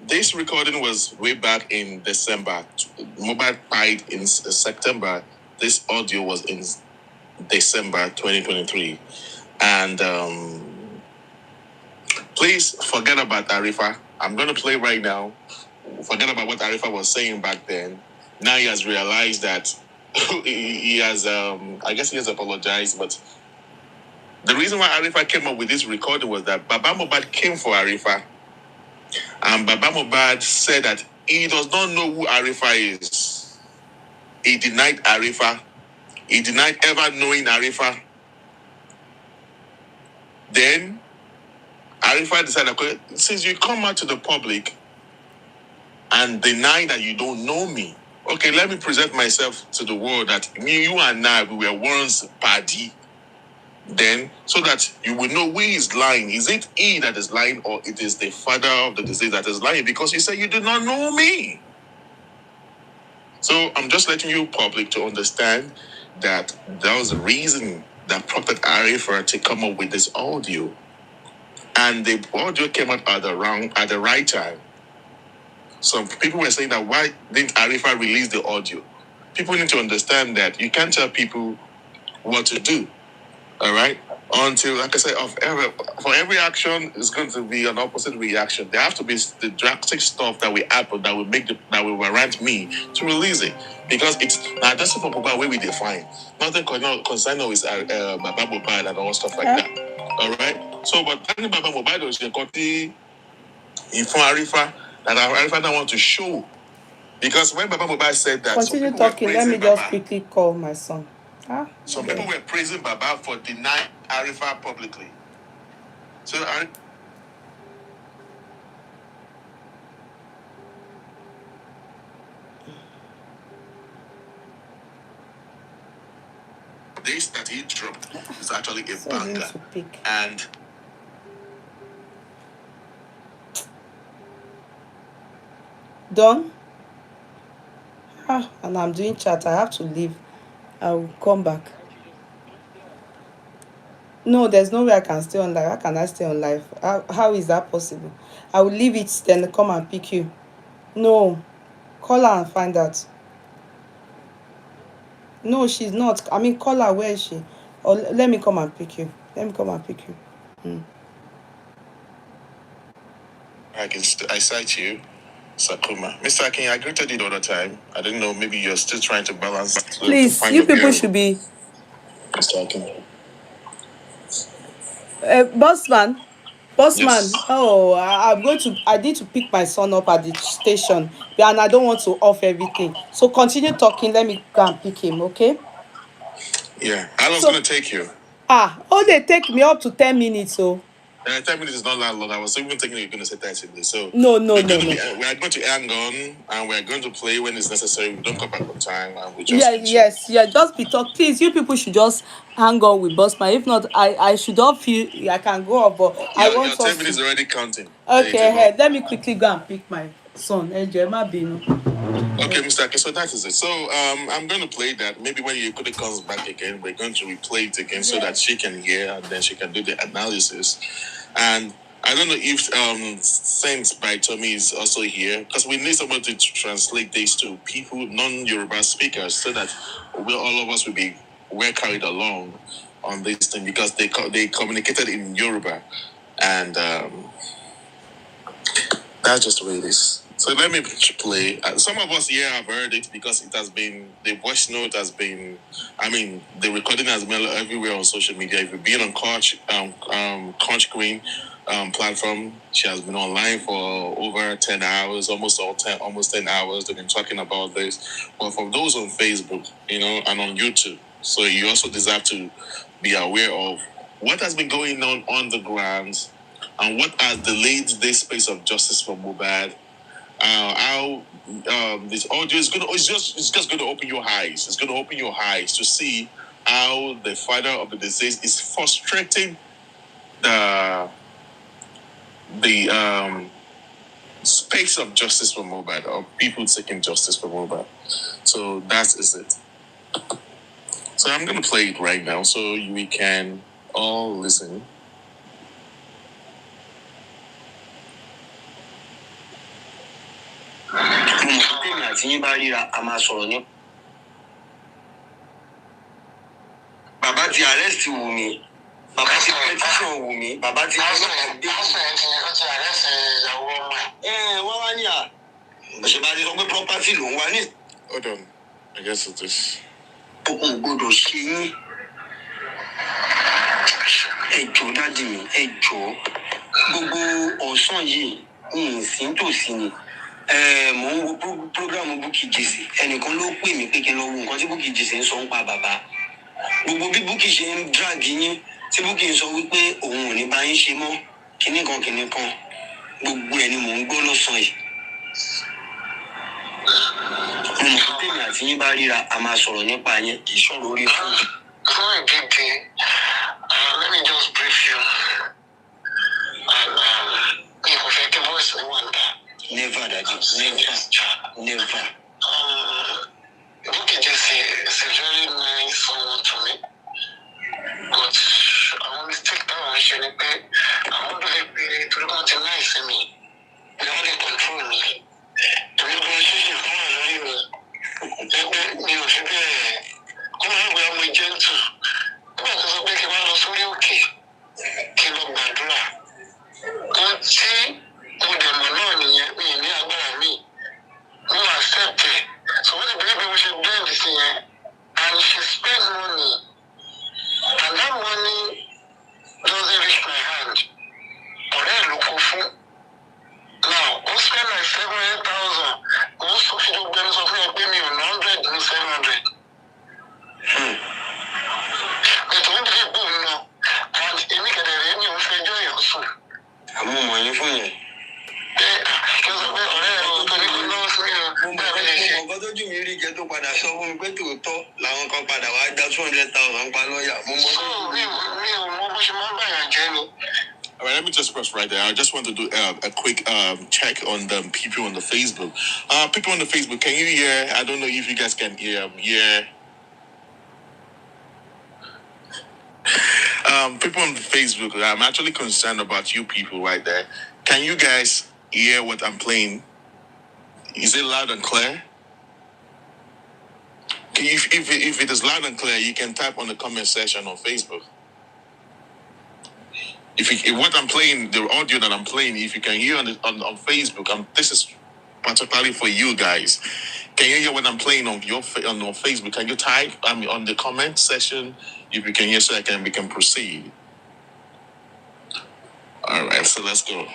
this recording was way back in December. Mubad died in September. This audio was in December 2023. And please forget about Arifa. I'm going to play right now. Forget about what Arifa was saying back then. Now he has realized that he has, I guess he has apologized, but the reason why Arifa came up with this recording was that Baba Mubad came for Arifa. And Baba Mubad said that he does not know who Arifa is. He denied Arifa. He denied ever knowing Arifa. Then Arifa decided, okay, since you come out to the public and deny that you don't know me, okay, let me present myself to the world that me, you and I, we were once party. Then, so that you will know who is lying. Is it he that is lying, or it is the father of the disease that is lying? Because you say you do not know me. So I'm just letting you public to understand that there was a reason that prompted Arifa to come up with this audio. And the audio came out at the right time. Some people were saying that why didn't Arifa release the audio? People need to understand that you can't tell people what to do. All right? Until, like I said, for every action is going to be an opposite reaction. There have to be the drastic stuff that will happen that will warrant me to release it. Because it's now that's for Mubad where we define. Nothing concerned with Baba Mubad and all stuff like that. All right? So, but Baba Mubad was in Koti in Arifa that Arifa don't want to show. Because when Baba Mubad said that, Continue talking. Let me just quickly call my son. Some people were praising Baba for denying Arifa publicly. So this that he dropped is actually a banger. And done. And I'm doing chat. I have to leave. I will come back. No, there's no way I can stay on live. How can I stay on live? How is that possible? I will leave it, then come and pick you. No, call her and find out. No, she's not. I mean, call her. Where is she? Or let me come and pick you. I cite you, Sakuma. Mr. Akin, I greeted you the other time. I didn't know, maybe you're still trying to balance. Please, you people should be. Mr. Akin. Bossman. Yes. Oh, I need to pick my son up at the station. And I don't want to off everything. So continue talking. Let me go and pick him, okay? Yeah. How long's going to take you? They take me up to 10 minutes, so. 10 minutes is not that long. I was even thinking you're going to say 30 minutes. So No. We are going to hang on, and we are going to play when it's necessary. We don't come back on time, and we just Yeah. Just be talk. Please, you people should just hang on with Bossman. If not, I should not feel I can go up, but I your want 10 us minutes to. already counting. Okay, let me quickly go and pick my son. Emma Binu. Okay, Mr. Ake, so that is it. So I'm going to play that. Maybe when Kudi comes back again, we're going to replay it again so that she can hear and then she can do the analysis. And I don't know if Saints by Tommy is also here because we need somebody to translate this to people, non-Yoruba speakers, so that all of us will be well carried along on this thing because they communicated in Yoruba, and that's just the way it is. So let me play. Some of us here have heard it because it has been, the voice note has been, the recording has been everywhere on social media. If you've been on Conch Queen platform, she has been online for over 10 hours, almost 10 hours. They've been talking about this. But for those on Facebook, and on YouTube, so you also deserve to be aware of what has been going on the ground and what has delayed this space of justice for Mubad. How this audio is it's just going to open your eyes. It's going to open your eyes to see how the father of the deceased is frustrating the space of justice for Mubad, or people seeking justice for Mubad. So that is it. So I'm going to play it right now so we can all listen. Bàbá ti arrest Wùmí, bàbá ti petition Wùmí, bàbá ti ọlọ́pàá dé. Wọ́n wá ní òṣèbàdì sọ pé property ló ń wá ní. Hold on, I guess it is. Okùn gbọdọ̀ ṣe yín. Ẹ jọ̀ọ́ dádì mi, ẹ jọ̀ọ́. Gbogbo ọ̀sán yìí ní ìsìn tòsí ni. Mò ń wo program Bukky Jesse. Ẹnìkan ló pè mí pé kí n lọ wo nǹkan tí Bukky Jesse ń sọ ń pa bàbá. Gbogbo bí Bukky ṣe ń drag yín tí Bukky ń sọ wípé òun ò ní bá yín ṣe mọ́ kinní kan gbogbo ẹni mò ń gbọ́ lọ́sàn yìí. Mo mọ̀ pé tèmi àti yín bá ríra a máa sọ̀rọ̀ nípa yẹn kì í sọ̀rọ̀ orí fún mi. Sorry, big thing. Let me just brief you. And if we take a voice, I want that. Never, Daddy. Never. Bukky Jesse is a very nice someone to me. But I want to take that one, Shanipe. I want to be to the nice to me. They want to control me. To be position, come on, leave me. You should be. Come on, we are gentle. Come on, so make him all sorry, okay. Kill up Badura. Don't see who the money me, about me. No accept it. So when the baby we should blame this year, and she spend money, and that money doesn't reach my hand. Or I look for now, go spend like 700,000. Also, if you don't get something, pay me 100 and 700. But when they go now, and if you get a revenue, you will enjoy your soul. Àmọ́ mọ̀ yín fún yẹn. Mo tó jù mí rí jẹ́ tó padà sọ fún mi pé tòótọ́ làwọn kan padà wá dá 200,000 pa lọ́ọ̀yà. All right, let me just press right there. I just want to do a quick check on the people on the Facebook. People on the Facebook, can you hear? I don't know if you guys can hear. People on the Facebook, I'm actually concerned about you people right there. Can you guys hear what I'm playing? Is it loud and clear? If it is loud and clear, you can type on the comment section on Facebook. If what I'm playing, the audio that I'm playing, if you can hear on Facebook, this is particularly for you guys. Can you hear what I'm playing on on Facebook? Can you type on the comment section if you can hear, so we can proceed. All right, so let's go.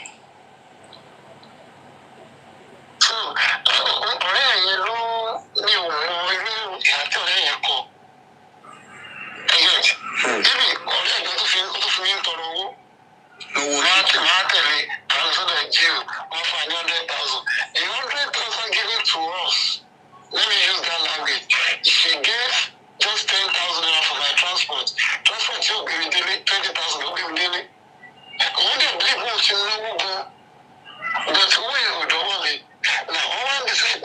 Lọ́wọ́ let me use that language. She gave just 10,000 naira for my transport. Transport you give me daily 20,000, you give me daily. When they believe what you know, but who you don't want me. Now, all they say, I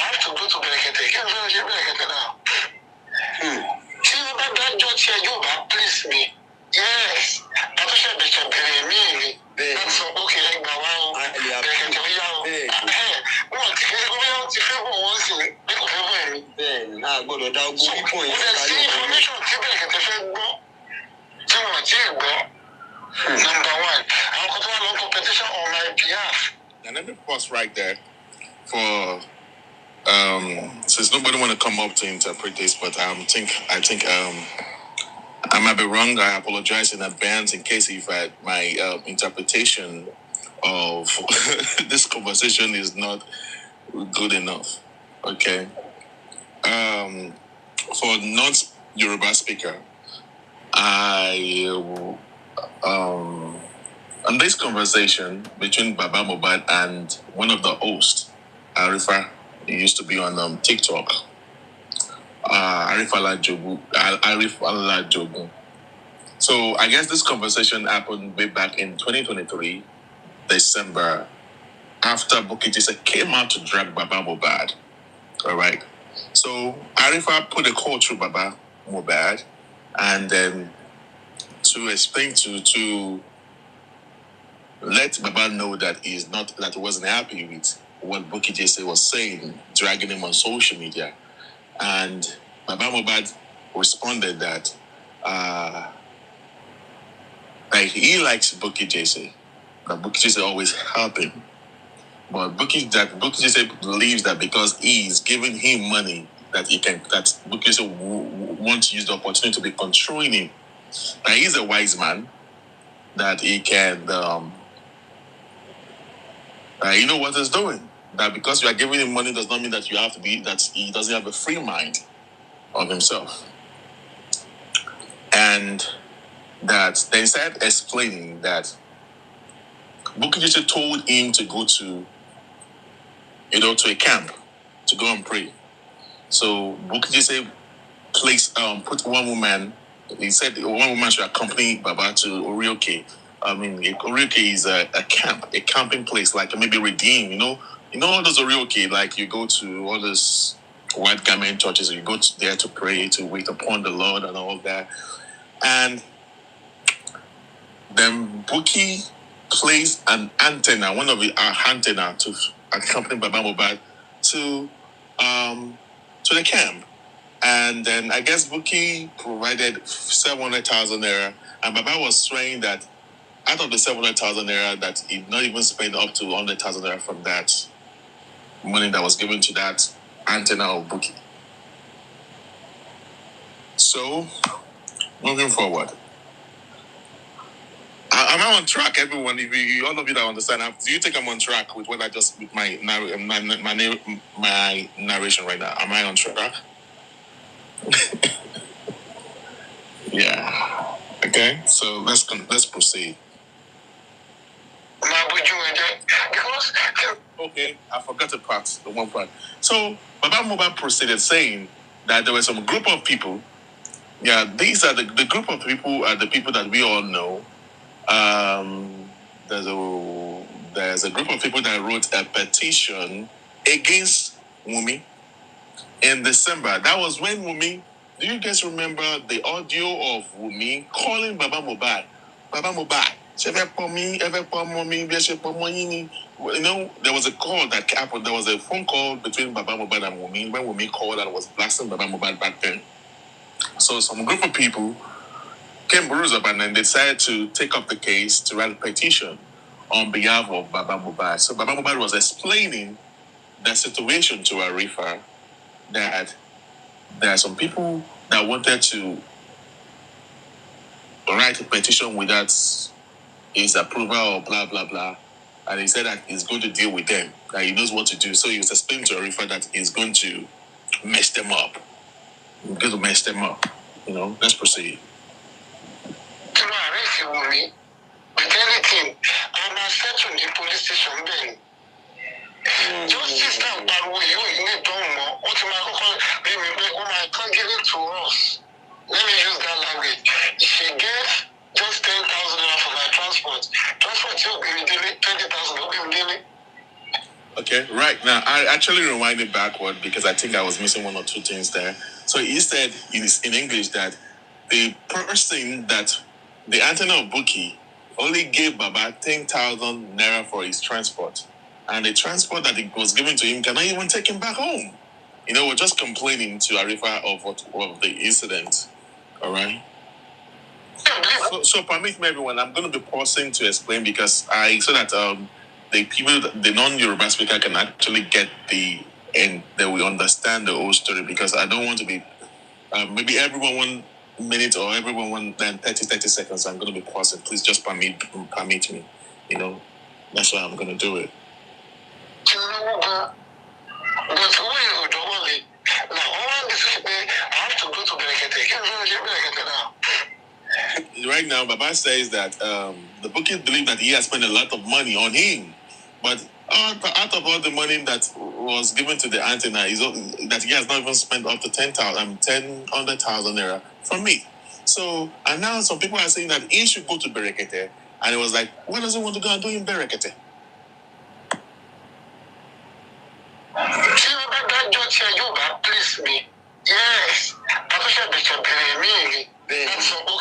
have to go to Berekete. Can't you Berekete now? See, about that judge here, you please me. Yes, I wish I should be me. That's okay, like now. Berekete, we are. What? You feel once in the then I go to that good point. See information, Berekete, number one, I'm going to have a competition on my behalf. And let me pause right there for since nobody want to come up to interpret this, but I think I might be wrong. I apologize in advance in case if my interpretation of this conversation is not good enough. Okay. For non-Yoruba speaker, on this conversation between Baba Mubad and one of the hosts, Arifa, he used to be on TikTok. Arif Alajogun. So I guess this conversation happened way back in 2023, December, after Bukky Jesse came out to drag Baba Mubad. All right. So Arifa put a call through Baba Mubad, and then to explain to let Baba know that he wasn't happy with what Bukky Jesse was saying, dragging him on social media. And Baba Mubad responded that he likes Bukky Jesse, that Bukky Jesse always help him. But Bukky Jesse believes that because he is giving him money, that Bukky Jesse wants to use the opportunity to be controlling him. That he's a wise man, that he can he know what he's doing. That because you are giving him money does not mean that he doesn't have a free mind of himself. And that they started explaining that Bukky Jesse told him to go to a camp to go and pray. So Bukky Jesse put one woman. He said one woman should accompany Baba to Orioke. I mean, Orioke is a camping place, like maybe Redeem. You know all those Orioke, like you go to all those white garment churches, and you go there to pray, to wait upon the Lord and all that. And then Bukky placed an antenna, one of the antenna to accompany Baba Mubad to the camp. And then I guess Bukky provided 700,000 naira, and Baba was swearing that out of the 700,000 naira, that he'd not even spend up to 100,000 naira from that money that was given to that antenna of Bukky. So, moving forward, am I on track, everyone? If you all of you that understand, do you think I'm on track with what I just with my narration right now? Am I on track? Yeah. Okay. So let's proceed. Okay, I forgot the one part. So Baba Mubad proceeded saying that there were some group of people. Yeah, these are the group of people are the people that we all know. There's a group of people that wrote a petition against Wunmi in December. That was when Wunmi. Do you guys remember the audio of Wunmi calling Baba Mubad? Baba Mubad. There was a call that happened. There was a phone call between Baba Mubad and Wunmi when Wunmi called and was blasting Baba Mubad back then. So some group of people came rose up and then decided to take up the case to write a petition on behalf of Baba Mubad. So Baba Mubad was explaining the situation to Arifa, that there are some people that wanted to write a petition without his approval or blah, blah, blah. And he said that he's going to deal with them, that he knows what to do. So he was explaining to Arifa that he's going to mess them up. He's going to mess them up. Let's proceed. I'm a settle the police station then. Justice now, but we you don't know what my she gets just 10,000 naira for my transport. Transport, you give me daily 20,000, you give me daily. Okay, right now I actually rewinded backward because I think I was missing one or two things there. So he said in English that the person that the antenna of Buki only gave Baba 10,000 naira for his transport, and the transport that it was given to him cannot even take him back home. You know, we're just complaining to Arifa of the incident. All right. So permit me, everyone. I'm going to be pausing to explain because so that the people, the non-Yoruba speaker, can actually get and they will understand the whole story. Because I don't want to be maybe everyone 1 minute or everyone 30 seconds. I'm going to be pausing. Please just permit me. You know, that's why I'm going to do it. But now, all this I have to go to Berekete now. Right now, Baba says that the bookies believe that he has spent a lot of money on him, but out of all the money that was given to the antenna, that he has not even spent up to 10,000 naira from me. So, and now some people are saying that he should go to Berekete, and it was like, what does he want to go and do in Berekete? See, that judge here, you got please me. Yes, I wish I bet you that's okay.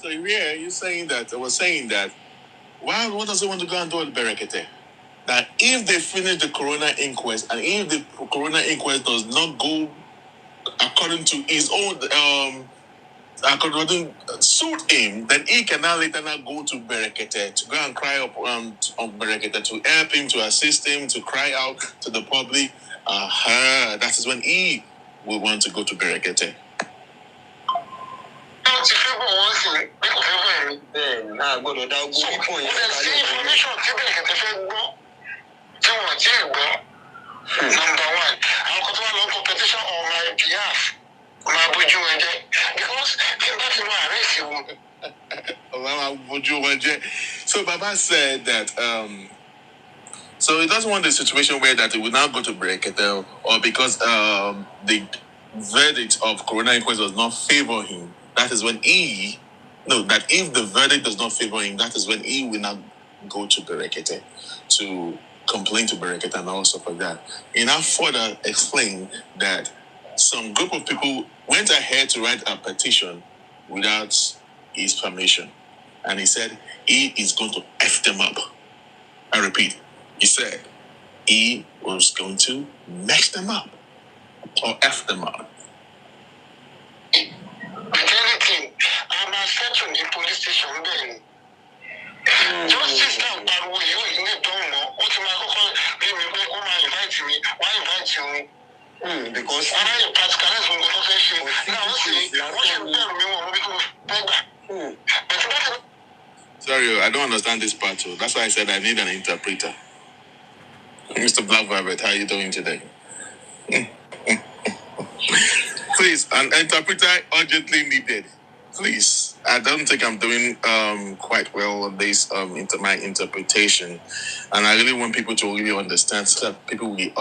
So here you're saying that I was saying that what does he want to go and do at Berekete? That if they finish the Corona inquest and if the Corona inquest does not go according to his own according suit him, then he can now later now go to Berekete to go and cry up on Berekete to help him, to assist him, to cry out to the public. That is when he will want to go to Berekete. Number one, I'm going to a competition on my behalf. Because so Baba said that so he doesn't want the situation where that he will now go to Berekete or because the verdict of Corona inquest does not favor him. That is when that if the verdict does not favor him, that is when he will not go to Berekete to complain to Berekete and all stuff like that. He now further explained that some group of people went ahead to write a petition without his permission. And he said he is going to F them up. I repeat, he said he was going to mess them up or F them up. Anything, I'm affecting the police station then. Justice now, but you don't know what invite me. Why invite you? Because I sorry, I don't understand this part too. That's why I said I need an interpreter. Mr. Black Velvet, how are you doing today? Please, an interpreter urgently needed. Please. I don't think I'm doing quite well on this my interpretation, and I really want people to really understand so that people they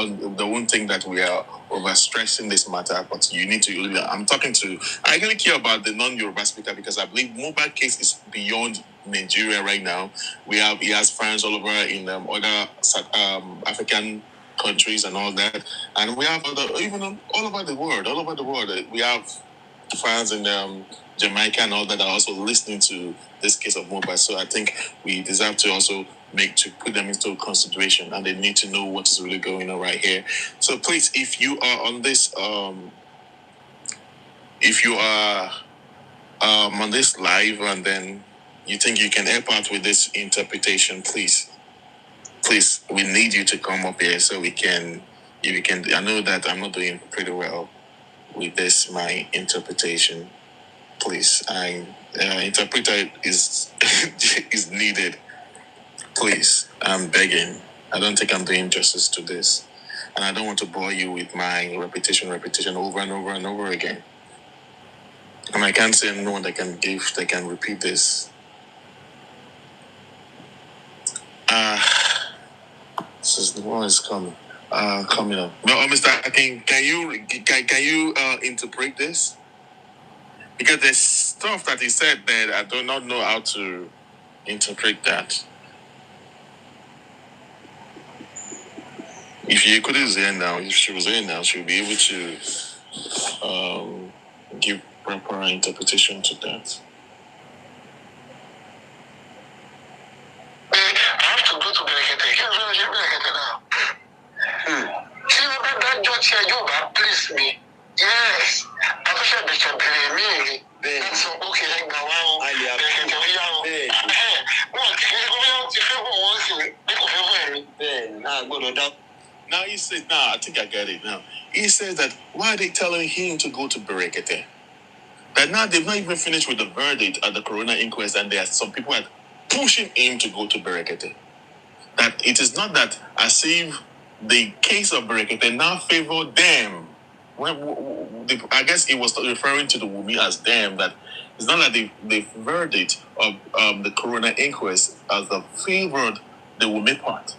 won't think that we are overstressing this matter. But you need to really. I really care about the non-Yoruba speaker because I believe Mubad case is beyond Nigeria right now. He has fans all over in other African countries and all that, and we have all over the world. We have fans in Jamaica and all that are also listening to this case of Mubad. So I think we deserve to also put them into consideration, and they need to know what is really going on right here. So please, if you are on this, on this live, and then you think you can help out with this interpretation, please, we need you to come up here so we can. I know that I'm not doing pretty well with this my interpretation. Please, interpreter is is needed. Please, I'm begging. I don't think I'm doing justice to this, and I don't want to bore you with my repetition over and over and over again. And I can't say anyone that can repeat this. This is the one is coming. coming up. Well, Mr. Akin, can you interpret this? Because there's stuff that he said that I do not know how to interpret that. If Yeye is here now, if she was here now, she'll be able to give proper interpretation to that. I have to go to Berekete. Here's where I Berekete now. See what that judge said, you please me. Yes. I wish I bet you me. That's okay, like now. Now he says, I think I get it now. He says that why are they telling him to go to Berekete? That now they've not even finished with the verdict at the coroner inquest, and there are some people that pushing him to go to Berekete. That it is not that as if the case of Berekete now favor them. I guess it was referring to the Wumi as them, that it's not that the verdict of the coroner inquest as the favored the Wumi part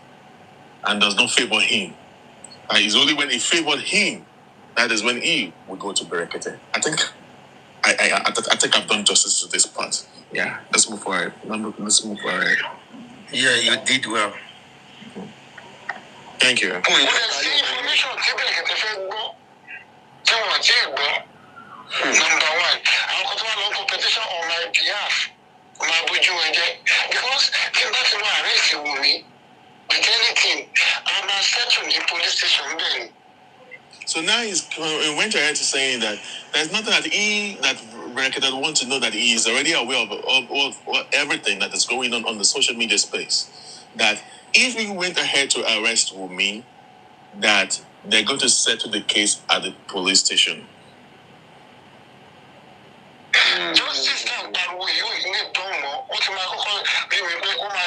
and does not favor him. It's only when it favored him that is when he will go to Berekete. I think I've done justice to this part. Yeah, let's move forward. Yeah, you did well. Thank you. Number one, I'm going to have a competition on my behalf. Because that's why I raised you with me. But anything, I'm not settled in the police station then. So now he went ahead to saying that there's nothing that Berekete wants to know, that he is already aware of everything that is going on the social media space. That if he went ahead to arrest Wumi, that they're going to settle the case at the police station. Just now, that way you need to know what my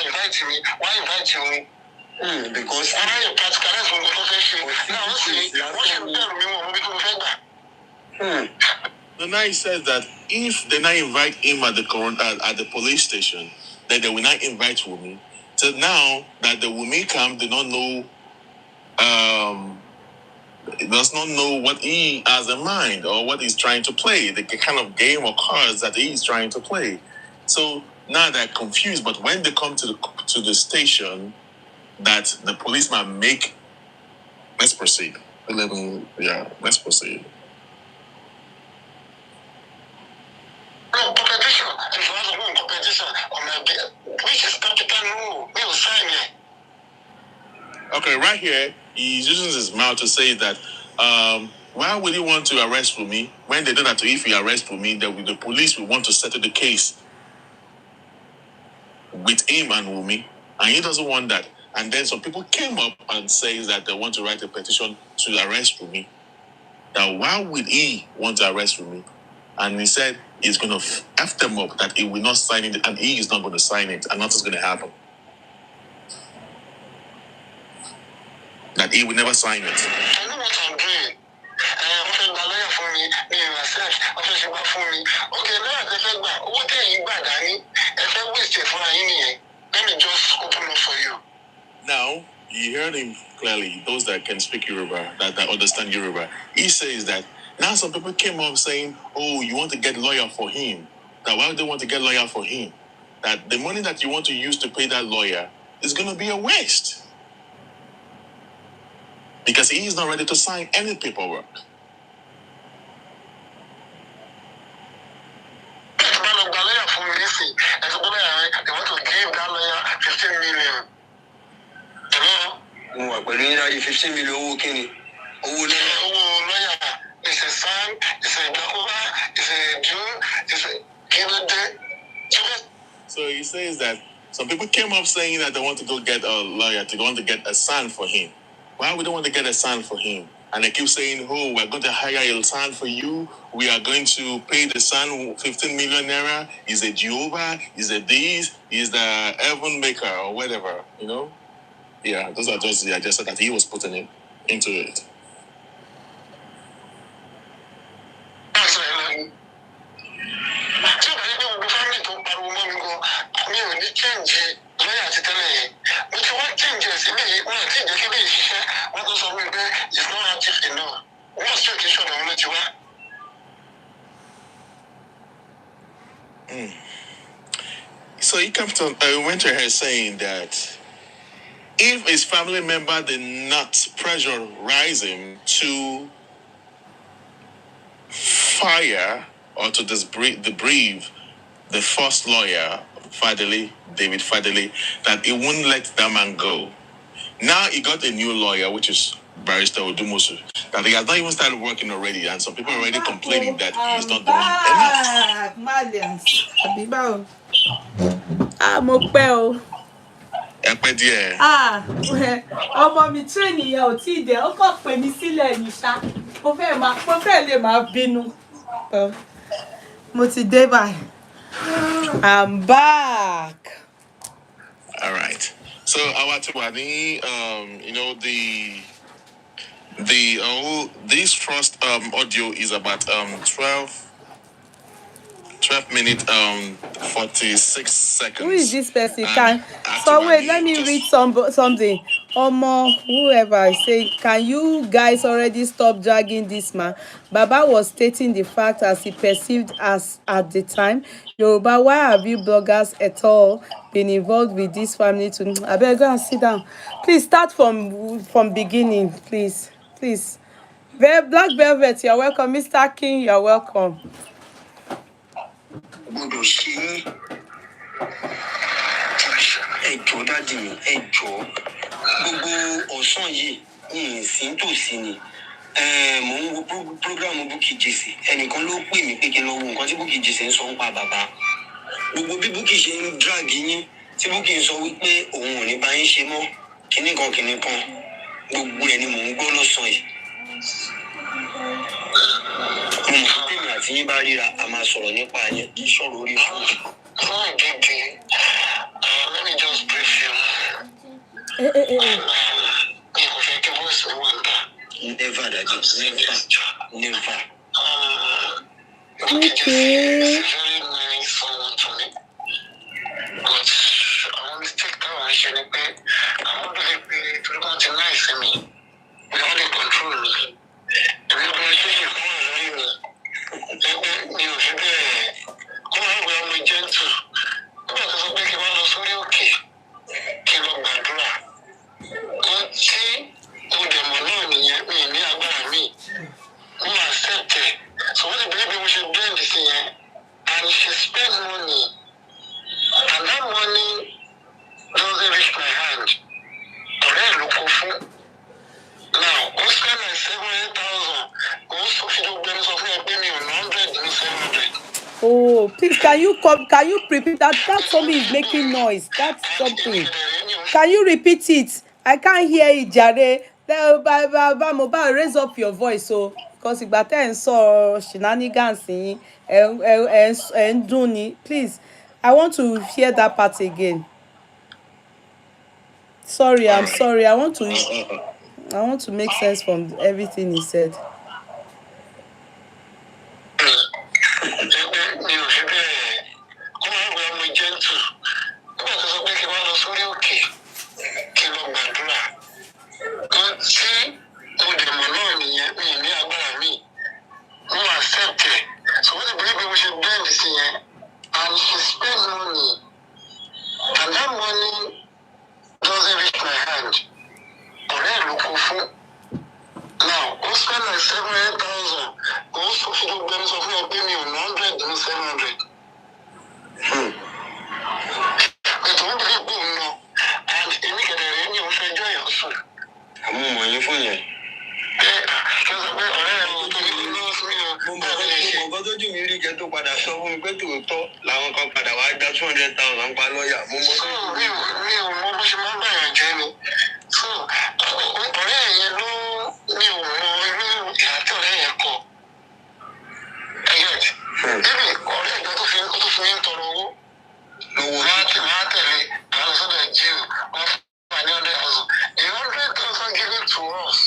invite me. Why invite you? Because I So now he says that if they now invite him at the police station, then they will not invite Wumi. So now that the Wumi camp do not know, does not know what he has in mind or what he's trying to play, the kind of game or cards that he's trying to play. So now they're confused. But when they come to the station, that the policeman make. Let's proceed. Let's proceed. Competition. If you want to win competition on my bill, which is capital no, we will sign it. Okay, right here, he's using his mouth to say that, why would he want to arrest Wumi when they know that if he arrests Wumi, the police will want to settle the case with him and Wumi, and he doesn't want that. And then some people came up and says that they want to write a petition to arrest Wumi. Now, why would he want to arrest Wumi? And he said he's going to F them up, that he will not sign it, and he is not going to sign it, and nothing's going to happen. That he will never sign it. I know what I'm doing. I'm lawyer for me, myself, for me. Okay, now what are you bad, Danny? If I waste it for let me just open up for you. Now, you heard him clearly, those that can speak Yoruba, that understand Yoruba. He says that now some people came up saying, oh, you want to get lawyer for him. That why would they want to get lawyer for him? That the money that you want to use to pay that lawyer is going to be a waste. Because he is not ready to sign any paperwork. They want to give that lawyer 15 million. But you need 15 million. Okay. Lawyer, it's a son, it's a Dakuba, it's a Jew, it's a Kennedy. So he says that some people came up saying that they want to go get a lawyer, to want to get a son for him. Why would they want to get a son for him? And they keep saying, oh, we're going to hire a son for you. We are going to pay the son 15 million naira. He's a Jehovah, he's a this, he's the heaven maker or whatever, you know? Yeah, those are just the adjustments that he was putting into it. So he went to her saying that if his family member did not pressurize him to fire or to debrief the first lawyer, David Fadeli, that he wouldn't let that man go. Now he got a new lawyer, which is Barrister Odumusu, that he has not even started working already, and some people are already complaining that he's not doing enough. Malians. Abibao. Mo pẹ́ o. Ẹ pẹ́ díẹ̀. Ọmọ mi train yẹn ò tí ì dé, ó kàn pè mí sílẹ̀ ní ṣá. Mo fẹ́ lè máa bínú. Mo ti dé báyìí. I'm back. All right. So our Tuwani, this first audio is about 12 minutes 46 seconds. Who is this person? So wait, let me read something. Whoever I say, can you guys already stop dragging this man? Baba was stating the fact as he perceived as at the time. Yoruba, why have you bloggers at all been involved with this family? I better go and sit down. Please start from beginning, please. Black Velvet, you're welcome. Mr. King, you're welcome. Ẹjọ́ dádì mi, ẹjọ́ gbogbo ọ̀sán yìí ìsìn tòsí ni mò ń wo prógrámù Bukky Jesse ẹnìkan ló pè mí pé kí n lọ wo nǹkan tí Bukky Jesse ń sọ ń pa bàbá gbogbo bí Bukky ṣe ń drag yín tí Bukky ń sọ wípé òun ò ní bá yín ṣe mọ́ kíní kan gbogbo ẹ̀ ni mò ń gbọ́ lọ́sàn yìí mo mọ̀ pé tèmi àti yín bá ríra a máa sọ̀rọ̀ nípa yẹn kì í sọ̀rọ̀ orí fún mi. Let me just brief you. Never, Daddy. Never. Bukky Jesse is a very nice someone to me. But àwọn mistake táwọn ṣe ni pé àwọn tó lè pe torí kan ti náà ìsinmi ni wọ́n lè control mi. Èmi kò ní ṣe ìkún àlórí mi. Mi ò fi bẹ́ẹ̀ kó máa ń gbé ọmọ gentle. Nígbà tó sọ pé kí n máa lọ sórí òkè kí n lọ gbàdúrà. Kan tí mo dẹ̀mọ̀ náà nìyẹn mi ní agbára mi. Mo accept it. So wọ́n ti bẹ̀rẹ̀ bí mo ṣe blend sí yẹn. And she spent money. And that money doesn't reach my hand. Ọ̀rẹ́ ẹ̀ ló kó fún. Now, ó spend like 700,000. Ó sọ fún gbogbo ẹni sọ fún ẹ pé mi ò 100 ní 700. Oh, please, can you repeat that? That something is making noise. That's something. Can you repeat it? I can't hear it, Jare. Mubad, raise up your voice, so because ìgbà tẹ́ ń sọ shenanigans yín, ẹ ń dún ni. Please, I want to hear that part again. Sorry, I'm sorry. I want to make sense from everything he said. So what the baby we should blend this year, and she spends money, and that money doesn't reach my hand. Now, who spend like 700,000? Also, if you don't benefit of your pay me 100 and 700. But what people know, and if you get a ring, you should enjoy yourself. I'm money for you. Mo tó jù mí rí kẹ́ tó padà sọ fún mi pé tòótọ́ làwọn kan padà wá gba 200,000 pa lọ́ọ̀yà mo mọ. Mi ò mọ bó ṣe máa ń bẹ̀rẹ̀ jẹ́ ni. Ọ̀rẹ́ yẹn ló mi ò mọ irú ìyàtọ̀ ọ̀rẹ́ yẹn kọ. Ẹ̀yẹ́d. Bíbí ọ̀rẹ́ ìgbà tó fi ń tọrọ owó. Máa tẹ̀lé àwọn sọ́dọ̀ jíù wọ́n fún wa ní 100,000. The 100,000 given to us.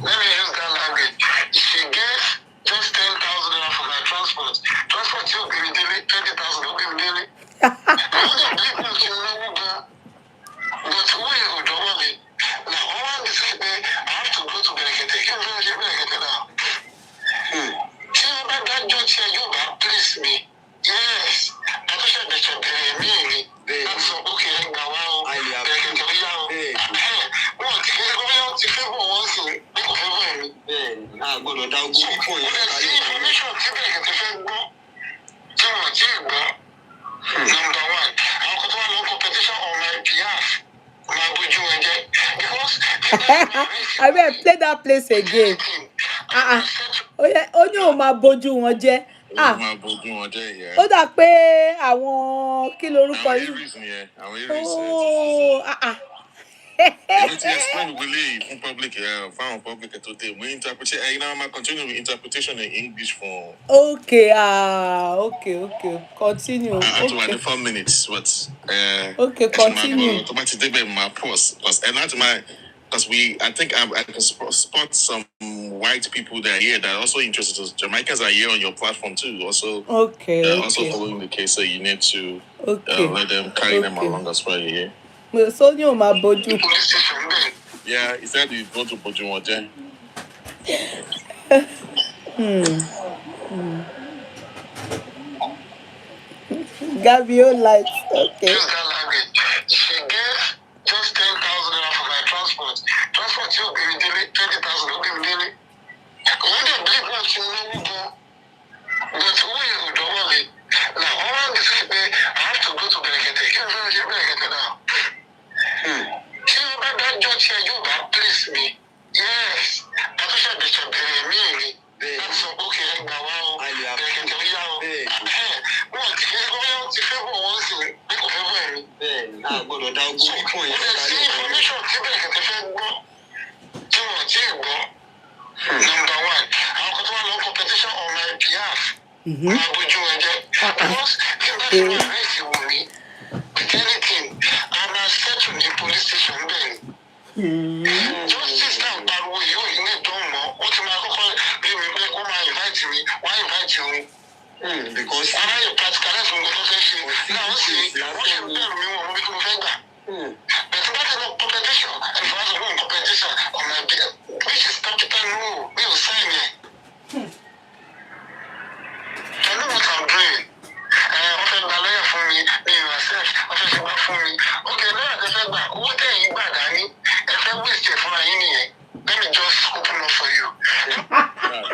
Let me use that language. She gave just 10,000 for my transport. Transport, you give me daily 20,000. You give me daily. All the people you know, dá ogun pípọ̀ yẹn sí information tí bẹ́ẹ̀ kẹ́tẹ́ fẹ́ gbọ́ tí wọ́n ti gbọ́. Number one, àwọn kan tó wà lọ competition on my behalf máa bójú wọn jẹ́ because I mean, play that place again. Ó ní òun máa bójú wọn jẹ́. Ó máa bójú wọn jẹ́ ìyá. Ó dà pé àwọn kí lorúkọ yìí. Àwọn aries nìyẹn. Àwọn aries. Èmi ti explain wílé fún public fáwọn public tó dé. We interpret I'm continue with interpretation in English for. Okay, continue. I to wait 4 minutes, but okay, continue. Because I think I can spot some white people that are here that are also interested. So Jamaicans are here on your platform too. Also, also following the case, so you need to let them carry them along as well. Yeah. So you ma boju. Yeah, he said he's going to boju water. Gabio lights. Okay. She gave just 10,000 for my transport. Transport you give me 20,000. Don't give me daily. When they believe what you know, but who you don't want it. Now, all this is I have to go to Berekete. You know, Berekete now. She about that judge here, you back, please me. Yes. I wish I should be me. That's okay. Now, Berekete, what? Ti fẹ́ bọ̀ wọ́n sì ní kò fẹ́ bọ̀ ẹ̀mí. Bẹ́ẹ̀ni, a gbọ́dọ̀ dá ogun pípọ̀ yẹn sí information tí bẹ́ẹ̀ kẹ́tẹ́ fẹ́ gbọ́ tí wọ́n ti gbọ́. Number one, àwọn kan tó wà lọ competition on my behalf máa bójú wọn jẹ́. Because tí n bá fi wà race wò mí with anything, a máa settle ní police station bẹ́ẹ̀ ni. Justice náà pariwo yìí ò ní ìdánwò mọ́, ó ti máa kọ́kọ́ rí mi pé kó máa invite mi, wá invite òun. Because I know practicalize on the profession. Now, see, what you tell me when we can find that. But that is not competition. And for us to go in competition on my bill, which is capital no, we will sign it. I know what I'm doing. Offer the lawyer for me myself, offer the back for me. Okay, now I said that. What are you bad, Danny? If I waste it for my let me just open up for you.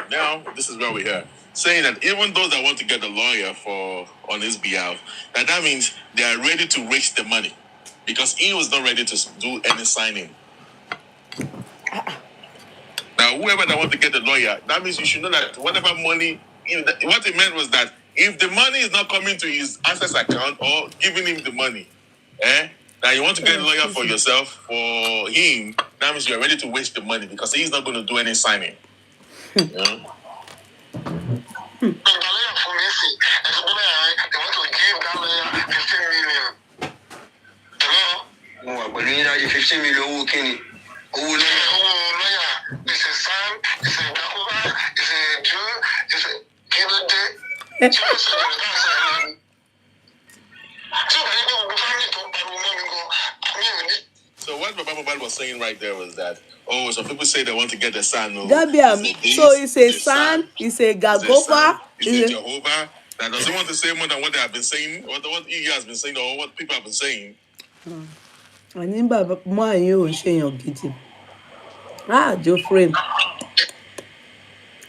Now, this is where we're here. Saying that even those that want to get a lawyer on his behalf, that means they are ready to raise the money because he was not ready to do any signing. Now, whoever that want to get a lawyer, that means you should know that whatever money, what it meant was that if the money is not coming to his access account or giving him the money, now you want to get a lawyer for yourself, for him, that means you're ready to waste the money because he's not going to do any signing. You know? The lawyer for me, they want to give that lawyer 15 million. Hello? But you need 15 million. Who can it? Lawyer, it's a son, it's a Dakoba, it's a Jew, it's a Kennedy. So what Mubad was saying right there was that, some people say they want to get a son. So it's a son, it's a Gagova, it's a Jehovah. That doesn't want to say more than what they have been saying, what Yeye has been saying, or what people have been saying. Joeframe.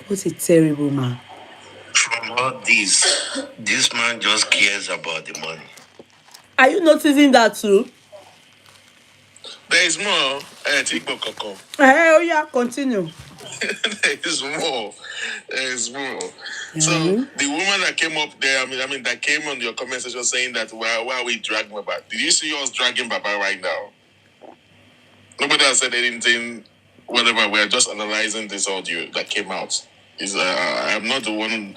What's a terrible man. From all this man just cares about the money. Are you noticing that too? There is more. Oh yeah, continue. There is more. So the woman that came up there, that came on your comment section saying that why are we dragging Baba? Did you see us dragging Baba right now? Nobody has said anything. Whatever. We are just analyzing this audio that came out. I'm not the one.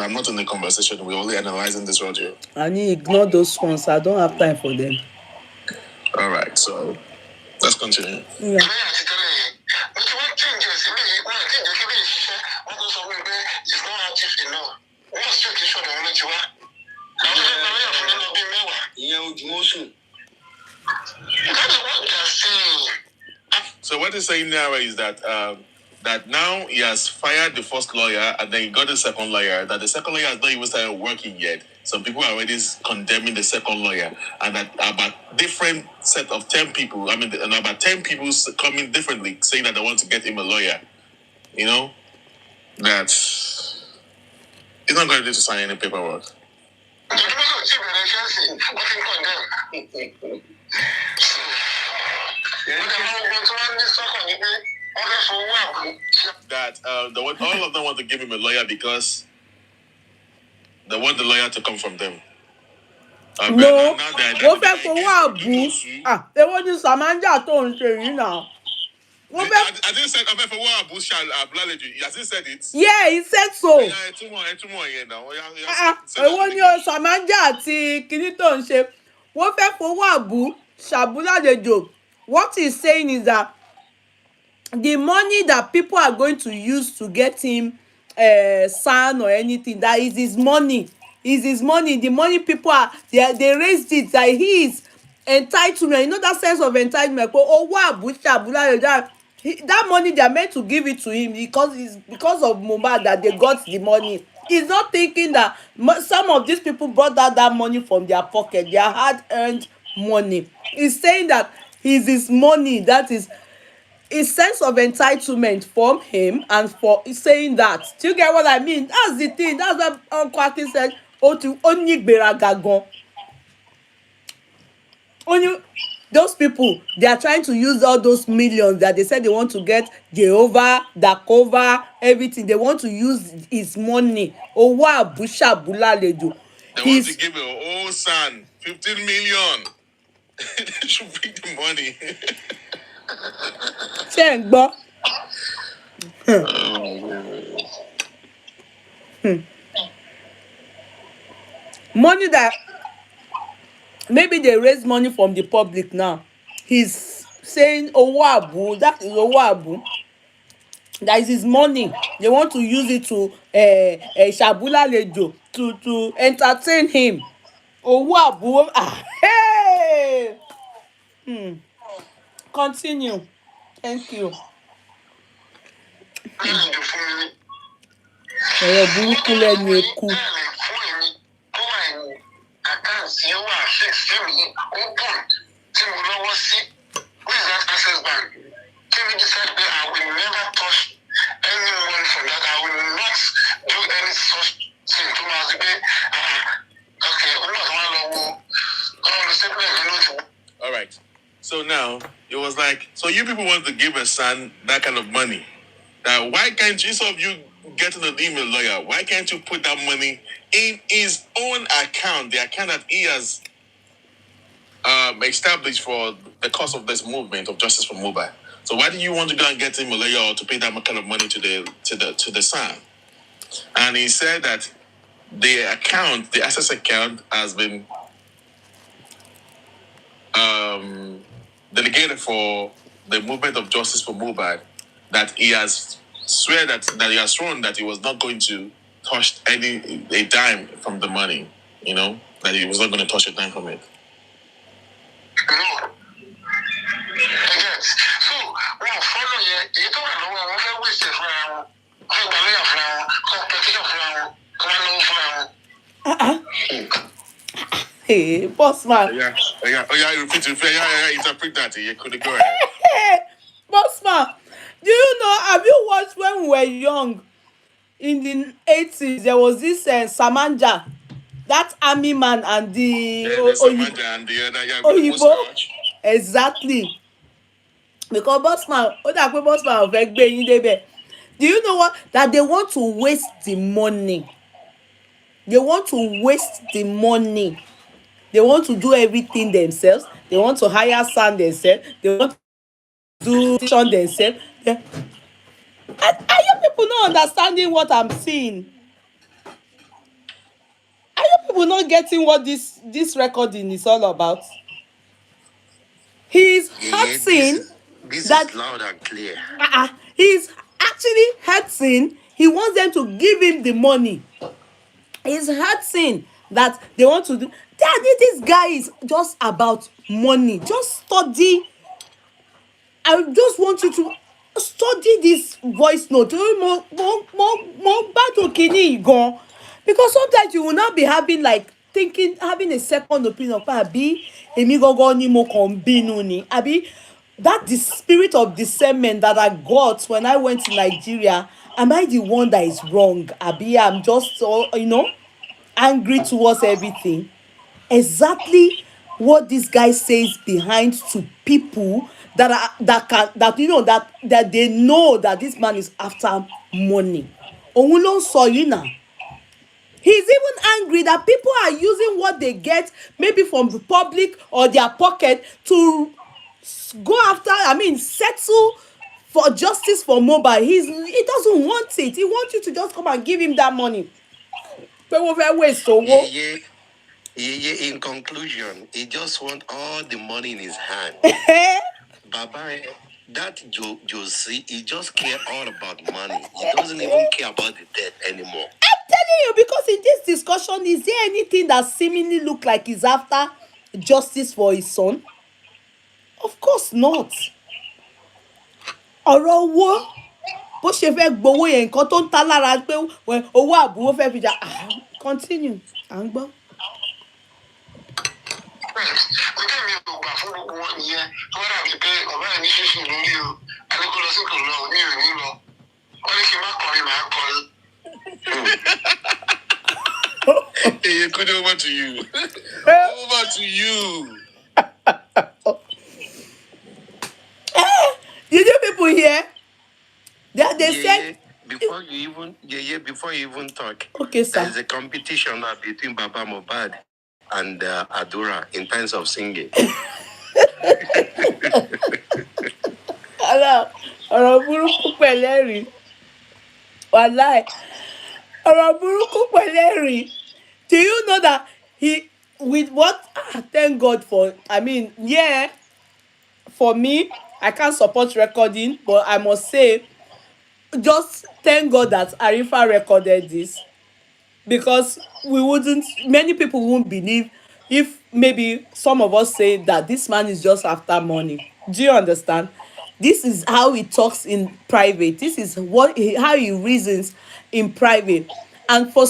I'm not in the conversation. We're only analyzing this audio. I need to ignore those ones. I don't have time for them. All right, so let's continue. Yeah. So what he's saying now is that that now he has fired the first lawyer and then he got the second lawyer. That the second lawyer has not even started working yet. Some people are already condemning the second lawyer, and that about different set of 10 people. And about 10 people coming differently, saying that they want to get him a lawyer. You know, that he's not going to need to sign any paperwork. That all of them want to give him a lawyer because they want the lawyer to come from them. No, wọ́n fẹ́ fowó àbú èwo ni Samanja tó ń ṣe yìí náà. I didn't say I for what Abu shall acknowledge. He hasn't said it. Yeah, he said so. Yeah, two more here now. Èwo ni Samanja àti kíní tó ń ṣe. Wọ́n fẹ́ fowó àbú ṣàbúlálejò. What he's saying is that the money that people are going to use to get him son or anything, that is his money. Is his money. The money people are they raised it that he is entitlement. You know that sense of entitlement. Oh wow, that money they are meant to give it to him because it's because of Mubad that they got the money. He's not thinking that some of these people brought that money from their pocket, their hard-earned money. He's saying that it's his money, that is his sense of entitlement from him, and for saying that. Do you get what I mean? That's the thing. That's what Uncle Akin said. Only those people, they are trying to use all those millions that they said they want to get Jehovah, Dakova, everything. They want to use his money. Owa Busha Bulalejo. They want to give a whole son 15 million. They should bring the money. Money that maybe they raise money from the public now. He's saying Owabu, that is Owabu. That is his money. They want to use it to Shabulalejo to entertain him. Owabu. Hey. Continue. Thank you. Ọ̀rọ̀ burúkú lẹ́nu eku. All right. So now it was like, so you people want to give a son that kind of money. Now, why can't you, some of you getting an email lawyer, why can't you put that money in his own account, the account that he has established for the cause of this movement of justice for Mubad? So why do you want to go and get him a lawyer or to pay that kind of money to the son? And he said that the account, the access account, has been delegated for the movement of justice for Mubad, that he has swear that he has sworn that he was not going to touch a dime from the money, you know, that he was not going to touch a dime from it. No. Yes. So, well, follow you don't know what I wish to flower. Hey, boss man. Interpret that. You could go ahead. Boss man, do you know, have you watched when we were young in the 80s? There was this Samanja, that army man, and the Samanja and the other Oyibo. Exactly. Because boss man, do you know what? That they want to waste the money. They want to waste the money. They want to do everything themselves. They want to hire sound themselves. They want to do themselves. Are you people not understanding what I'm saying? Are you people not getting what this recording is all about? He's hurting. This is loud and clear. He's actually hurting. He wants them to give him the money. He's hurting that they want to do. Daddy, this guy is just about money. Just study. I just want you to study this voice note. Because sometimes you will not be having like having a second opinion. Abi, that the spirit of discernment that I got when I went to Nigeria am I the one that is wrong? Abi, I'm just so, angry towards everything. Exactly what this guy says behind to people that are that they know that this man is after money. Òun ló ń sọ yìí náà. He's even angry that people are using what they get maybe from the public or their pocket to go after, settle for justice for Mubad. He doesn't want it. He wants you to just come and give him that money. Pé wọ́n fẹ́ waste owó. In conclusion, he just want all the money in his hand. Baba, that Josie, he just care all about money. He doesn't even care about the debt anymore. I'm telling you, because in this discussion, is there anything that seemingly look like he's after justice for his son? Of course not. Ọ̀rọ̀ owó bó ṣe fẹ́ gbowó yẹn nǹkan tó ń ta lára pé owó àbúrò fẹ́ fi jà. Continue, à ń gbọ́. Ọjọ́ mi ò gbà fún gbogbo wọn nìyẹn tó wá dàbí pé ọ̀bá ẹ̀ ní ṣíṣe lórí o àdékò lọ sí kò lọ ní ìrìn lọ wọ́n ní kí n má kọrin màá kọrin. Hey, Kudi, over to you. Over to you. Did you people hear? They said before you even talk. Okay, sir. There's a competition now between Baba Mubad and Adura in terms of singing. Ọ̀rọ̀ burúkú pẹ̀lẹ́rìn. Wàláì. Ọ̀rọ̀ burúkú pẹ̀lẹ́rìn. Do you know that with what? Thank God for, for me, I can't support recording, but I must say, just thank God that Arifa recorded this, because many people won't believe if maybe some of us say that this man is just after money. Do you understand? This is how he talks in private. This is how he reasons in private. And for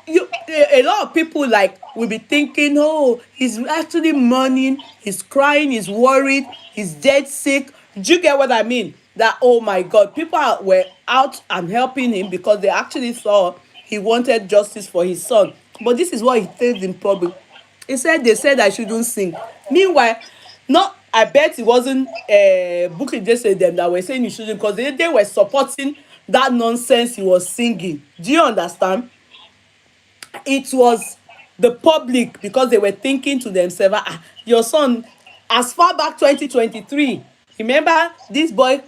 you, a lot of people will be thinking, oh, he's actually mourning, he's crying, he's worried, he's dead sick. Do you get what I mean? That, oh my God, people were out and helping him because they actually saw he wanted justice for his son. But this is what he said in public. They said I shouldn't sing. Meanwhile, I bet it wasn't Bukky Jesse them that were saying he shouldn't, because they were supporting that nonsense he was singing. Do you understand? It was the public, because they were thinking to themselves, your son, as far back 2023, remember this boy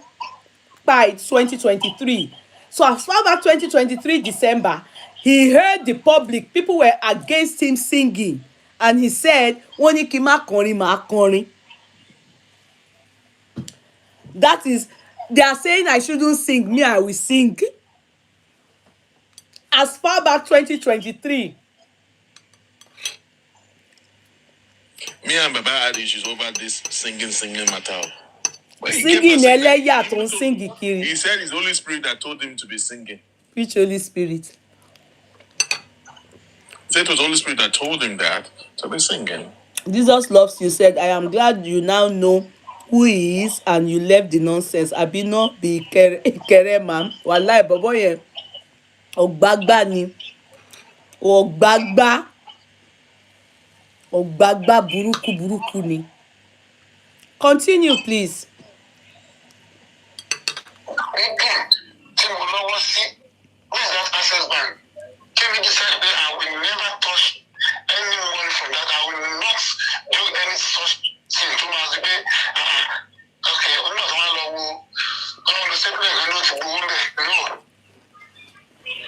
died 2023. So as far back 2023 December, he heard the public, people were against him singing, and he said, wọ́n ní kí n má kọrin, màá kọrin. That is, they are saying I shouldn't sing, me I will sing. As far back 2023. Me and Baba had issues over this singing matter. Singing ẹlẹ́yà tó ń sing kiri. He said it's Holy Spirit that told him to be singing. Which Holy Spirit? He said it was Holy Spirit that told him that to be singing. Jesus loves you, said, I am glad you now know who he is and you left the nonsense. Abi no be kere man. Wallahi bobo yẹn ọ̀gbàgbà ni. Ọ̀gbàgbà burúkú ni. Continue, please. Tí mo lọ́wọ́ sí, where is that access bank? Kemi decided that I will never touch any money from that. I will not do any such thing. To my husband, okay, I'm not one low. I'm the same place. I know to go on there. No.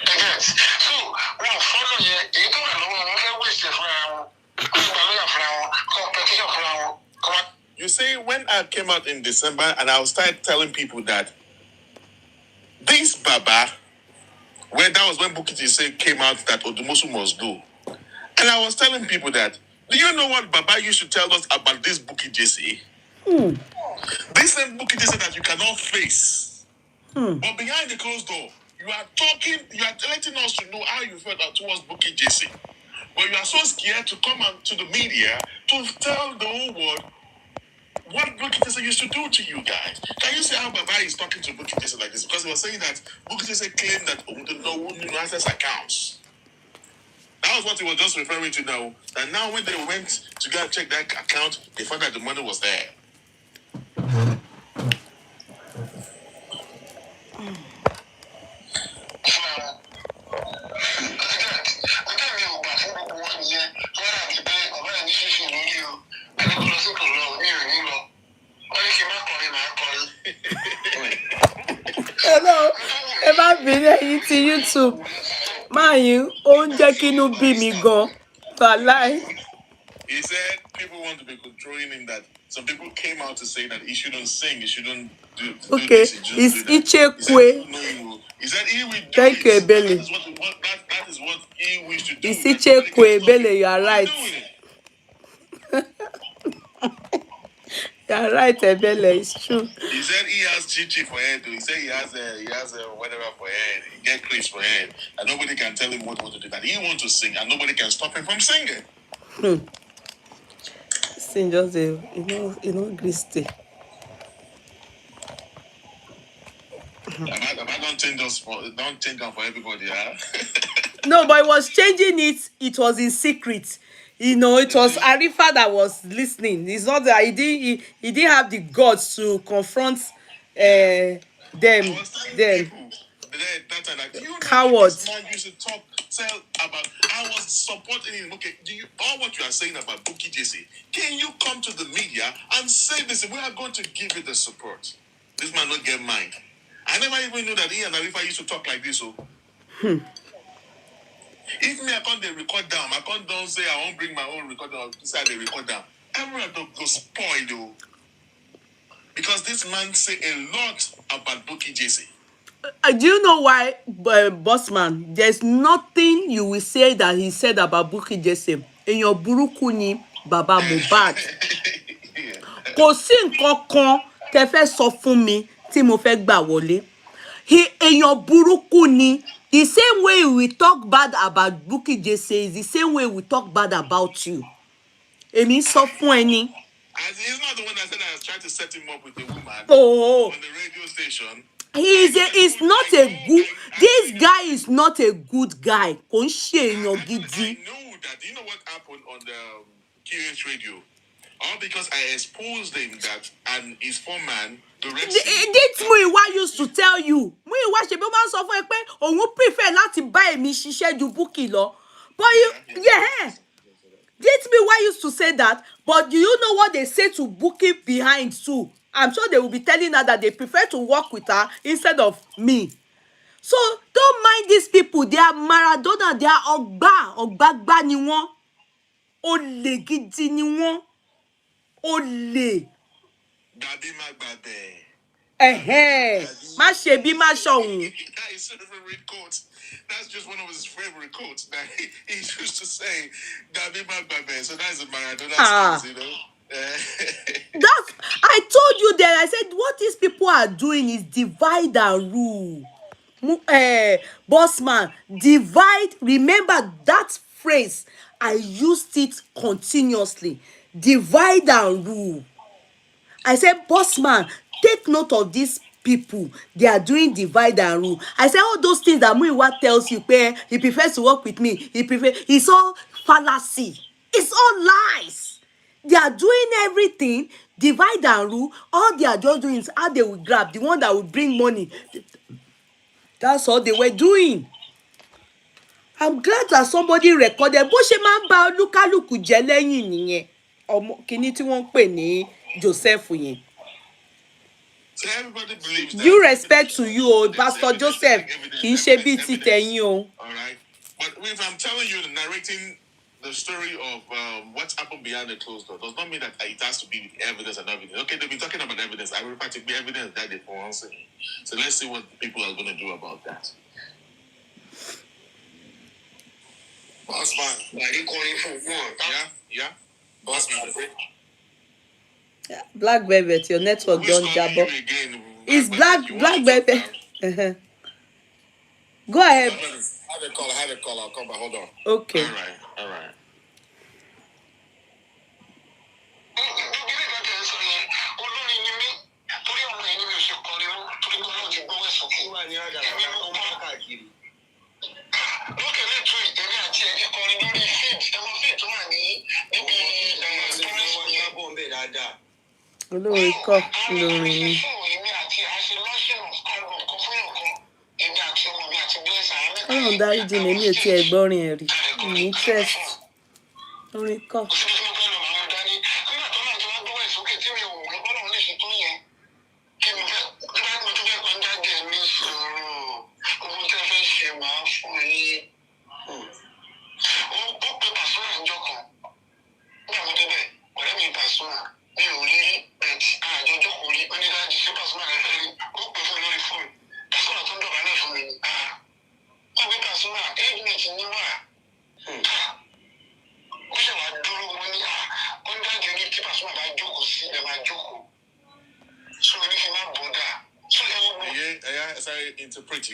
Again, so we follow here. You don't know what we waste for now. You see, when I came out in December and I started telling people that this Baba, that was when Bukky Jesse came out that Odumosu must go. And I was telling people that, do you know what Baba used to tell us about this Bukky Jesse? This same Bukky Jesse that you cannot face. But behind the closed door, you are letting us to know how you felt towards Bukky Jesse. But you are so scared to come out to the media to tell the whole world what Bukky Jesse used to do to you guys. Can you see how Baba is talking to Bukky Jesse like this? Because he was saying that Bukky Jesse claimed that no access accounts. That was what he was just referring to now. And now when they went to go and check that account, they found that the money was there. Hello, ẹ má bínú ẹ̀yin ti YouTube. Máa yín ó ń jẹ́ kí inú bí mi gan. Wàláì. He said people want to be controlling him, that some people came out to say that he shouldn't sing, he shouldn't do Okay, this, it's Ichekwe. He said he will do Thank you, it. Ebele. That is what he wished to do. It's Ichekwe, Ebele, you are right. You are right, Ebele, it's true. He said he has chichi for head. He said he has whatever for head. He get Chris for head, and nobody can tell him what to do. That he wants to sing, and nobody can stop him from singing. Sing just a, Christy. Don't change them for everybody, huh? No, but it was changing it. It was in secret. It was Arifa that was listening. It's not that he didn't have the guts to confront them. Cowards. This man used to tell about. I was supporting him. Okay, all what you are saying about Bukky Jesse? Can you come to the media and say this? We are going to give you the support. This man don't get mind. I never even knew that he and Arifa used to talk like this. So. If me, I can't record down. I can't don't say I won't bring my own recorder inside the record down. Everyone don't go spoil though. Because this man say a lot about Bukky Jesse. Do you know why, Bossman? There's nothing you will say that he said about Bukky Jesse. In your burúkú ni Baba Mubad. Kò sí nǹkan kan tẹ́ fẹ́ sọ fún mi tí mo fẹ́ gbà wọlé. Èèyàn burúkú ni. The same way we talk bad about Bukky Jesse is the same way we talk bad about you. Èmi sọ fún ẹni. He's not the one that said I was trying to set him up with a woman on the radio station. This guy is not a good guy. Kò ń ṣe èèyàn gidi. I know that. Do you know what happened on the QH radio? All because I exposed him that and his foreman directs him. This Muyiwa used to tell you. Muyiwa ṣe bí ó máa ń sọ fún ẹ pé òun prefer láti bá èmi ṣiṣẹ́ ju Bukky lọ. But this Muyiwa used to say that. But do you know what they say to Bukky behind too? I'm sure they will be telling her that they prefer to work with her instead of me. So don't mind these people. They are Maradona. They are ọ̀gbàgbà ni wọ́n. Olè gidi ni wọ́n. Olè. Dabi Magbade. Má ṣe bí má ṣọ̀hún. That is his favorite quote. That's just one of his favorite quotes that he used to say. Dabi Magbade. So that's a Maradona skills, you know. I told you that. I said what these people are doing is divide and rule. Bossman, divide. Remember that phrase. I used it continuously. Divide and rule. I said, Bossman, take note of these people. They are doing divide and rule. I said, all those things that Muyiwa tells you, he prefers to work with me. It's all fallacy. It's all lies. They are doing everything, divide and rule. All they are just doing is how they will grab the one that will bring money. That's all they were doing. I'm glad that somebody recorded. Bó ṣe máa ń ba olúkálùkù jẹ́ lẹ́yìn nìyẹn. Ọmọ kìíní tí wọ́n ń pè ní Joseph yẹn. So everybody believes that. Due respect to you, Pastor Joseph. Kì í ṣe bí ti tẹ̀yìn o. All right. But if I'm telling you, narrating the story of what's happened behind the closed door does not mean that it has to be with evidence and everything. Okay, they've been talking about evidence. I refer to be evidence that they for one thing. So let's see what people are going to do about that. Bossman, are you calling for one? Yeah. Bossman. Black Velvet, your network don't jabber. It's Black Velvet. Go ahead. Have a call. I'll come back. Hold on. Okay. All right. olórin kọ́ lórin ni. Ọlọ́run dáríjì mi, èmi ò tiẹ̀ gbọ́rin ẹ̀ rí, ní interest. Orin kọ́.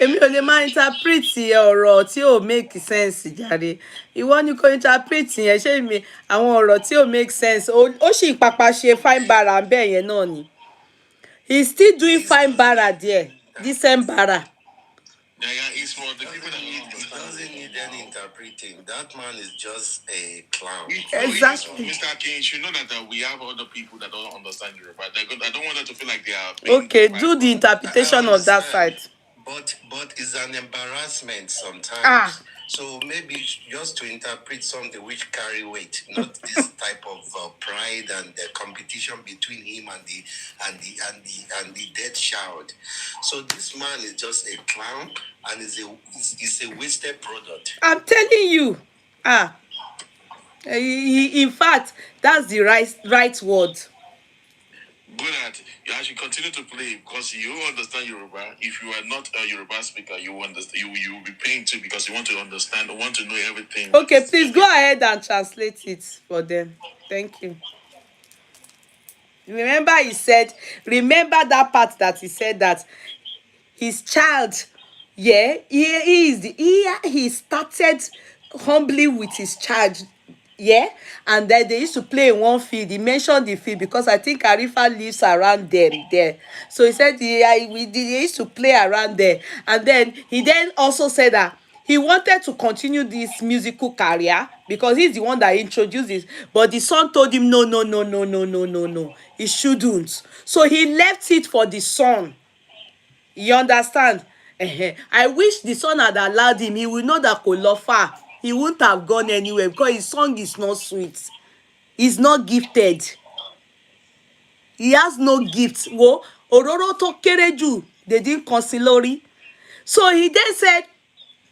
Èmi ò lè máa interpret ọ̀rọ̀ tí ò make sense jàre. Ìwọ ni kò interpret yẹn, ṣé mi àwọn ọ̀rọ̀ tí ò make sense ó sì pàpà ṣe fine bara bẹ́ẹ̀ yẹn náà ni. He's still doing fine bara there, decent bara. It's for the people that need it. Doesn't need any interpreting. That man is just a clown. Exactly. Mr. King, you should know that we have other people that don't understand Yoruba. I don't want them to feel like they are. Okay, do the interpretation of that side. But it's an embarrassment sometimes. So maybe just to interpret something which carry weight, not this type of pride and the competition between him and the dead child. So this man is just a clown and is a wasted product. I'm telling you. In fact, that's the right word. Good at you actually continue to play because you understand Yoruba. If you are not a Yoruba speaker, you understand. You will be paying too because you want to understand, want to know everything. Okay, please go ahead and translate it for them. Thank you. Remember that part that he said that his child, he started humbly with his child. Yeah, and then they used to play in one field. He mentioned the field because I think Arifa lives around them there. So he said they used to play around there. And then he then also said that he wanted to continue this musical career because he's the one that introduced this. But the son told him, no, he shouldn't. So he left it for the son. You understand? I wish the son had allowed him. He would know that Kolofa. He wouldn't have gone anywhere because his song is not sweet. He's not gifted. He has no gift. Wo Ororo to kereju. They didn't consider. So he then said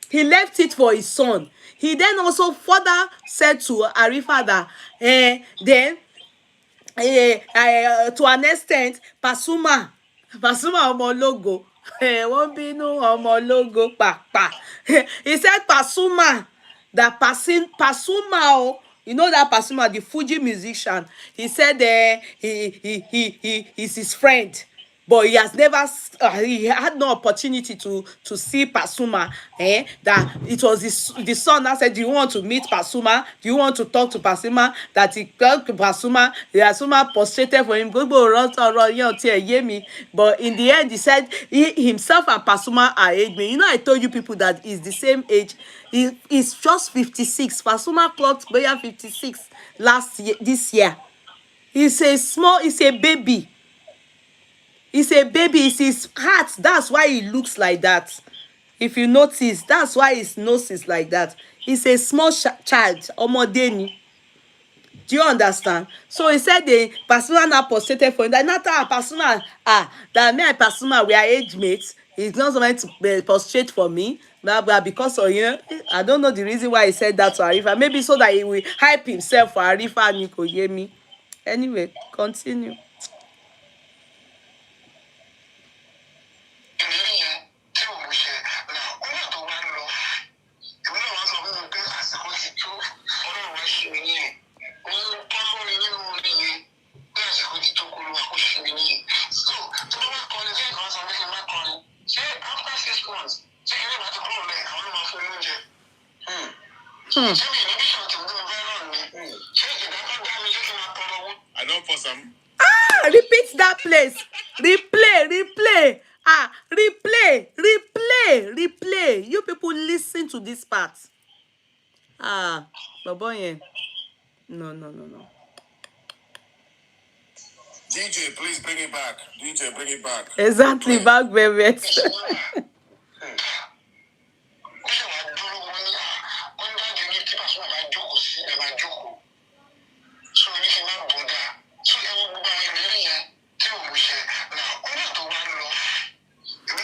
he left it for his son. He then also further said to Arifa that then to an extent Pasuma ọmọ ológo wọ́n bínú ọmọ ológo pàpà. He said Pasuma you know that Pasuma, the Fuji musician, he said he is his friend. But he has never, he had no opportunity to see Pasuma. That it was the son that said, do you want to meet Pasuma? Do you want to talk to Pasuma? That he talked to Pasuma. Pasuma prostrated for him. But in the end, he said he himself and Pasuma are age mate. You know, I told you people that he's the same age. He's just 56. Pasuma clocked 56 this year. He's a baby. He's a baby. It's his heart. That's why he looks like that. If you notice, that's why his nose is like that. He's a small child. Omodeni. Do you understand? So he said the Pasuma now prostrated for him. That not Pasuma, that me and Pasuma, we are age mates. He's not going to prostrate for me. But because of I don't know the reason why he said that to Arifa. Maybe so that he will hype himself for Arifa and Niko Yemi. Anyway, continue. I don't for some. Repeat that place. Replay. Replay. You people listen to this part. Boy. No. DJ, please bring it back. DJ, bring it back. Exactly, back baby.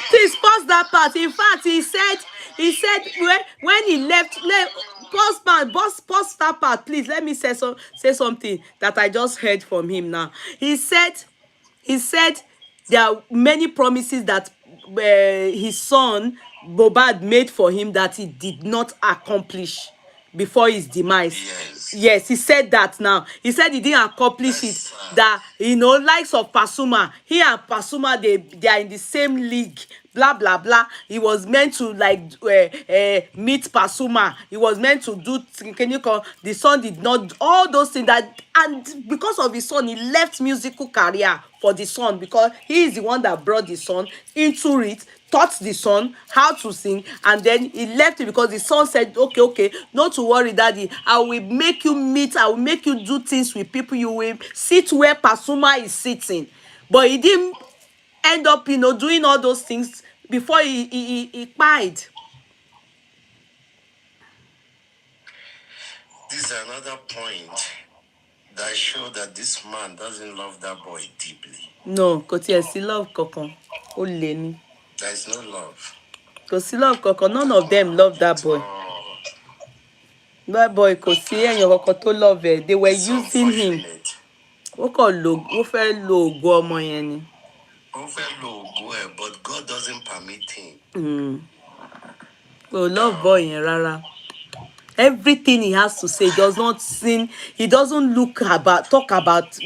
Please pause that part. In fact, he said when he left, pause that part, please. Let me say something that I just heard from him now. He said there are many promises that his son Mubad made for him that he did not accomplish before his demise. Yes, he said that now. He said he didn't accomplish it. That, likes of Pasuma, he and Pasuma, they are in the same league. Blah blah blah. He was meant to meet Pasuma. He was meant to do. Can you call the son did not all those things that, and because of his son, he left musical career for the son because he is the one that brought the son into it, taught the son how to sing, and then he left it because the son said, okay, not to worry, daddy, I will make you do things with people. You will sit where Pasuma is sitting. But he didn't end up doing all those things before he died. This is another point that shows that this man doesn't love that boy deeply. No, kò tiẹ̀ sí love kankan. Ó lè ní. There is no love. Kò sí love kankan. None of them love that boy. That boy kò sí èèyàn kankan tó love ẹ̀. They were using him. Ó fẹ́ lo ògo ọmọ yẹn ni. Ó fẹ́ lo ògo ẹ̀, but God doesn't permit him. Kò love boy yẹn rárá. Everything he has to say does not sing. He doesn't talk about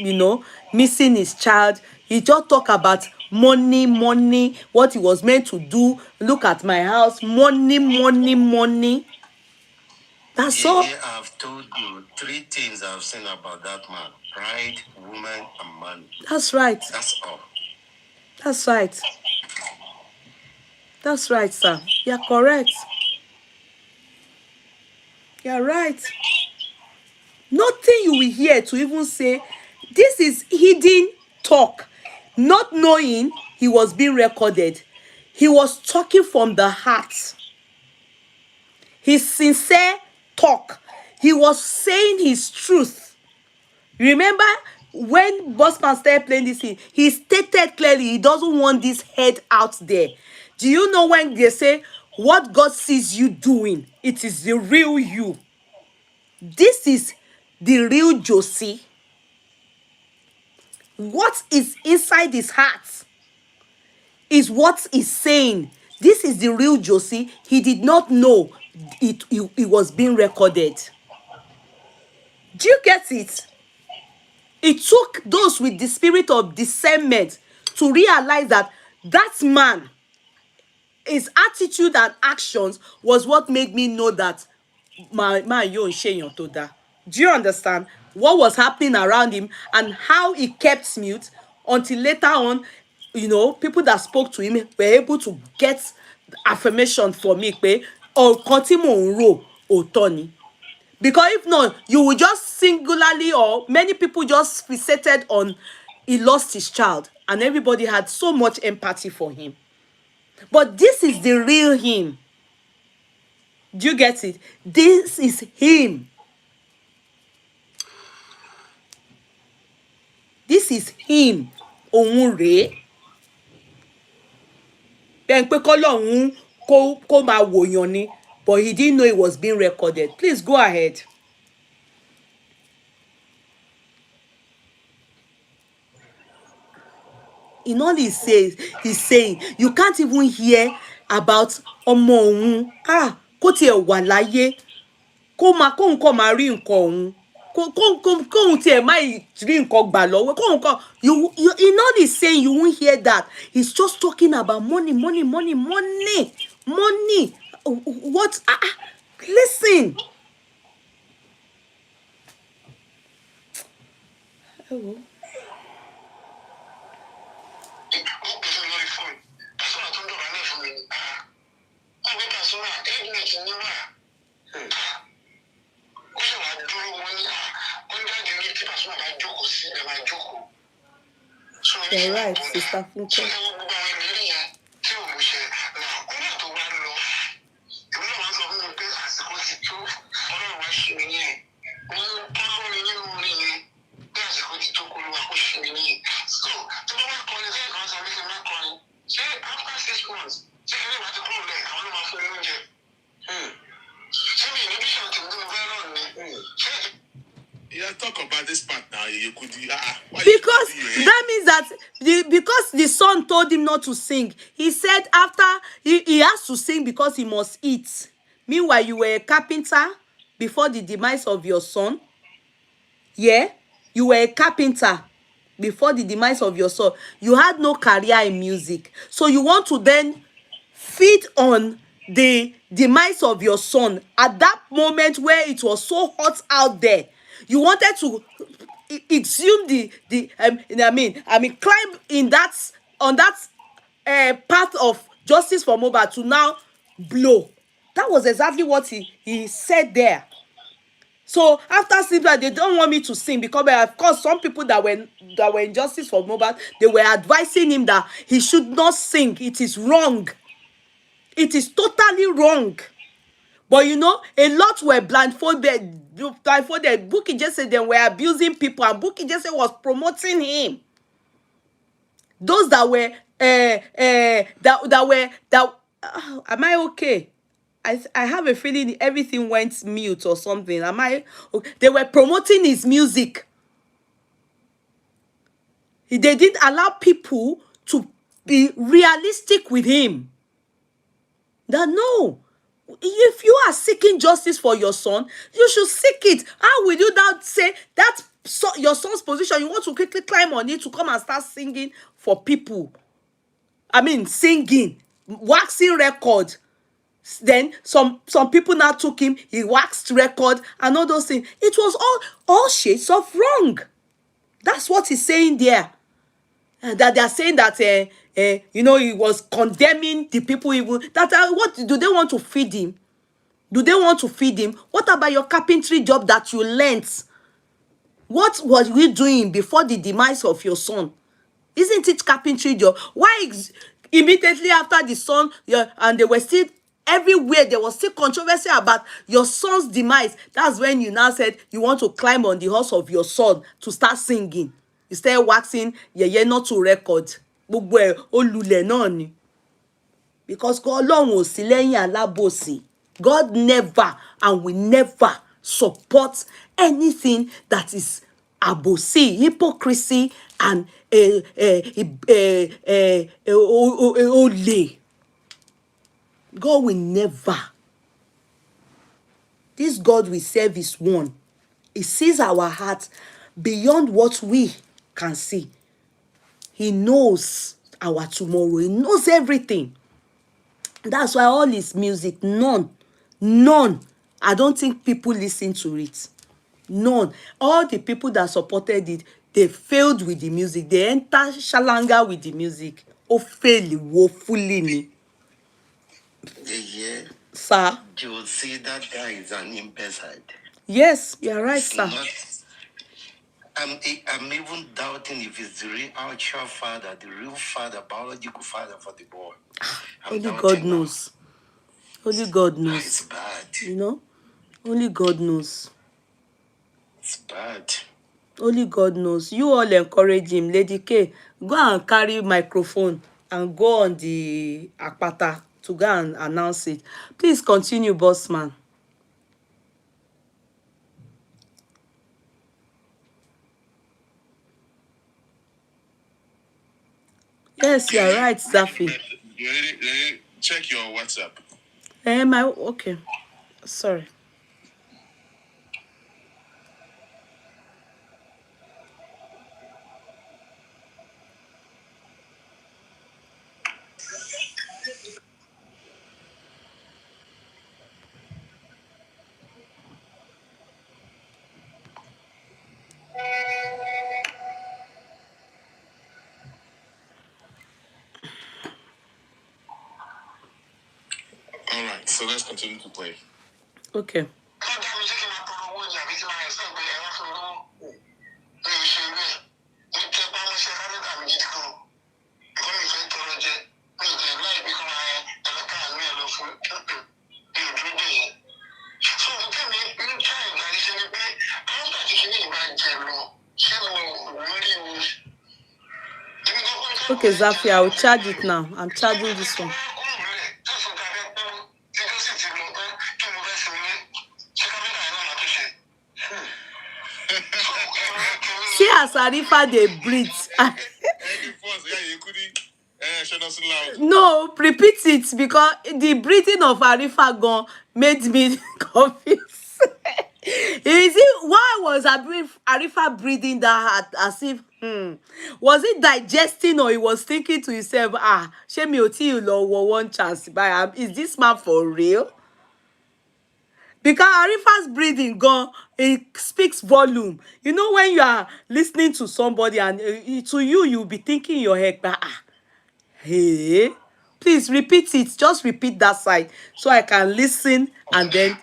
missing his child. He just talk about money, what he was meant to do. Look at my house, money. That's all. I've told you 3 things I've seen about that man: pride, woman, and money. That's right. That's all. That's right. That's right, sir. You're correct. You're right. Nothing you will hear to even say this is hidden talk, not knowing he was being recorded. He was talking from the heart. His sincere talk. He was saying his truth. Remember when Bossman started playing this thing, he stated clearly he doesn't want this head out there. Do you know when they say what God sees you doing, it is the real you? This is the real Josie. What is inside his heart is what he's saying. This is the real Josie. He did not know it was being recorded. Do you get it? It took those with the spirit of discernment to realize that that man, his attitude and actions was what made me know that do you understand what was happening around him and how he kept mute until later on, people that spoke to him were able to get affirmation for me because if not, you will just singularly, or many people just fixated on he lost his child and everybody had so much empathy for him. But this is the real him. Do you get it? This is him. This is him. Òun rèé. Bẹ́ẹ̀ pé k'Ọlọ́run kó máa wòyàn ni, but he didn't know it was being recorded. Please go ahead. In all he says, he's saying, you can't even hear about ọmọ òun. Kó tiẹ̀ wà láyé. Kóhun kó máa rí nǹkan òun. Kóhun tiẹ̀ má rí nǹkan gbà lọ́wọ́. You in all he's saying, you won't hear that. He's just talking about money. What? Listen. Oh. You're right, Sister Funke. So ẹ wo gbogbo àwọn ìlérí yẹn tí ò mú ṣẹ. Now, nígbà tó wá lọ, èmi náà wá sọ fún mi pé àsìkò ti tó, Ọlọ́run wá ṣe mí nìyẹn. Wọ́n bá lórí nínú orin yẹn bí àsìkò ti tó kó ló wá kó ṣe mí nìyẹn. So tó bá wá kọrin sẹ́yìn kan sọ pé kí n má kọrin, ṣé after 6 months ṣé ẹni wá ti kúrò lẹ̀ àwọn ló máa fún mi oúnjẹ? Ṣé mi ní bíṣọ̀ tí mo fẹ́ rán ni? Ṣé Yeah, talk about this part now, Yeye Kudi. Because that means that because the son told him not to sing, he said after he has to sing because he must eat. Meanwhile, you were a carpenter before the demise of your son. Yeah, you were a carpenter before the demise of your son. You had no career in music, so you want to then feed on the demise of your son at that moment where it was so hot out there. You wanted to exhume climb in that on that path of justice for Mubad to now blow. That was exactly what he said there. So after sleeping, they don't want me to sing because of course some people that were in justice for Mubad, they were advising him that he should not sing. It is wrong. It is totally wrong. But you know, a lot were blindfolded. Bukky Jesse, they were abusing people, and Bukky Jesse was promoting him. Those that were am I okay? I have a feeling everything went mute or something. Am I okay? They were promoting his music. They didn't allow people to be realistic with him. That no, if you are seeking justice for your son, you should seek it. How will you now say that your son's position, you want to quickly climb on it to come and start singing for people? I mean, singing, waxing record. Then some people now took him, he waxed record and all those things. It was all shades of wrong. That's what he's saying there. That they are saying that you know, he was condemning the people even that what do they want to feed him? Do they want to feed him? What about your carpentry job that you learnt? What was we doing before the demise of your son? Isn't it carpentry job? Why immediately after the son, and they were still everywhere, there was still controversy about your son's demise. That's when you now said you want to climb on the horse of your son to start singing. You started waxing Yeye not to record. Gbogbo ẹ̀ ó lulẹ̀ náà ni. Because Ọlọ́run ò sí lẹ́yìn alábòsí. God never and will never support anything that is abosi, hypocrisy, and ole. God will never. This God we serve is one. He sees our heart beyond what we can see. He knows our tomorrow. He knows everything. That's why all his music, none, I don't think people listen to it. None. All the people that supported it, they failed with the music. They enter shalanga with the music. Oh, fail woefully ni. Yeah. Sir? You see that guy is an imbecile. Yes, you're right, It's sir. I'm even doubting if it's the real actual father, the real father, biological father for the boy. Only God knows. Only God knows. It's bad. You know? Only God knows. It's bad. Only God knows. You all encourage him. Lady K, go and carry microphone and go on the akpata to go and announce it. Please continue, boss man. Yes, you're right, Zafi. Check your WhatsApp. Okay. Sorry. All right, so let's continue to play. Okay. Okay, Zafia, I'll charge it now. I'm charging this one. See as Arifa they breathe. No, repeat it because the breathing of Arifa gone made me confused. Is it why was Arifa breathing that hard as if was it digesting or he was thinking to himself, shame me you one chance by is this man for real? Because Arifa's breathing gone, it speaks volume. You know when you are listening to somebody and to you, you'll be thinking in your head, hey, please repeat it. Just repeat that side so I can listen and then.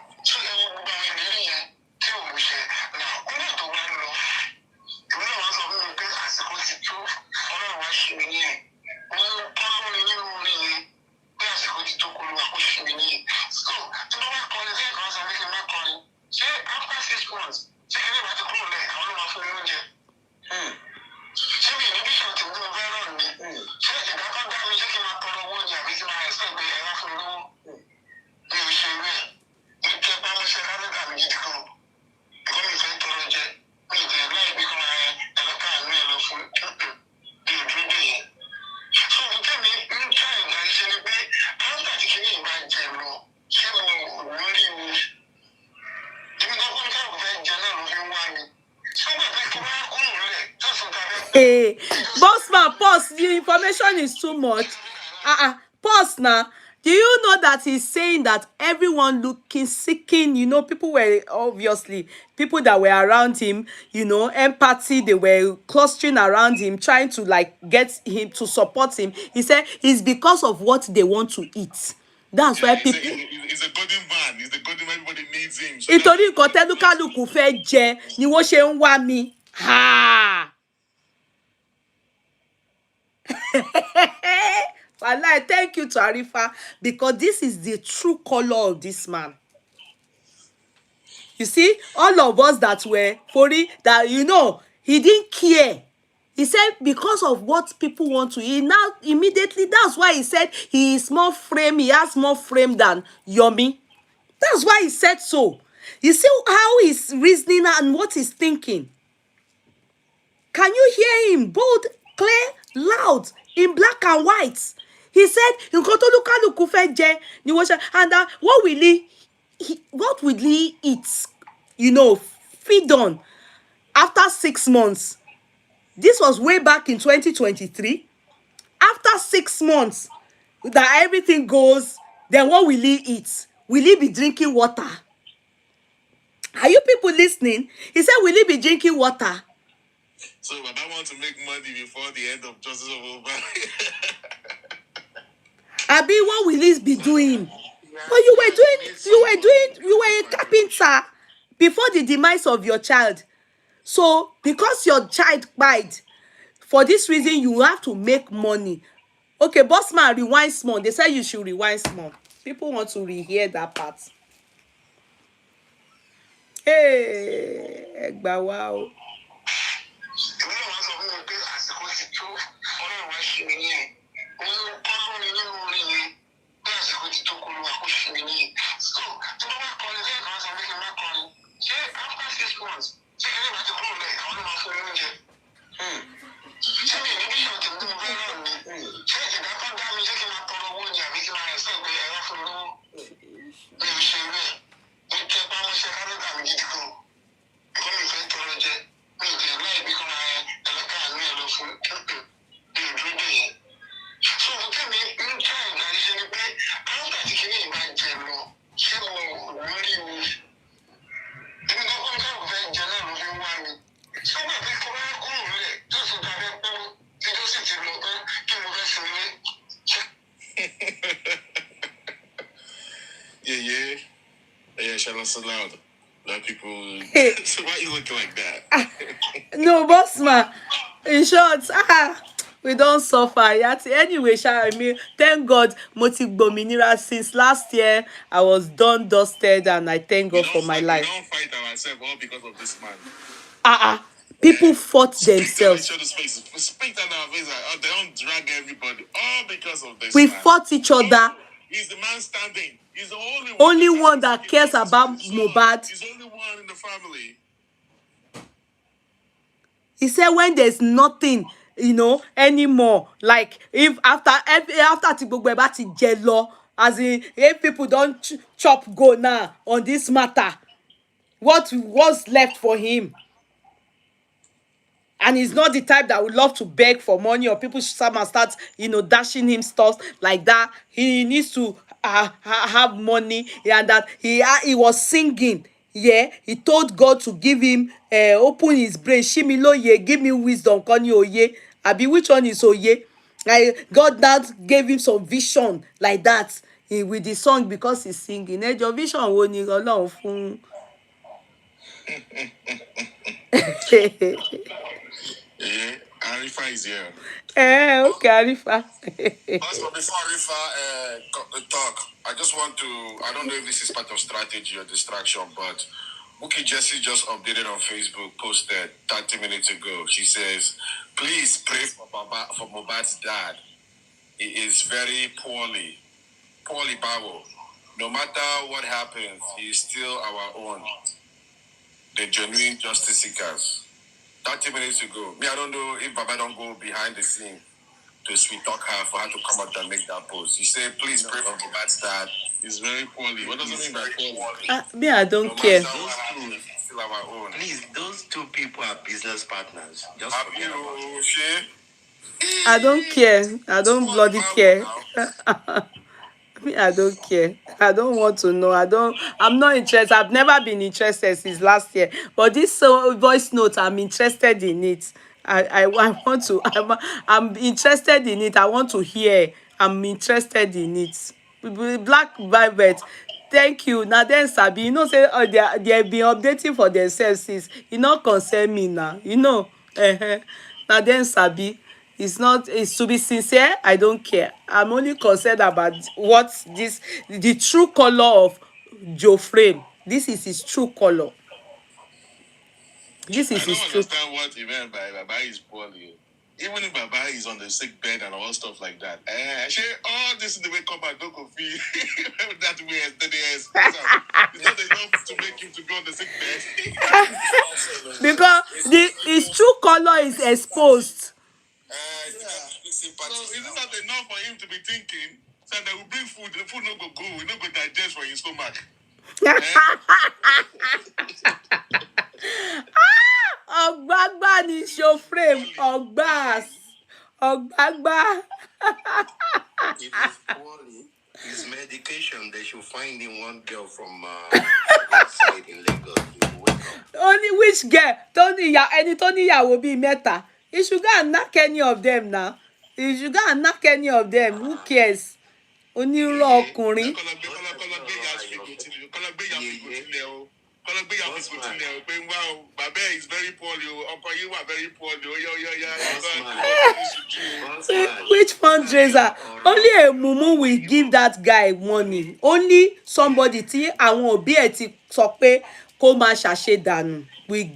Hey, bossman, pause. The information is too much. Pause now. Do you know that he's saying that everyone looking, seeking, people were obviously, people that were around him, empathy, they were clustering around him, trying to like get him to support him. He said it's because of what they want to eat. That's why people. He's a golden man. He's the golden man. Everybody needs him. Ìtorí nǹkan tẹ́lúkálùkù fẹ́ jẹ ni wọ́n ṣe ń wá mi. Wallahi, thank you to Arifa because this is the true color of this man. You see, all of us that were Fori, that he didn't care. He said because of what people want to eat. Now, immediately, that's why he said he is more frame, he has more frame than Yomi. That's why he said so. You see how he's reasoning and what he's thinking. Can you hear him? Bold, clear, loud, in black and white. He said, and what will he eat? Feed on after 6 months. This was way back in 2023. After 6 months, that everything goes, then what will he eat? Will he be drinking water? Are you people listening? He said, will he be drinking water? So Baba want to make money before the end of Justice of Mubad. Abi, what will he be doing? But you were a carpenter before the demise of your child. So because your child died, for this reason you have to make money. Okay, bossman, rewind small. They say you should rewind small. People want to rehear that part. Hey, wow. Yeah, shall I say loud? Let people. So why you looking like that? No, bossman. In short, we don't suffer. Anyway, thank God, since last year, I was done, dusted, and I thank God for my life. We don't fight ourselves all because of this man. People fought themselves. Speak on our face. They don't drag everybody. All because of this. We man. fought each other. He's the man standing. He's the Only one that cares about Mubad. He's the only one in the family. He said when there's nothing, anymore, like if after Tigbogbo eba ti jẹ lọ, as in if people don't chop go now on this matter, what was left for him? And he's not the type that would love to beg for money, or people start dashing him stuff like that. He needs to have money, and that he was singing. Yeah, he told God to give him, open his brain. Shimi loye, give me wisdom. Koni oye. Abi, which one is oye? God now gave him some vision like that with the song because he's singing. Your vision wo ni Ọlọ́run fún. Yeah, Arifa is here. Okay, Arifa. Also, before Arifa talk, I just want to, I don't know if this is part of strategy or distraction, but Buki Jessie just updated on Facebook, posted 30 minutes ago. She says, please pray for Mubad's dad. He is very poorly Bawo. No matter what happens, he is still our own. The genuine justice seekers. 30 minutes ago. Me, I don't know if Baba don't go behind the scene to sweet talk her for her to come out and make that post. He said, please pray for Mubad's dad. He's very poorly. What does it mean by poorly? Me, I don't care. Still our own. Please, those two people are business partners. Just forget about it. I don't care. I don't bloody care. Me, I don't care. I don't want to know. I'm not interested. I've never been interested since last year. But this voice note, I'm interested in it. I want to. I'm interested in it. I want to hear. I'm interested in it. Black Velvet. Thank you. Now then, Sabi, say they have been updating for themselves since. Not concern me now. Now then, Sabi. It's to be sincere, I don't care. I'm only concerned about the true color of Joeframe. This is his true color. This is his true. I don't understand what he meant by Baba is poorly. Even if Baba is on the sick bed and all stuff like that. All this in the way come back, don't go feel that way it's not enough to make him to go on the sick bed. Because his true color is exposed. So is it not enough for him to be thinking that they will bring food, the food no go, it no go digest for his stomach? Ogbagba ni Joeframe. Ogbagba. If he's poorly, his medication, they should find him one girl from outside in Lagos. He will wake up. Only which girl? Tony will be meta. You should go and knock any of them now. You should go and knock any of them. Who cares? Only ọkùnrin. Baba is very poorly. Uncle, you are very poorly. Which fundraiser? Only a mumu will give that guy money. Only somebody tí àwọn òbí ẹ̀ ti sọ pé kó má ṣàṣe dànù. We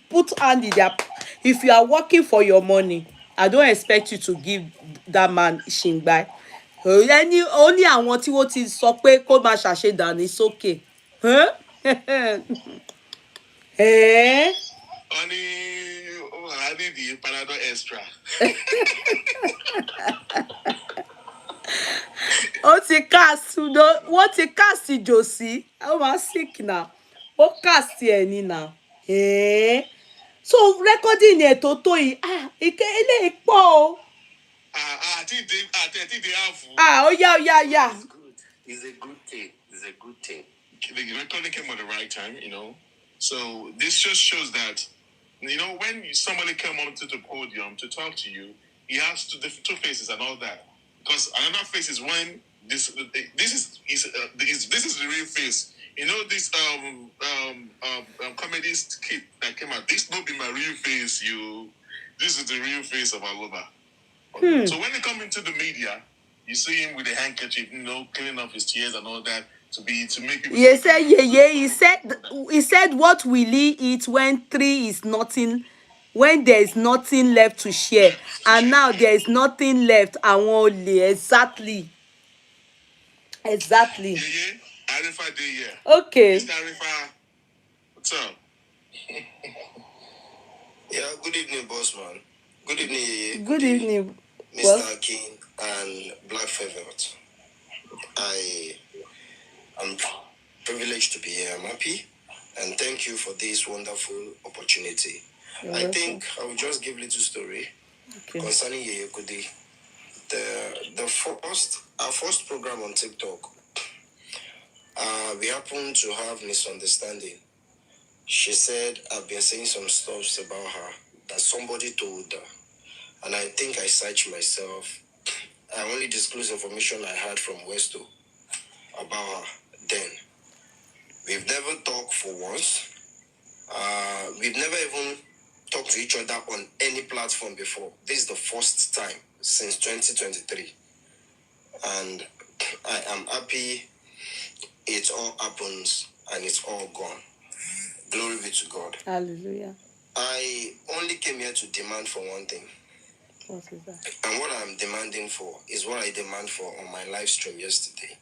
put hand in their. If you are working for your money, I don't expect you to give that man shingbai. Only àwọn tí wọ́n ti sọ pé kó má ṣàṣe dànù, it's okay. Huh? Only I need the Panadol extra. What ti cast Josie? I'm sick now. What cast any now? So recording it tó yìí, eléyìí pọ̀ o. I think they have. Oh yeah. It's a good thing. It's a good thing. The recording came at the right time, So this just shows that, when somebody come onto the podium to talk to you, he has two faces and all that. Because another face is when this is the real face. This comedy skit that came out. This not be my real face. This is the real face of Aloba. So when they come into the media, you see him with a handkerchief, cleaning off his tears and all that. To make people. He said, Yeye, he said, what will he eat when 3 is nothing? when there is nothing left to share, and now there is nothing left. Àwọn olè, exactly. Yeye, Arifa dey here. Okay. Mr. Arifa, what's up? Yeah, good evening, boss man. Good evening, Yeye. Good evening, Mr. boss. Akin and Black Velvet. I am privileged to be here. I'm happy. And thank you for this wonderful opportunity. You're I welcome. think I will just give a little story Okay. concerning Yeye Kudi. Our first program on TikTok, we happened to have misunderstanding. She said I've been saying some stuff about her that somebody told her. And I think I searched myself. I only disclosed information I had from Westo about her then. We've never talked for once. We've never even talked to each other on any platform before. This is the first time since 2023. And I am happy it all happens and it's all gone. Glory be to God. Hallelujah. I only came here to demand for one thing. What is that? And what I'm demanding for is what I demand for on my live stream yesterday.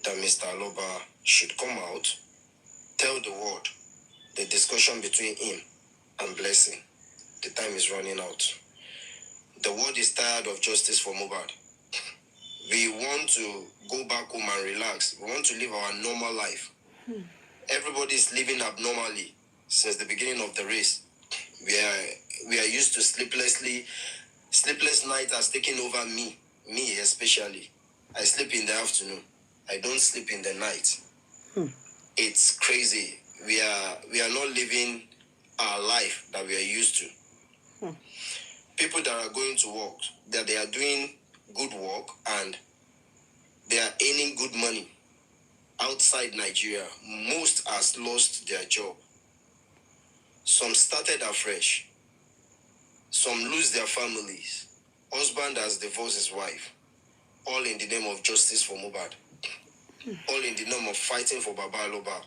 That Mr. Aloba should come out, tell the world the discussion between him and Blessing. The time is running out. The world is tired of justice for Mubad. We want to go back home and relax. We want to live our normal life. Everybody is living abnormally since the beginning of the race. We are used to sleepless night has taken over me especially. I sleep in the afternoon. I don't sleep in the night. It's crazy. We are not living our life that we are used to. People that are going to work, that they are doing good work and they are earning good money outside Nigeria, most has lost their job. Some started afresh. Some lose their families. Husband has divorced his wife. All in the name of justice for Mubad. All in the name of fighting for Baba Aloba.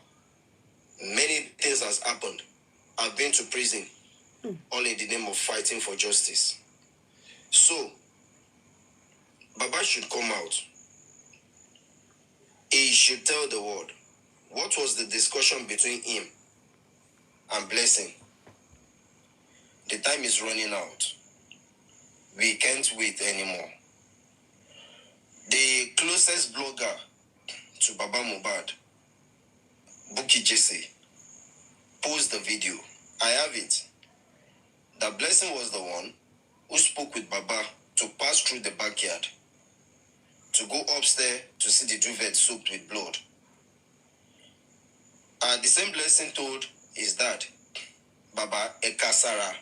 Many things has happened. I've been to prison. All in the name of fighting for justice. So, Baba should come out. He should tell the world what was the discussion between him and Blessing. The time is running out. We can't wait anymore. The closest blogger to Baba Mubad, Buki Jesse, posted the video. I have it. The Blessing was the one who spoke with Baba to pass through the backyard, to go upstairs to see the duvet soaked with blood. The same Blessing told his dad, Baba Ekasara,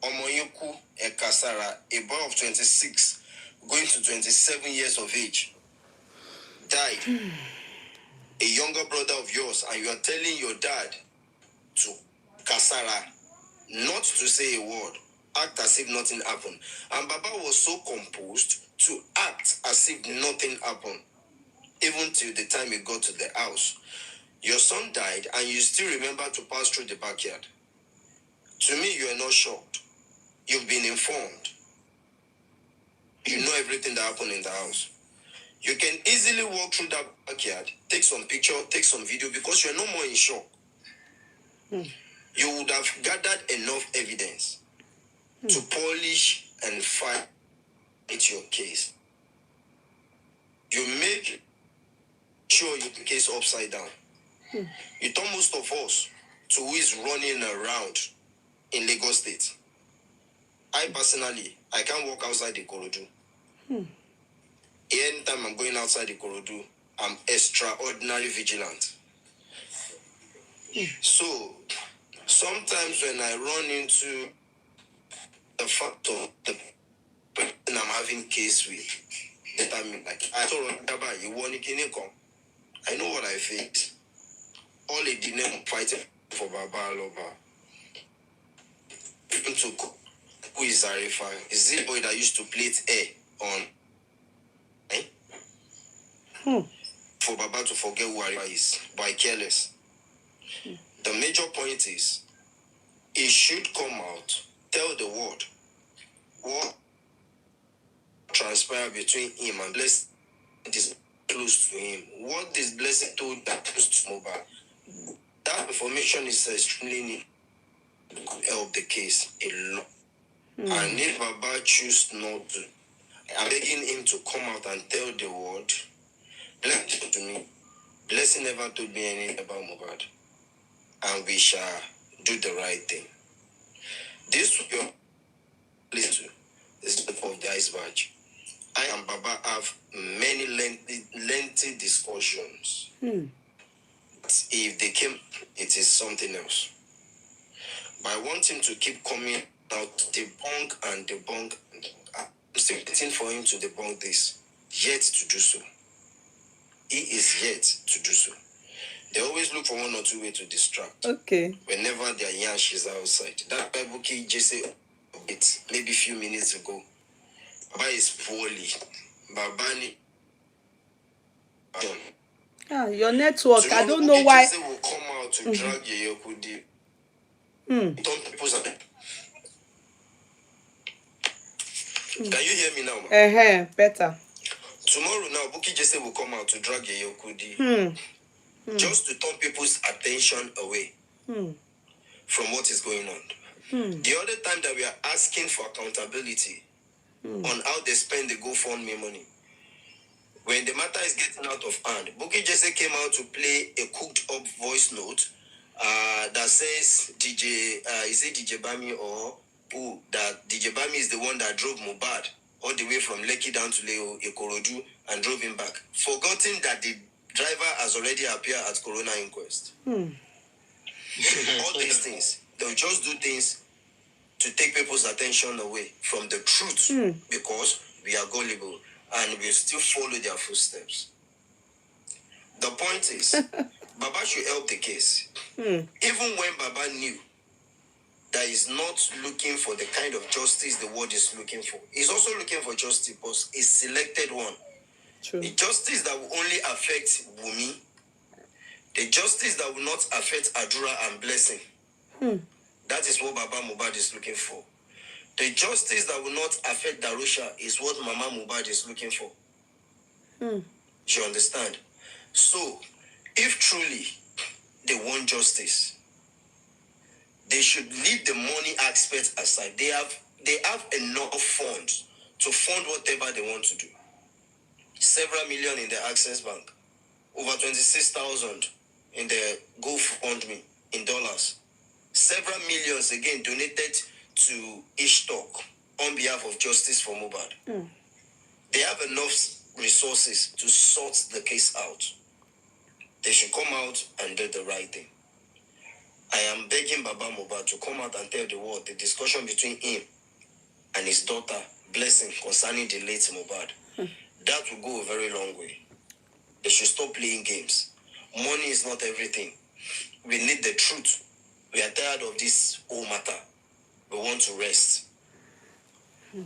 Omoyoku Ekasara, a boy of 26, going to 27 years of age, died. A younger brother of yours, and you are telling your dad to Kasara not to say a word, act as if nothing happened. And Baba was so composed to act as if nothing happened, even till the time he got to the house. Your son died, and you still remember to pass through the backyard. To me, you are not shocked. You've been informed. You know everything that happened in the house. You can easily walk through that backyard, take some picture, take some video, because you're no more in shock. You would have gathered enough evidence to polish and fight your case. You make sure you put the case upside down. You told most of us to who is running around in Lagos State. I personally, I can't walk outside the Korodu. Anytime I'm going outside the Korodu, I'm extraordinarily vigilant. So, sometimes when I run into the fact of the person I'm having case with, that I'm like, I told Baba, you want to come. I know what I face. All in the name of fighting for Baba Aloba. Who is Arifa? Is it the boy that used to plate air on? For Baba to forget who Arifa is by careless. The major point is, he should come out, tell the world what transpired between him and Blessing is close to him. What this Blessing told that close to Mubad. That information is extremely needed to help the case a lot. And if Baba choose not to, I'm begging him to come out and tell the world, Blessing to me. Blessing never told me anything about Mubad. And we shall do the right thing. This will be little is the tip of the iceberg. I and Baba have many lengthy discussions. But if they came, it is something else. But I want him to keep coming out, debunk and debunk. I'm still waiting for him to debunk this. Yet to do so. He is yet to do so. They always look for one or two ways to distract. Okay. Whenever their yash is outside. That Bible key just said it maybe a few minutes ago. Baba is poorly. Babani. Your network. Tomorrow, I don't know why. will come out to drag Yeye Kudi. Don't people say. Can you hear me now? Better. Tomorrow now, Buki Jesse will come out to drag Yeye Kudi. Just to turn people's attention away from what is going on. The other time that we are asking for accountability on how they spend the GoFundMe money, when the matter is getting out of hand, Buki Jesse came out to play a cooked up voice note that says DJ, is it DJ Bami or who? That DJ Bami is the one that drove Mubad all the way from Lekki down to Leo Ikorodu and drove him back, forgetting that the driver has already appeared at Corona inquest. All these things, they'll just do things to take people's attention away from the truth because we are gullible and we still follow their footsteps. The point is, Baba should help the case. Even when Baba knew that he's not looking for the kind of justice the world is looking for, he's also looking for justice, but a selected one. True. A justice that will only affect Wumi, the justice that will not affect Adura and Blessing. That is what Baba Mubad is looking for. The justice that will not affect Darusha is what Mama Mubad is looking for. You understand? So, if truly they want justice, they should leave the money aspect aside. They have enough funds to fund whatever they want to do. Several million in the Access Bank, over 26,000 in the GoFundMe in dollars. Several millions again donated to Ishtok on behalf of Justice for Mubad. They have enough resources to sort the case out. They should come out and do the right thing. I am begging Baba Mubad to come out and tell the world the discussion between him and his daughter, Blessing, concerning the late Mubad. That will go a very long way. They should stop playing games. Money is not everything. We need the truth. We are tired of this whole matter. We want to rest.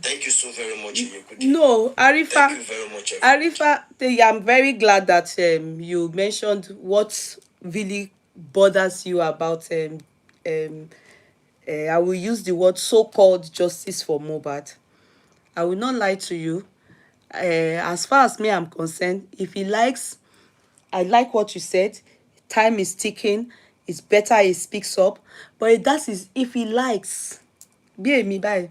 Thank you so very much, Kudi. No, Arifa. Thank you very much, everyone. Arifa, I'm very glad that you mentioned what really bothers you about I will use the word so-called justice for Mubad. I will not lie to you. As far as me I'm concerned, if he likes, I like what you said. Time is ticking. It's better he speaks up. But that is if he likes. Be me by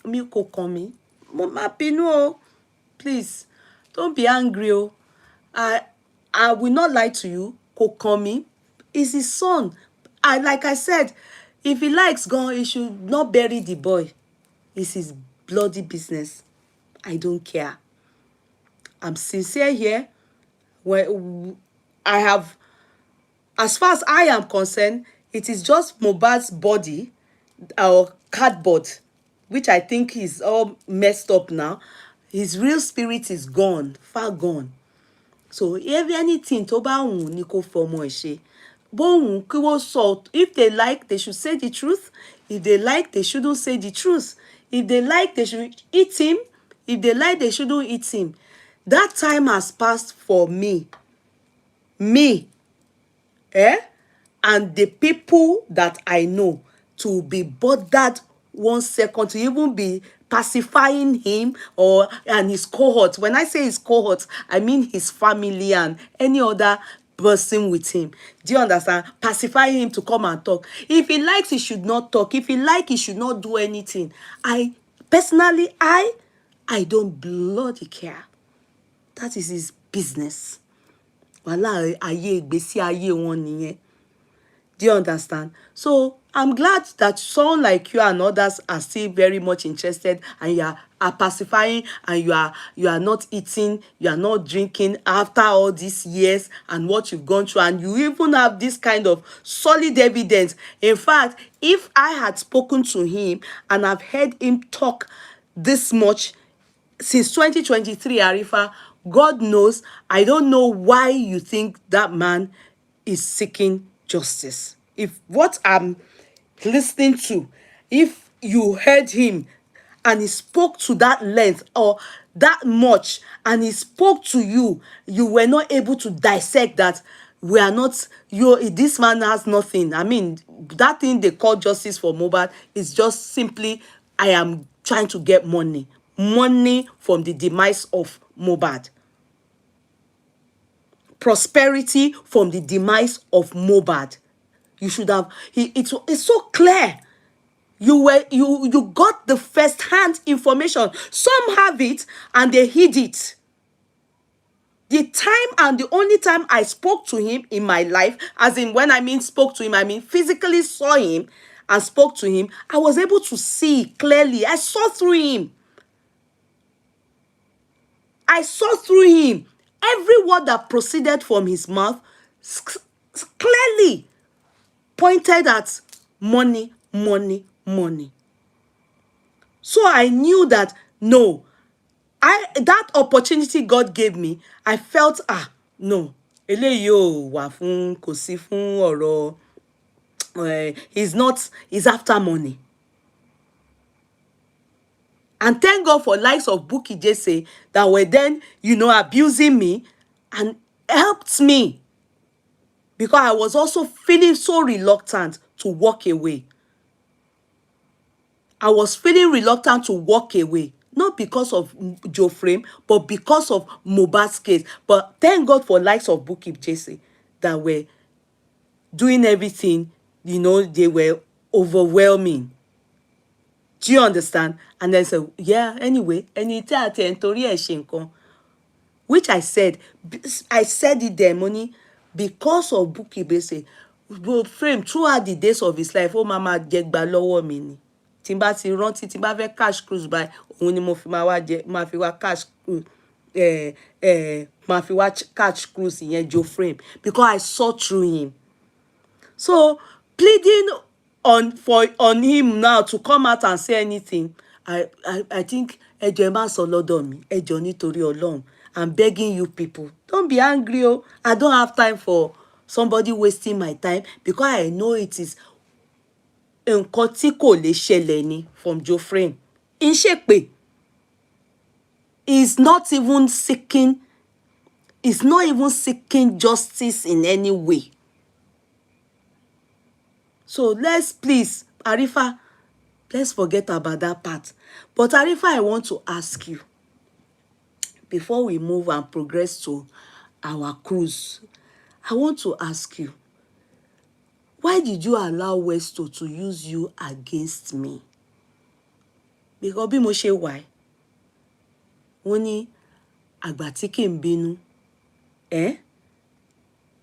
me ko kan mi. Mo ma bínú o. Please, don't be angry o. I will not lie to you. Ko kan mi. It's his son. Like I said, if he likes gone, he should not bury the boy. It's his bloody business. I don't care. I'm sincere here. Well, I have, as far as I am concerned, it is just Mohbad's body or cardboard, which I think is all messed up now. His real spirit is gone, far gone. So if anything tó bá wùn ní kó fọmọ ẹ̀ ṣe. Bó wùn kí wọ́n sọ, if they like, they should say the truth. If they like, they shouldn't say the truth. If they like, they should eat him. If they like, they shouldn't eat him. That time has passed for me. And the people that I know to be bothered 1 second, to even be pacifying him and his cohort. When I say his cohort, I mean his family and any other person with him. Do you understand? Pacify him to come and talk. If he likes, he should not talk. If he likes, he should not do anything. Personally, I don't bloody care. That is his business. Wàhálà ayé ìgbésí ayé wọn nìyẹn. Do you understand? So I'm glad that someone like you and others are still very much interested, and you are pacifying, and you are not eating, you are not drinking after all these years and what you've gone through, and you even have this kind of solid evidence. In fact, if I had spoken to him and I've heard him talk this much since 2023, Arifa, God knows, I don't know why you think that man is seeking justice. If what I'm listening to, if you heard him and he spoke to that length or that much, and he spoke to you, you were not able to dissect that. We are not, this man has nothing. I mean, that thing they call justice for Mubad is just simply, I am trying to get money from the demise of Mubad. Prosperity from the demise of Mubad. You should have, it's so clear. You got the first-hand information. Some have it and they hid it. The time and the only time I spoke to him in my life, as in when I mean spoke to him, I mean physically saw him and spoke to him, I was able to see clearly. I saw through him. I saw through him. Every word that proceeded from his mouth clearly pointed at money, money, money. So I knew that, no, that opportunity God gave me, I felt, no, eléyìí ò wà fún, kò sí fún ọ̀rọ̀, he's after money. And thank God for likes of Bukky Jesse that were then, abusing me and helped me. Because I was also feeling so reluctant to walk away. I was feeling reluctant to walk away. Not because of Joeframe, but because of Mubad's case. But thank God for likes of Bukky Jesse that were doing everything, they were overwhelming. Do you understand? And then say, yeah, anyway, which I said it there, money, because of Bukky Jesse. Frame throughout the days of his life, mama jegba lọ́wọ́ mi ni. Tí n bá ti rántí, tí n bá fẹ́ cash cruise by, òun ni mo fi máa fi wá cash cruise, máa fi wá cash cruise ìyẹn Joeframe, because I saw through him. So pleading on him now to come out and say anything, I think ẹ jọ̀ọ́ ẹ má sọ lọ́dọ̀ mi, ẹ jọ̀ọ́ nítorí Ọlọ́run. I'm begging you people, don't be angry. I don't have time for somebody wasting my time, because I know it is nǹkan tí kò lè ṣẹlẹ̀ ni from Joeframe. In ṣépè, he's not even seeking justice in any way. So let's please, Arifa, let's forget about that part. But Arifa, I want to ask you, before we move and progress to our cruise, I want to ask you, why did you allow Westo to use you against me? Because bí mo ṣe wà, wọ́n ní àgbà tí kì í bínú,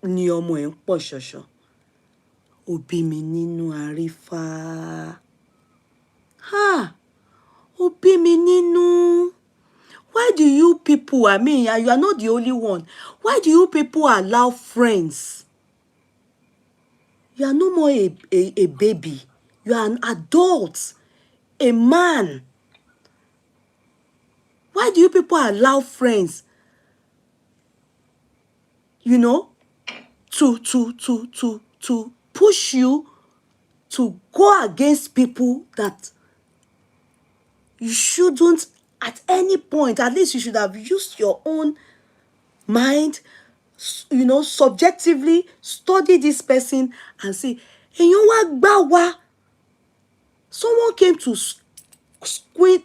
ni ọmọ ẹ̀ ń pọ̀ ṣọ̀ṣọ̀. Ó bí mi nínú, Arifa. Ó bí mi nínú. Why do you people, I mean, you are not the only one. Why do you people allow friends? You are no more a baby. You are an adult, a man. Why do you people allow friends, to push you to go against people that you shouldn't at any point? At least you should have used your own mind, subjectively study this person and say, èèyàn wá gbà wá. Someone came to swindle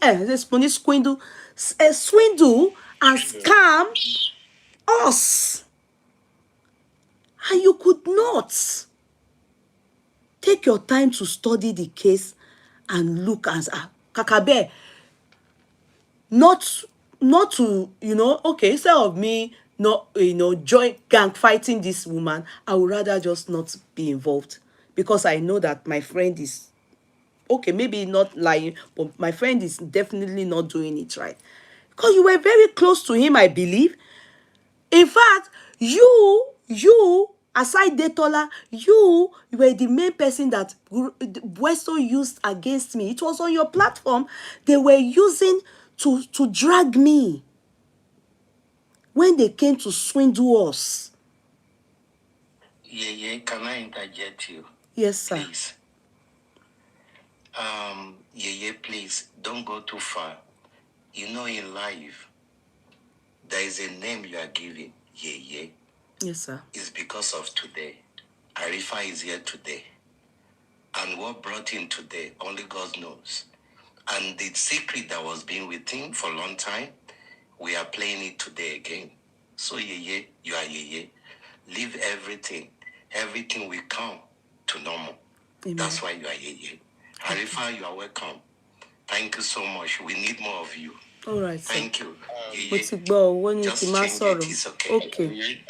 and scam us. And you could not take your time to study the case and look as Kakabe, not to, okay, instead of me not, join gang fighting this woman, I would rather just not be involved, because I know that my friend is, okay, maybe not lying, but my friend is definitely not doing it right. Because you were very close to him, I believe. In fact, you, aside Detola, you were the main person that Westo used against me. It was on your platform they were using to drag me when they came to swindle us. Yeah, can I interject you? Yes, sir. Please. Yeah, please, don't go too far. You know, in life, there is a name you are giving, Yeye. Yes, sir. It's because of today. Arifa is here today. And what brought him today, only God knows. And the secret that was being with him for a long time, we are playing it today again. So Yeye, you are Yeye. Leave everything. Everything will come to normal. Amen. That's why you are Yeye. Arifa, you are welcome. Thank you so much. We need more of you. All right, sir. Thank you. Just change it, it's okay. Okay.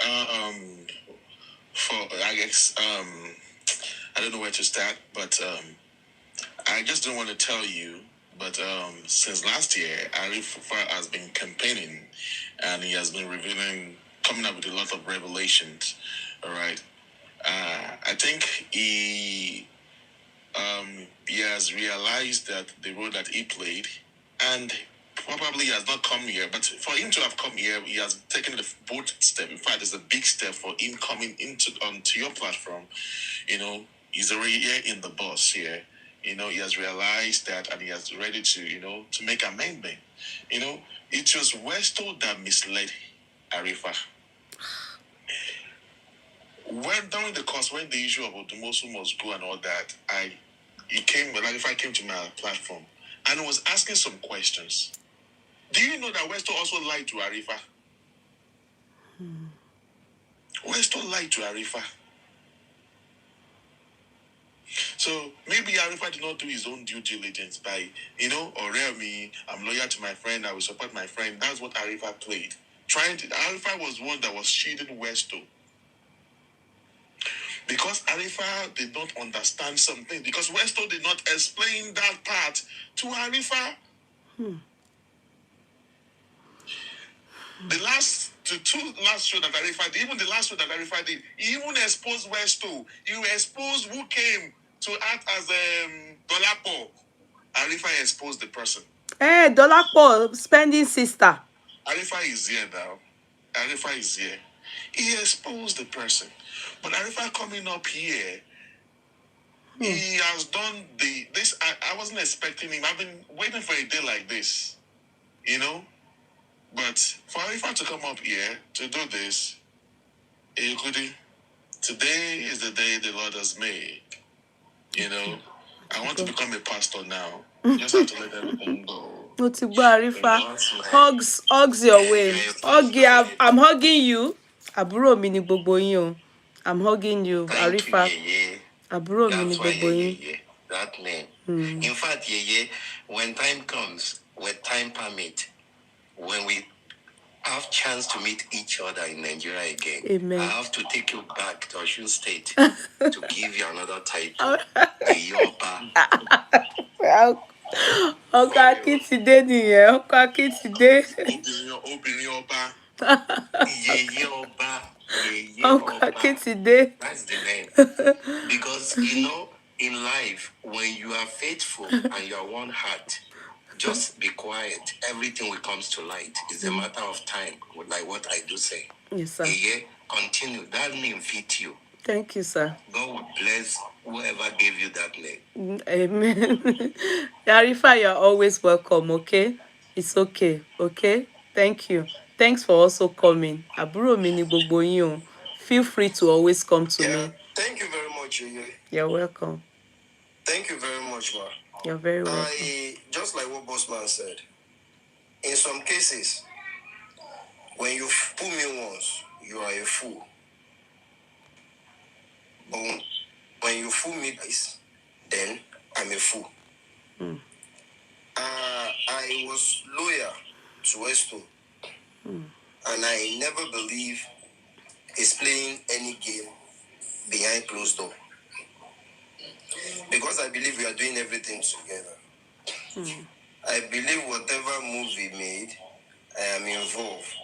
For I guess I don't know where to start, but I just don't want to tell you. But since last year, Arif has been campaigning, and he has been coming up with a lot of revelations. All right, I think he has realized that the role that he played, and probably has not come here, but for him to have come here, he has taken the bold step. In fact, it's a big step for him coming onto your platform. He's already here in the boss here. He has realized that, and he has ready to, to make amendment. It was Westo that misled Arifa. During the course, when the issue of Odumosu must go and all that, Arifa came to my platform and was asking some questions. Do you know that Westo also lied to Arifa? Westo lied to Arifa. So maybe Arifa did not do his own due diligence by, or me, I'm loyal to my friend, I will support my friend. That's what Arifa played. Arifa was one that was shielding Westo. Because Arifa did not understand something. Because Westo did not explain that part to Arifa. The two last show that Arifa did, even the last show that Arifa did, he even exposed Westo. He exposed who came to act as Dolapo. Arifa exposed the person. Dolapo, spending sister. Arifa is here now. Arifa is here. He exposed the person. But Arifa coming up here, he has done this. I wasn't expecting him. I've been waiting for a day like this. But for Arifa to come up here to do this, Kudi, today is the day the Lord has made. I want to become a pastor now. Just have to let everything go. Arifa, hugs your way. I'm hugging you. Àbúrò mi ni gbogbo yín o. I'm hugging you, Arifa. Àbúrò mi ni gbogbo yín. That name. In fact, Yeye, when time comes, when time permit, when we have chance to meet each other in Nigeria again, Amen. I have to take you back to Osun State to give you another title, the Yoba. Ọkọ Akíntidé nìyẹn, ọkọ Akíntidé. Obìnrin ọba. Yeye Ọba. Ọkọ Akíntidé. That's the name. Because, in life, when you are faithful and you are one heart, just be quiet. Everything will come to light. It's a matter of time, like what I do say. Yes, sir. Yeye, continue. That name fit you. Thank you, sir. God will bless whoever gave you that name. Amen. Arifa, you're always welcome, okay? It's okay, okay? Thank you. Thanks for also coming. Àbúrò mi ni gbogbo yín o. Feel free to always come to me. Thank you very much, Yeye. You're welcome. Thank you very much, ma. You're very welcome. Just like what Bossman said, in some cases, when you fool me once, you are a fool. But when you fool me twice, then I'm a fool. I was loyal to Westo, and I never believe he's playing any game behind closed door. Because I believe we are doing everything together. I believe whatever move we made, I am involved.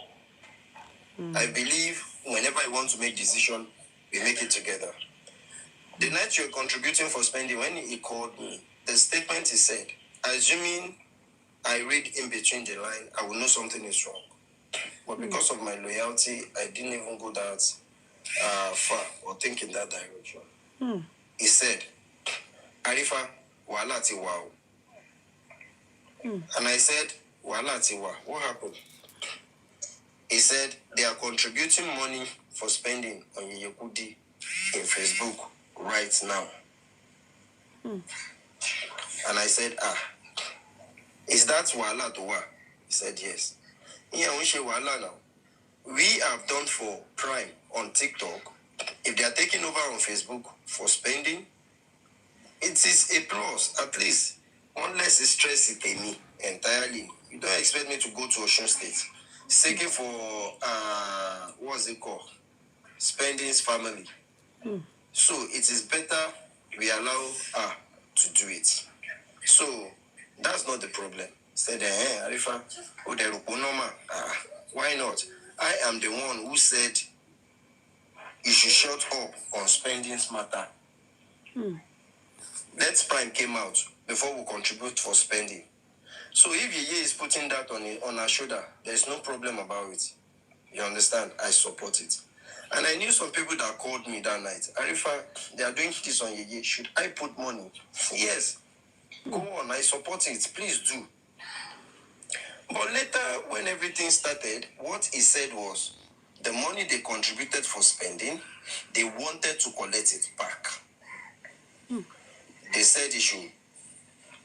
I believe whenever I want to make decision, we make it together. The night you're contributing for spending, when he called me, the statement he said, assuming I read in between the line, I will know something is wrong. But because of my loyalty, I didn't even go that far or think in that direction. He said, Arifa, wala ti wa. And I said, wala ti wa. What happened? He said, they are contributing money for spending on Yeye Kudi in Facebook right now. And I said, is that wala to wa? He said, yes. Yeah, we say wala now. We have done for Prime on TikTok. If they are taking over on Facebook for spending, it is a plus. At least, unless it's stress it me entirely. You don't expect me to go to Ocean State. Seeking for, what's it called? Spending's family. So it is better we allow her to do it. So that's not the problem. Said, Arifa, why not? I am the one who said you should shut up on spending's matter. Let's Prime came out before we contribute for spending. So if Yeye is putting that on her shoulder, there's no problem about it. You understand? I support it. And I knew some people that called me that night. Arifa, they are doing this on Yeye. Should I put money? Yes. Go on, I support it. Please do. But later, when everything started, what he said was, the money they contributed for spending, they wanted to collect it back. They said he should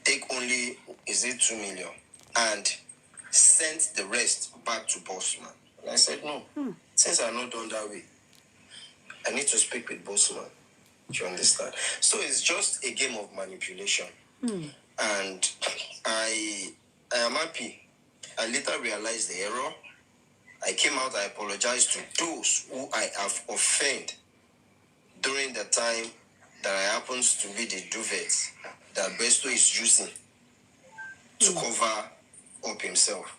take only, 2 million, and sent the rest back to Bossman. And I said, no, since I'm not done that way, I need to speak with Bossman. Do you understand? So it's just a game of manipulation. And I am happy. I later realized the error. I came out, I apologized to those who I have offended during the time that I happens to be the duvet that Westo is using to cover up himself.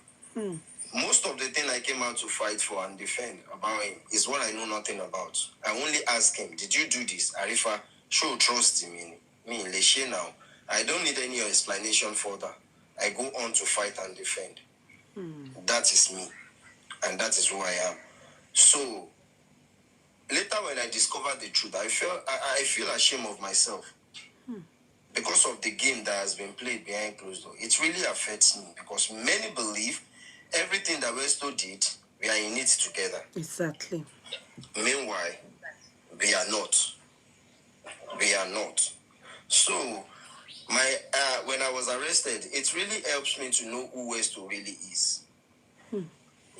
Most of the thing I came out to fight for and defend about him is what I know nothing about. I only ask him, did you do this? Arifa, show trust in me. Leshe now. I don't need any explanation further. I go on to fight and defend. That is me. And that is who I am. So, later when I discovered the truth, I feel ashamed of myself. Because of the game that has been played behind closed door. It really affects me because many believe everything that Westo did, we are in it together. Exactly. Meanwhile, we are not. We are not. So, when I was arrested, it really helps me to know who Westo really is.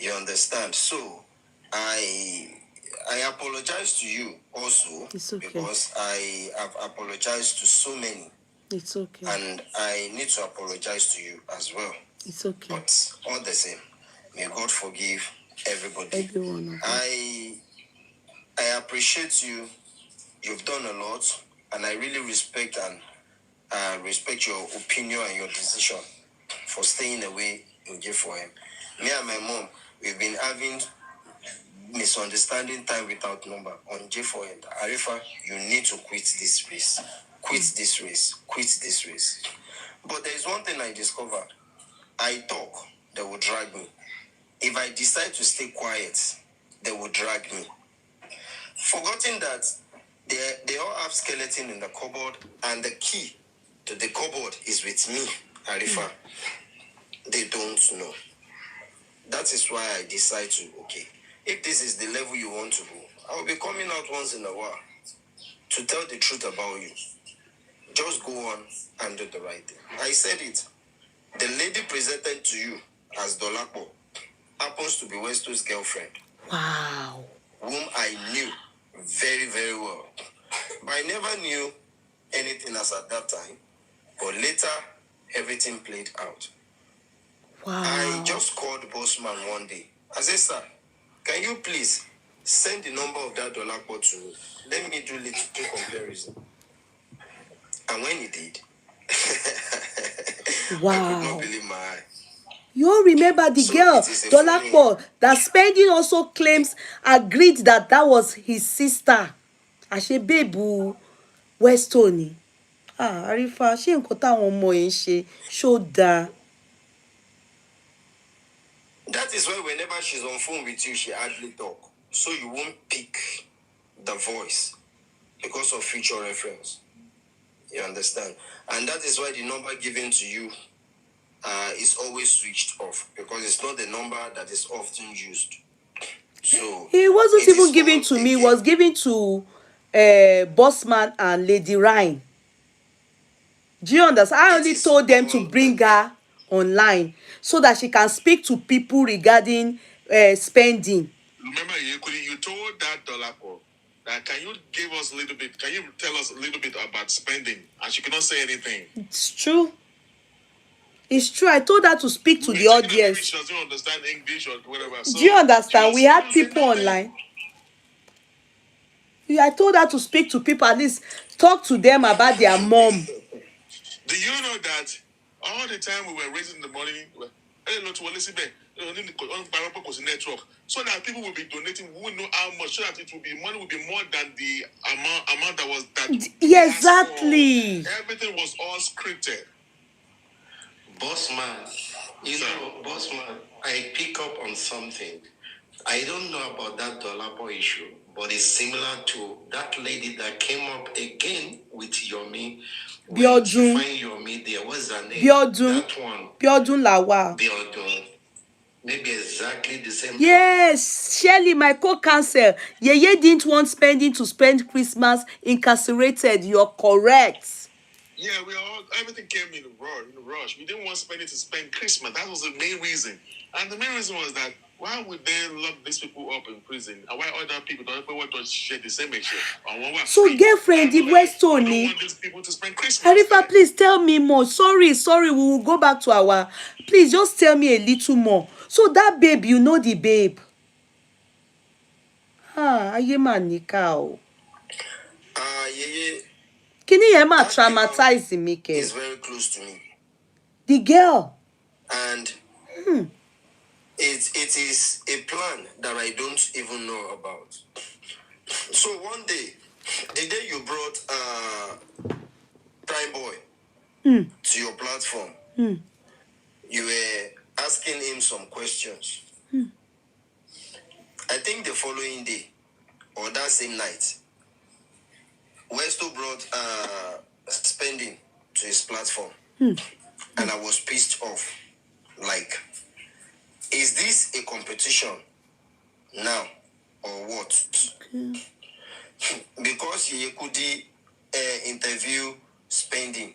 You understand? So, I apologize to you also. It's okay. Because I have apologized to so many. It's okay. And I need to apologize to you as well. It's okay. But all the same, may God forgive everybody. Everyone. I appreciate you. You've done a lot, and I really respect your opinion and your decision for staying away in Joeframe. Me and my mom, we've been having misunderstanding time without number on Joeframe. Arifa, you need to quit this race. Quit this race. Quit this race. But there is one thing I discovered. I talk, they will drag me. If I decide to stay quiet, they will drag me. Forgetting that they all have skeleton in the cupboard, and the key to the cupboard is with me, Arifa. They don't know. That is why I decide to, if this is the level you want to go, I will be coming out once in a while to tell the truth about you. just go on and do the right thing. I said it. The lady presented to you as Dolapo happens to be Westo's girlfriend. Wow. Whom I knew very, very well. But I never knew anything as at that time. But later, everything played out. Wow. I just called Bossman one day. I said, sir, can you please send the number of that Dolapo to me? Let me do a little comparison. And when he did, I could not believe my eye. You all remember the girl, Dolapo, that Spending also claims, agreed that was his sister. Ashe bebu Westo ni. Arifa, ṣé nǹkan táwọn ọmọ yẹn ṣe ṣó dáa? That is why whenever she's on phone with you, she hardly talk. So you won't pick the voice because of future reference. You understand? And that is why the number given to you is always switched off, because it's not the number that is often used. So It wasn't even given to me. It was given to Bossman and Lady Ryan. Do you understand? I only told them to bring her online so that she can speak to people regarding spending. Remember, you told that Dolapo that can you give us a little bit, can you tell us a little bit about spending? And she cannot say anything. It's true. It's true. I told her to speak to the audience. She doesn't understand English or whatever. So do you understand? We had people online. I told her to speak to people, at least talk to them about their mom. Do you know that all the time we were raising the money, network, so that people will be donating, we will know how much, so that it will be money will be more than the amount that was that. Yeah, exactly. Everything was all scripted. Bossman, Bossman, I pick up on something. I don't know about that Dolapo issue, but it's similar to that lady that came up again with Yomi. Biodun. Find Yomi there. What's her name? Biodun. That one. Biodun Lawa. Biodun. Maybe exactly the same. Yes, Shirley, my co-counsel. Yeye didn't want Spending to spend Christmas incarcerated. You're correct. Yeah, everything came in a rush. We didn't want Spending to spend Christmas. That was the main reason. And the main reason was that why would they lock these people up in prison? And why other people don't want to share the same issue? So, girlfriend, the Westo ni. I don't want these people to spend Christmas. Arifa, please tell me more. Sorry, we will go back to our. Please just tell me a little more. So that babe, you know the babe. Aye manika o. Yeye. Kini Emma traumatizing me, ke? Is very close to me. The girl. And it is a plan that I don't even know about. So one day, the day you brought Prime Boy to your platform, you were asking him some questions. I think the following day, or that same night, Westo brought Spending to his platform. And I was pissed off. Like, is this a competition now or what? Because Kudi interview Spending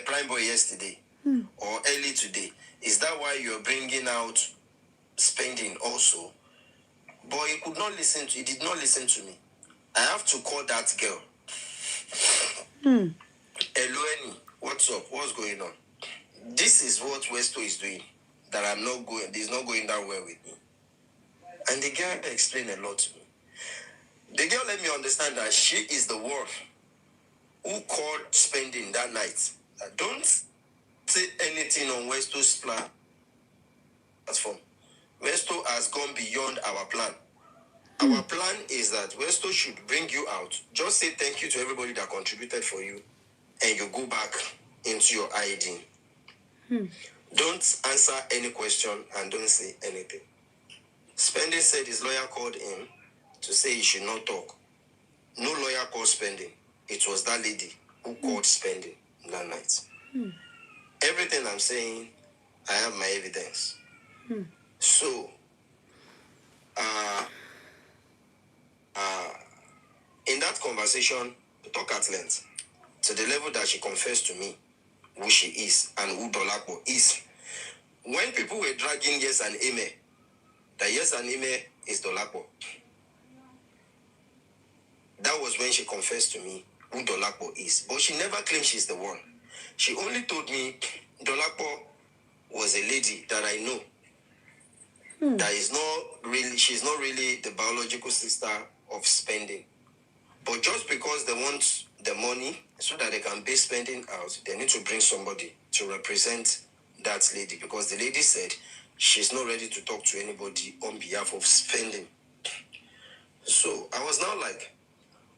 Prime Boy yesterday or early today, is that why you're bringing out Spending also? But he did not listen to me. I have to call that girl. Eloeni, what's up? What's going on? This is what Westo is doing. That he's not going that well with me. And the girl explained a lot to me. The girl let me understand that she is the one who called Spending that night. Don't say anything on Westo's platform. Westo has gone beyond our plan. Our plan is that Westo should bring you out. Just say thank you to everybody that contributed for you. And you go back into your ID. Don't answer any question and don't say anything. Spending said his lawyer called him to say he should not talk. No lawyer called Spending. It was that lady who called Spending that night. Everything I'm saying, I have my evidence. So, in that conversation, we talk at length. to the level that she confessed to me who she is and who Dolapo is. When people were dragging Yes and Ime, that Yes and Ime is Dolapo, that was when she confessed to me who Dolapo is. But she never claimed she's the one. She only told me Dolapo was a lady that I know. That is not really, she's not really the biological sister of spending. But just because they want the money so that they can be spending out, they need to bring somebody to represent that lady, because the lady said she's not ready to talk to anybody on behalf of spending. So I was now like,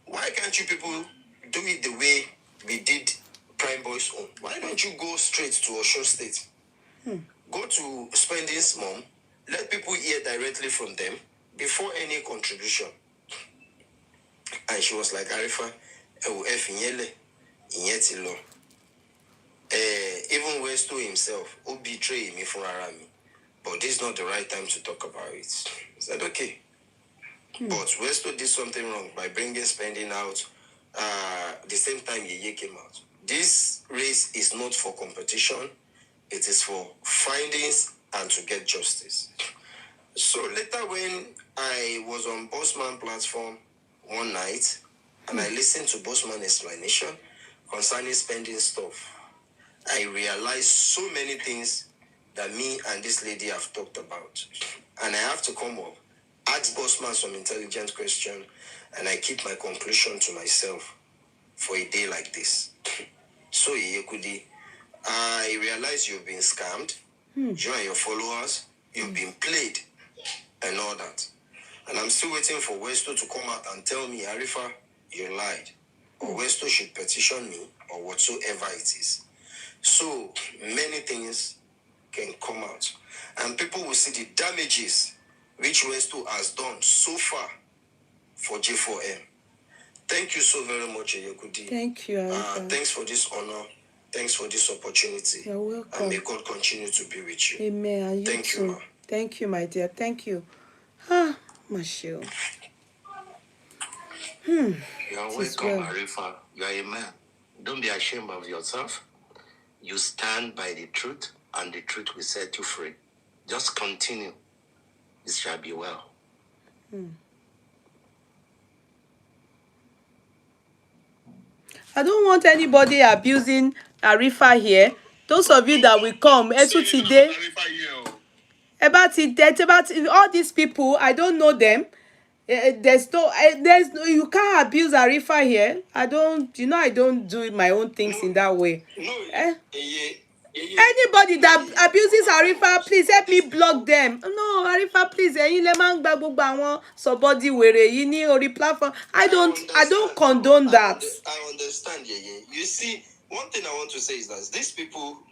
why can't you people do it the way we did Prime Boys Home? Why don't you go straight to Osun State? Go to Spending's mom, let people hear directly from them before any contribution. And she was like, Arifa, even Westo himself, who betrayed me for Arami. But this is not the right time to talk about it. I said, okay. But Westo did something wrong by bringing spending out the same time Yeye came out. This race is not for competition. It is for findings and to get justice. So later when I was on Bossman platform one night and I listened to Bossman explanation concerning spending stuff, I realized so many things that me and this lady have talked about. And I have to come up, ask Bossman some intelligent question, and I keep my conclusion to myself for a day like this. So, Yeye Kudi, I realize you've been scammed. You and your followers, you've been played and all that. And I'm still waiting for Westo to come out and tell me, Arifa, you lied. Or Westo should petition me or whatsoever it is. So many things can come out. And people will see the damages which Westo has done so far for J4M. Thank you so very much, Yeye Kudi. Thank you, Arifa. Thanks for this honor. Thanks for this opportunity. You're welcome. And may God continue to be with you. Amen. And you Thank too. you, ma. Thank you, my dear. Thank you. Ah, Michelle. You are It is welcome, well. Arifa. You are a man. Don't be ashamed of yourself. You stand by the truth, and the truth will set you free. Just continue. It shall be well. I don't want anybody abusing Arifa here. Those of you that will come, today, all these people, I don't know them. You can't abuse Arifa here. I don't do my own things in that way. No, Anybody that abuses Arifa, please help me block them. No, Arifa, please. Ẹ̀yin lẹ máa ń gba gbogbo àwọn somebody wèrè yìí ní orí platform. I don't condone that. I understand, Yeye. You see, one thing I want to say is that these people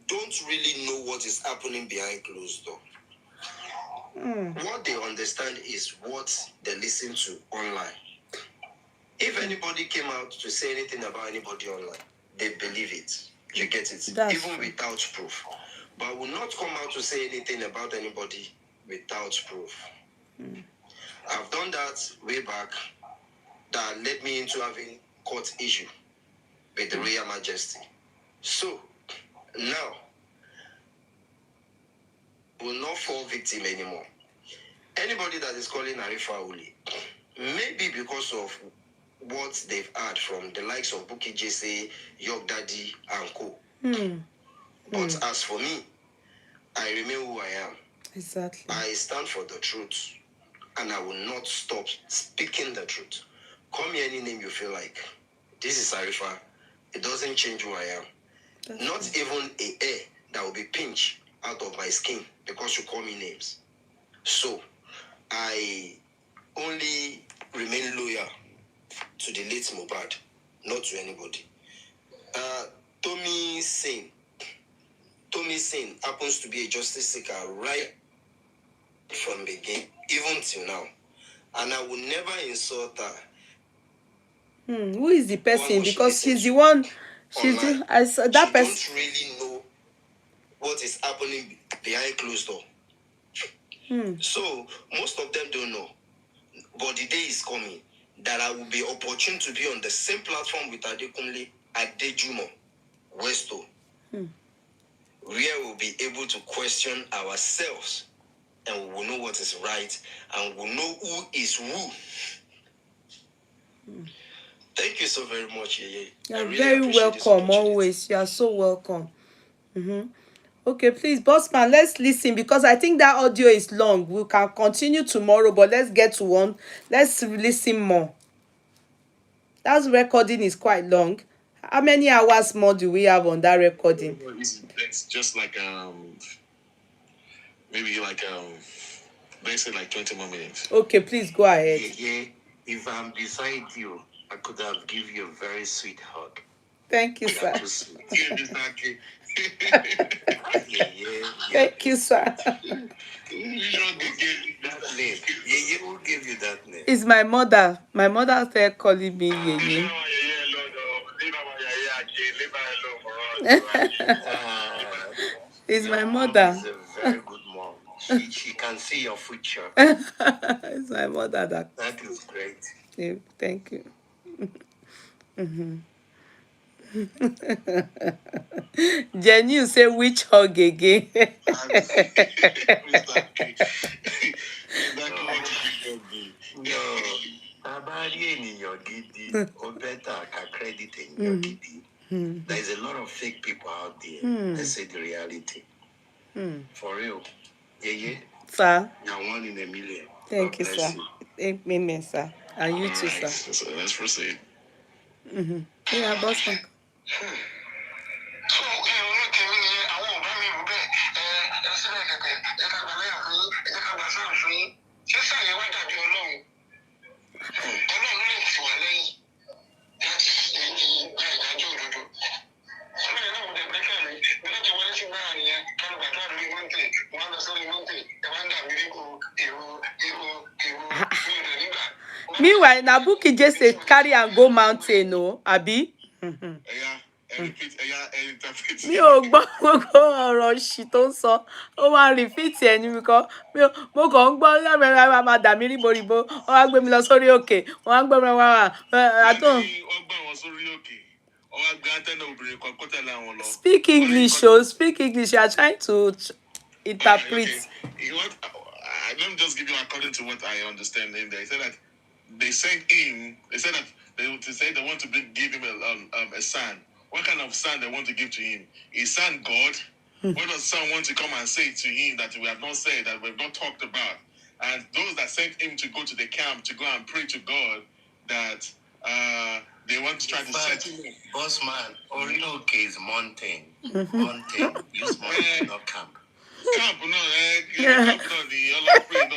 don't really know what is happening behind closed door. What they understand is what they listen to online. If anybody came out to say anything about anybody online, they believe it. You get it? Even without proof. But will not come out to say anything about anybody without proof. I've done that way back. That led me into having court issue with the Royal Majesty. So, now, will not fall victim anymore. Anybody that is calling Arifa Uli, maybe because of what they've had from the likes of Buki Jesse, York Daddy, and Co. But as for me, I remain who I am. Exactly. I stand for the truth, and I will not stop speaking the truth. Call me any name you feel like. This is Arifa. It doesn't change who I am. Not even a hair that will be pinched out of my skin because you call me names. So, I only remain loyal to the late Mubad, not to anybody. Tommy Singh happens to be a justice seeker right from the beginning, even till now. And I will never insult her. Who is the person? Because she's the one. That person. Don't really know what is happening behind closed door. So most of them don't know. But the day is coming that I will be opportune to be on the same platform with Adekunle Adejumo, Westo, where we'll be able to question ourselves and we will know what is right and we'll know who is who. Thank you so very much, Yeye. You're really very welcome always. You are so welcome. Okay, please, Bossman, let's listen because I think that audio is long. We can continue tomorrow, but let's get to one. Let's listen more. That recording is quite long. How many hours more do we have on that recording? It's just like maybe like let's say like 20 more minutes. Okay, please go ahead. Yeah, if I'm beside you, I could have given you a very sweet hug. Thank you, sir. Exactly. Thank you, sir. That name. Yeye, who gave you that name? It's my mother. My mother started calling me Yeye. It's my mother. She's a very good mom. She can see your future. It's my mother that. That is great. Yeah, thank you. Jenny, you say which hug again? No. There is a lot of fake people out there. Let's say the reality. For real. Yeah. Sir. You're one in a million. Thank you, sir. Amen, sir. And you too, sir. So let's proceed. Yeah, Boston. Meanwhile, Nabuki just say carry and go mountain, no, Abi. Mi ò gbọ́ gbogbo ọ̀rọ̀ òṣì tó ń sọ ó máa repeat ẹ̀ ní because mo kàn ń gbọ́ lábẹ́rẹ́ máa dà mí ríboríbo wọ́n wá gbé mi lọ sórí òkè wọ́n wá gbé mi wá àtọ́. Speak English o speak English you are trying to interpret. Let me just give you according to what I understand in there. He said that they sent him. They said that they want to give him a son. What kind of son they want to give to him? Is son God? What does son want to come and say to him that we have not said, that we have not talked about? And those that sent him to go to the camp to go and pray to God, that they want to try to set him. Boss man, Orinoke is mountain. Mountain. Use mountain, not camp. Camp, no, camp, no, the pray, no,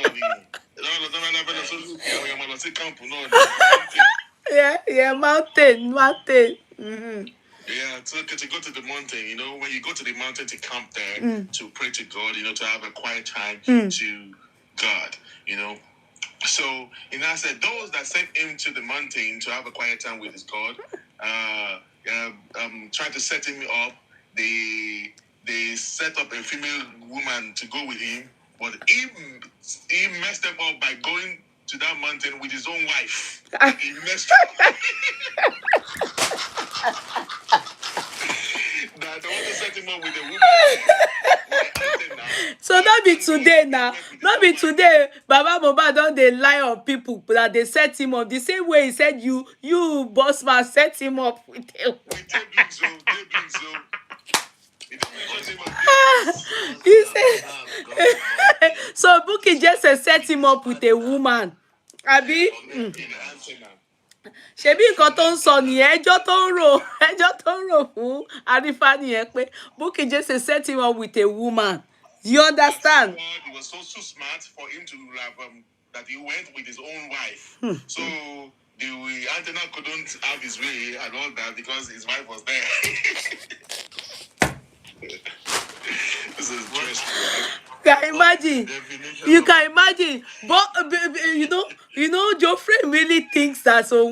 yeah, mountain. Yeah, so to go to the mountain, you know, when you go to the mountain to camp there, to pray to God, you know, to have a quiet time to God, you know. So, and I said, those that sent him to the mountain to have a quiet time with his God, trying to set him up, they set up a female woman to go with him, but he messed them up by going to that mountain with his own wife. He messed up. That they want to set him up with a woman. So not be today now. Not be today. Baba Mubad don't they lie on people that they set him up. The same way he said you boss man set him up with a he said so Buki just set him up with a woman. Abi ṣebí nǹkan tó ń sọ nìyẹn ẹjọ́ tó ń rò fún Arifa nìyẹn pé Bukky Jesse set him up with a woman. You understand? He was so smart for him to have that he went with his own wife. So the antenna couldn't have his way and all that because his wife was there. This is interesting. You can imagine, but you know, Joeframe really thinks that so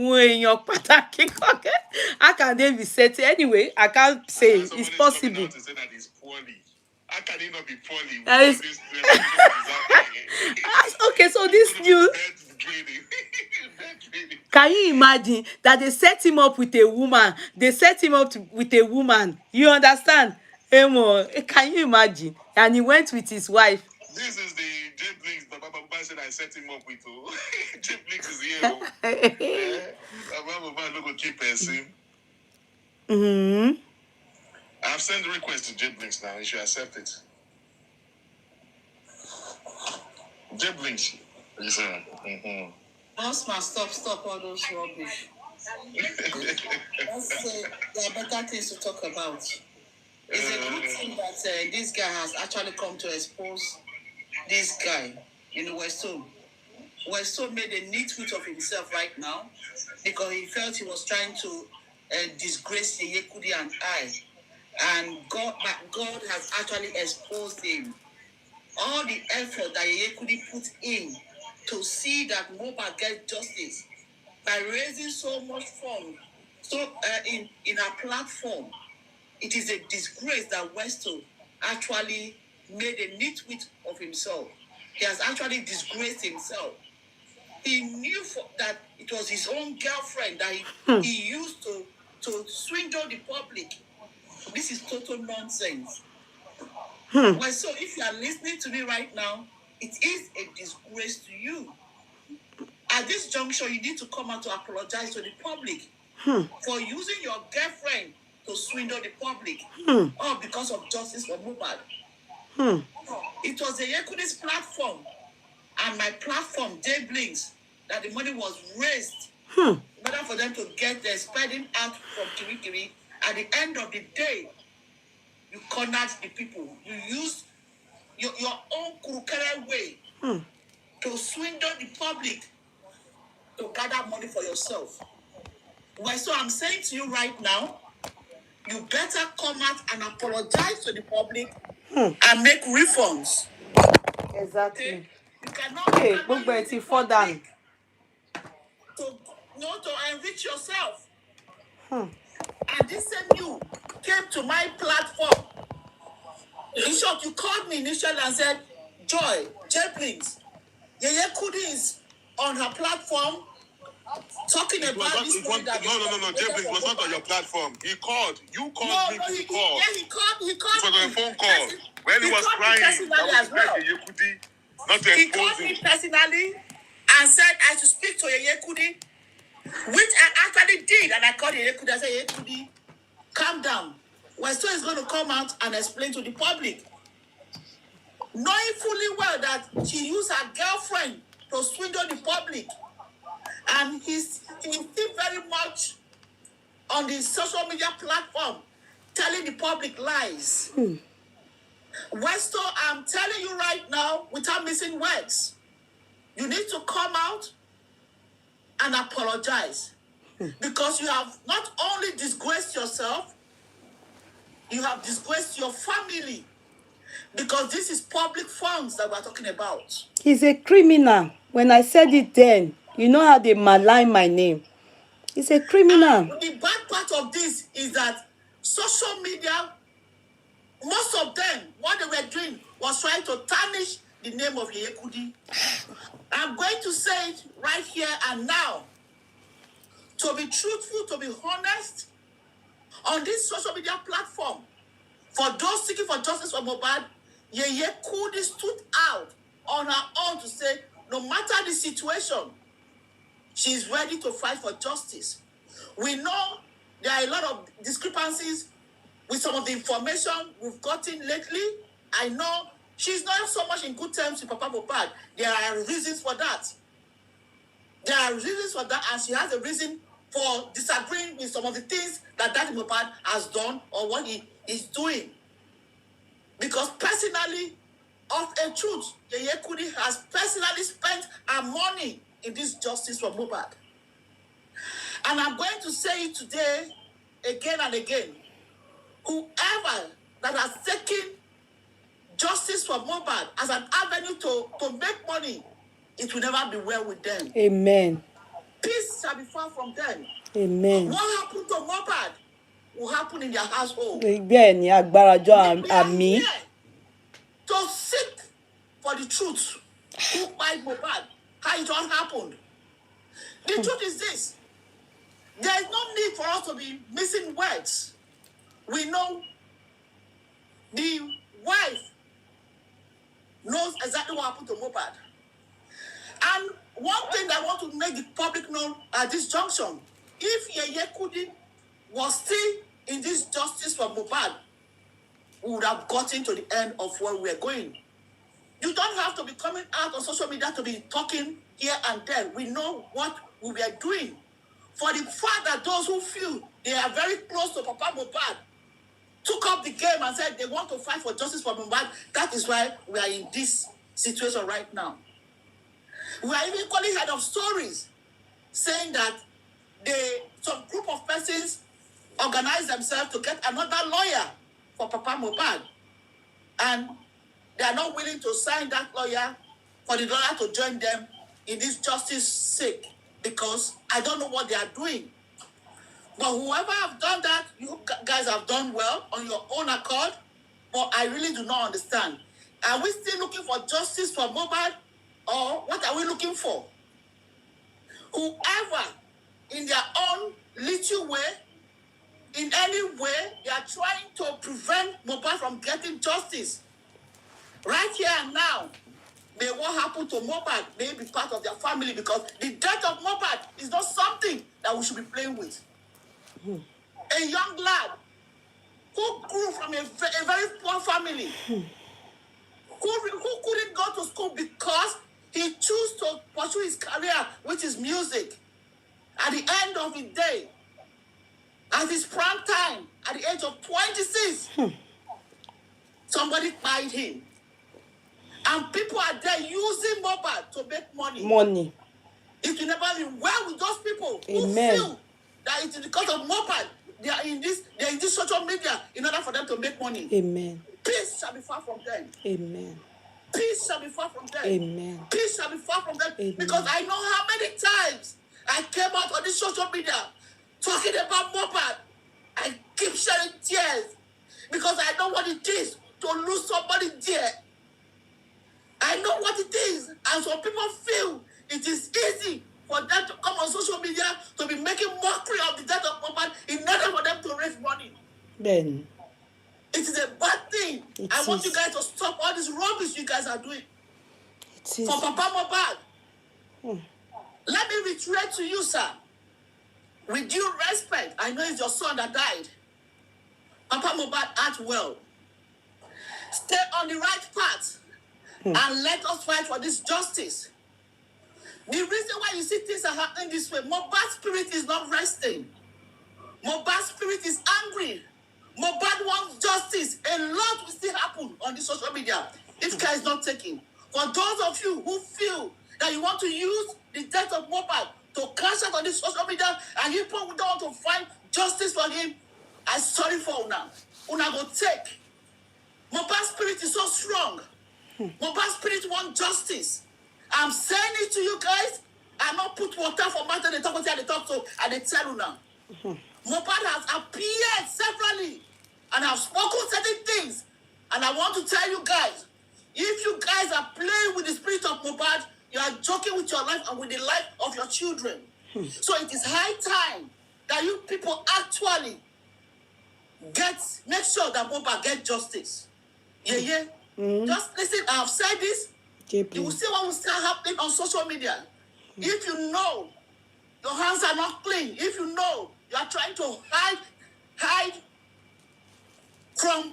how can they be set? Anyway, I can't say it's possible. To say that he's poorly. How can he not be poorly? Okay, so this new Can you imagine that they set him up with a woman? They set him up with a woman. You understand? Emo, can you imagine? And he went with his wife. This is the J Blinks Baba said I set him up with. Oh. J Blinks is here. Mubad no go keep person. I've sent the request to J Blinks now. You should accept it. J Blinks. Listen. Osman, stop all those rubbish. Let's say there are better things to talk about. It's a good thing that this guy has actually come to expose this guy in Westo. Westo made a neat tweet of himself right now because he felt he was trying to disgrace Yeye, Kudi and I. And God has actually exposed him. All the effort that Yeye Kudi put in to see that Mubad gets justice by raising so much funds in our platform. It is a disgrace that Westo actually made a neat tweet of himself. He has actually disgraced himself. He knew that it was his own girlfriend that he used to swindle the public. This is total nonsense. Well, so if you are listening to me right now, it is a disgrace to you. At this juncture, you need to come out to apologize to the public for using your girlfriend to swindle the public, all because of justice for Mubad. It was the Yekudi's platform and my platform, J Blinks, that the money was raised in order for them to get their spreading out from Kiri. At the end of the day, you cornered the people. You used your own crooked way to swindle the public to gather money for yourself. Well, so I'm saying to you right now, you better come out and apologize to the public and make refunds. Exactly. Okay? You cannot use the public to enrich yourself. And this same you came to my platform. In short, you called me initially and said, Joy, Jeplins, Yeye Kudi is on her platform talking about this money that No, Jeplins was not on your platform. He called. You called me. He called. It was on a phone call. When he was crying, that was Yeye Kudi, not to he called me personally and said I should speak to Yeye Kudi, which I actually did. And I called Yeye Kudi. I said, Yeye Kudi, calm down. Westo is going to come out and explain to the public, knowing fully well that she used her girlfriend to swindle the public. And he's still very much on the social media platform telling the public lies. Westo, I'm telling you right now, without missing words, you need to come out and apologize. Because you have not only disgraced yourself, you have disgraced your family. Because this is public funds that we're talking about. He's a criminal. When I said it then, you know how they malign my name. He's a criminal. And the bad part of this is that social media, most of them, what they were doing was trying to tarnish the name of Yeye Kudi. I'm going to say it right here and now. To be truthful, to be honest, on this social media platform, for those seeking for justice for Mubad, Yeye Kudi stood out on her own to say, no matter the situation, she's ready to fight for justice. We know there are a lot of discrepancies with some of the information we've gotten lately. I know she's not so much in good terms with Papa Mubad. There are reasons for that. And she has a reason for disagreeing with some of the things that Daddy Mubad has done or what he is doing. Because personally, of a truth, Yeye Kudi has personally spent her money in this justice for Mubad. And I'm going to say it today, again and again. Whoever that has taken justice for Mubad as an avenue to make money, it will never be well with them. Amen. Peace shall be far from them. Amen. What happened to Mubad will happen in their household. Bẹ́ẹ̀ ni agbára jọ àmì. To seek for the truth. Who by Mubad? How it all happened. The truth is this. There is no need for us to be missing words. We know the wife knows exactly what happened to Mubad. And one thing I want to make the public know at this junction, if Yeye Kudi was still in this justice for Mubad, we would have gotten to the end of where we're going. You don't have to be coming out on social media to be talking here and there. We know what we were doing. For the fact that those who feel they are very close to Papa Mubad took up the game and said they want to fight for justice for Mubad, that is why we are in this situation right now. We are even calling head of stories saying that some group of persons organize themselves to get another lawyer for Papa Mubad. And they are not willing to sign that lawyer for the lawyer to join them in this justice sake because I don't know what they are doing. But whoever have done that, you guys have done well on your own accord. But I really do not understand. Are we still looking for justice for Mubad, or what are we looking for? Whoever, in their own little way, in any way, they are trying to prevent Mubad from getting justice. Right here and now, may what happened to Mubad may be part of their family because the death of Mubad is not something that we should be playing with. A young lad who grew from a very poor family, who couldn't go to school because he chose to pursue his career, which is music. At the end of the day, at his prime time, at the age of 26, somebody fired him. And people are there using Mubad to make money. It will never be well with those people who feel that it is because of Mubad they are in this social media in order for them to make money. Amen. Peace shall be far from them. Amen. Peace shall be far from them. Amen. Peace shall be far from them. Amen. Because I know how many times I came out on this social media talking about Mubad. I keep shedding tears because I know what it is to lose somebody dear. I know what it is. And some people feel it is easy for them to come on social media to be making mockery of the death of Mubad in order for them to raise money. Then it is a bad thing. I want you guys to stop all this rubbish you guys are doing. It is. For Papa Mubad. Let me reiterate to you, sir. With due respect, I know it's your son that died. Papa Mubad act well. Stay on the right path and let us fight for this justice. The reason why you see things are happening this way, Mubad's spirit is not resting. Mubad's spirit is angry. Mubad wants justice. A lot will still happen on the social media if care is not taken. For those of you who feel that you want to use the death of Mubad to cash out on this social media and you people don't want to find justice for him, I'm sorry for Una. Una go take. Mubad's spirit is so strong. Mubad's spirit wants justice. I'm saying it to you guys. I not put water for matter they talk to and they tell you now. Mubad has appeared severally and have spoken certain things. And I want to tell you guys, if you guys are playing with the spirit of Mubad, you are joking with your life and with the life of your children. So it is high time that you people actually make sure that Mubad get justice. Yeah. Just listen, I have said this. You will see what will start happening on social media. If you know your hands are not clean, if you know you are trying to hide from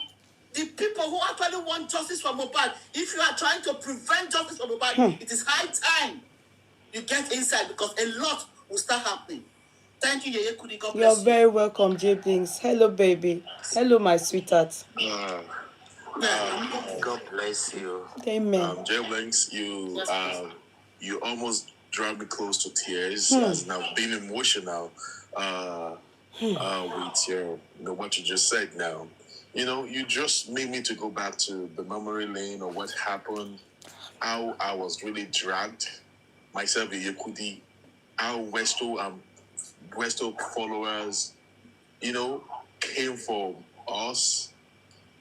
the people who actually want justice for Mubad, if you are trying to prevent justice for Mubad, it is high time you get inside because a lot will start happening. Thank you, Yeye Kudi. God bless you. You're very welcome, J. Blinks. Hello, baby. Hello, my sweetheart. God bless you. Amen. J. Blinks, you almost dragged me close to tears as now being emotional with your what you just said now. You just made me to go back to the memory lane of what happened, how I was really dragged, myself, Yeye Kudi, how Westo followers, came for us.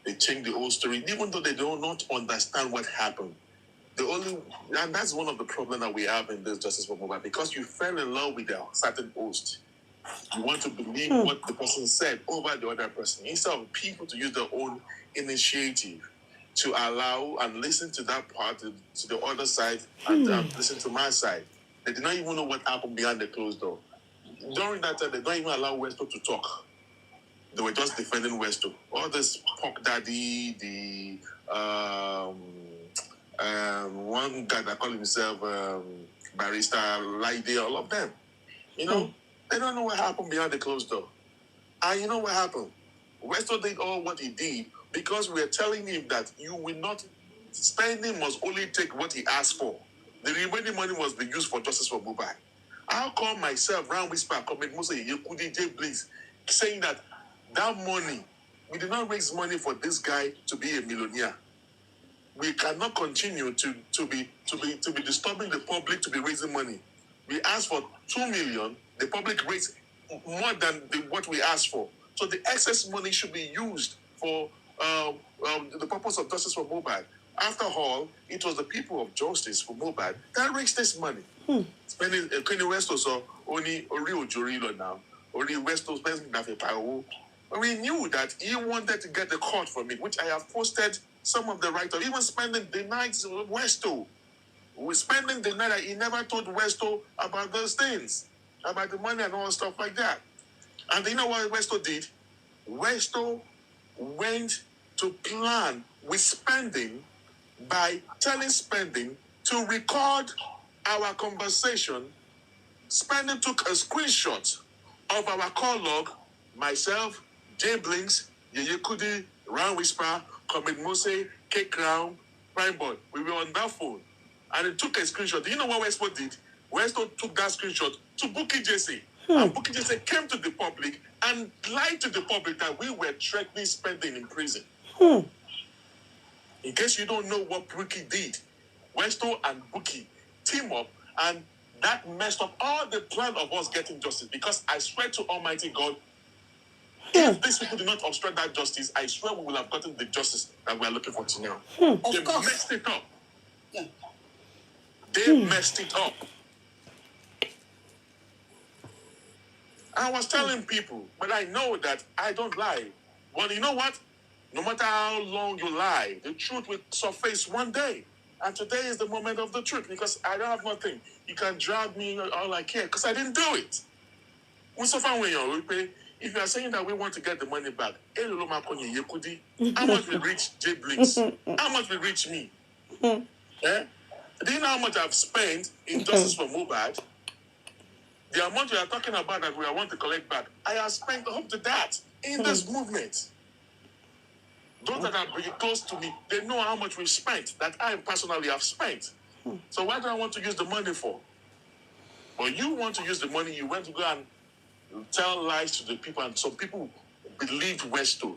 They changed the whole story, even though they do not understand what happened. The only and that's one of the problems that we have in this justice for Mubad, because you fell in love with a certain host. You want to believe what the person said over the other person, instead of people to use their own initiative to allow and listen to that part, to the other side, and listen to my side. They did not even know what happened behind the closed door. During that time, they don't even allow Westo to talk. They were just defending Westo. All this Pork Daddy, the one guy that called himself Barrister Laide, all of them. You know, they don't know what happened behind the closed door. And you know what happened? Westo did all what he did because we're telling him that you will not, spending must only take what he asked for. The remaining money must be used for justice for Mubad. I'll call myself, Round Whisper, comment Mose, Kudi, J. Bliss, saying that money, we did not raise money for this guy to be a millionaire. We cannot continue to be disturbing the public to be raising money. We asked for 2 million, the public raised more than what we asked for. So the excess money should be used for the purpose of justice for Mubad. After all, it was the people of justice for Mubad that raised this money. Spending Westo so only Rio Jorilo now, only Westo spending that. We knew that he wanted to get the court from it, which I have posted some of the writers, even spending the nights with Westo. We're spending the night that he never told Westo about those things, about the money and all stuff like that. And you know what Westo did? Westo went to plan with spending by telling spending to record our conversation. Spending took a screenshot of our call log, myself, Jay Blinks, Yeye Kudi, Round Whisper, Comet Mose, K Crown, Prime Boy. We were on that phone. And it took a screenshot. Do you know what Westo did? Westo took that screenshot to Bookie Jesse. And Bookie Jesse came to the public and lied to the public that we were threatening spending in prison. In case you don't know what Bookie did, Westo and Bookie team up, and that messed up all the plan of us getting justice. Because I swear to Almighty God, if these people did not obstruct that justice, I swear we will have gotten the justice that we are looking for to now. They messed it up. Yeah. They messed it up. I was telling people, but I know that I don't lie. But you know what? No matter how long you lie, the truth will surface one day. And today is the moment of the truth, because I don't have nothing. You can drag me all I care, because I didn't do it. If you are saying that we want to get the money back, how much will reach J Blinks? How much will reach me? Do you know how much I've spent in justice for Mubad? The amount you are talking about that we want to collect back, I have spent up to that in this movement. Those that are pretty close to me, they know how much we spent, that I personally have spent. So what do I want to use the money for? But you want to use the money, you went to go and tell lies to the people, and some people believed Westo.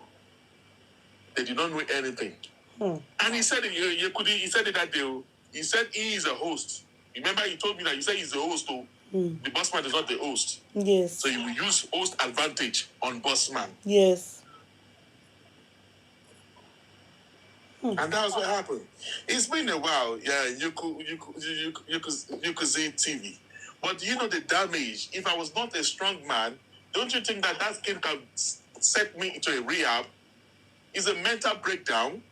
They did not know anything. And he said it, he said it that day. He said he is a host. Remember, he told me that he said he's the host. The bossman is not the host. Yes. So you will use host advantage on bossman. Yes. And that's what happened. It's been a while, yeah, you could see TV. But you know the damage. If I was not a strong man, don't you think that kid can set me into a rehab? It's a mental breakdown.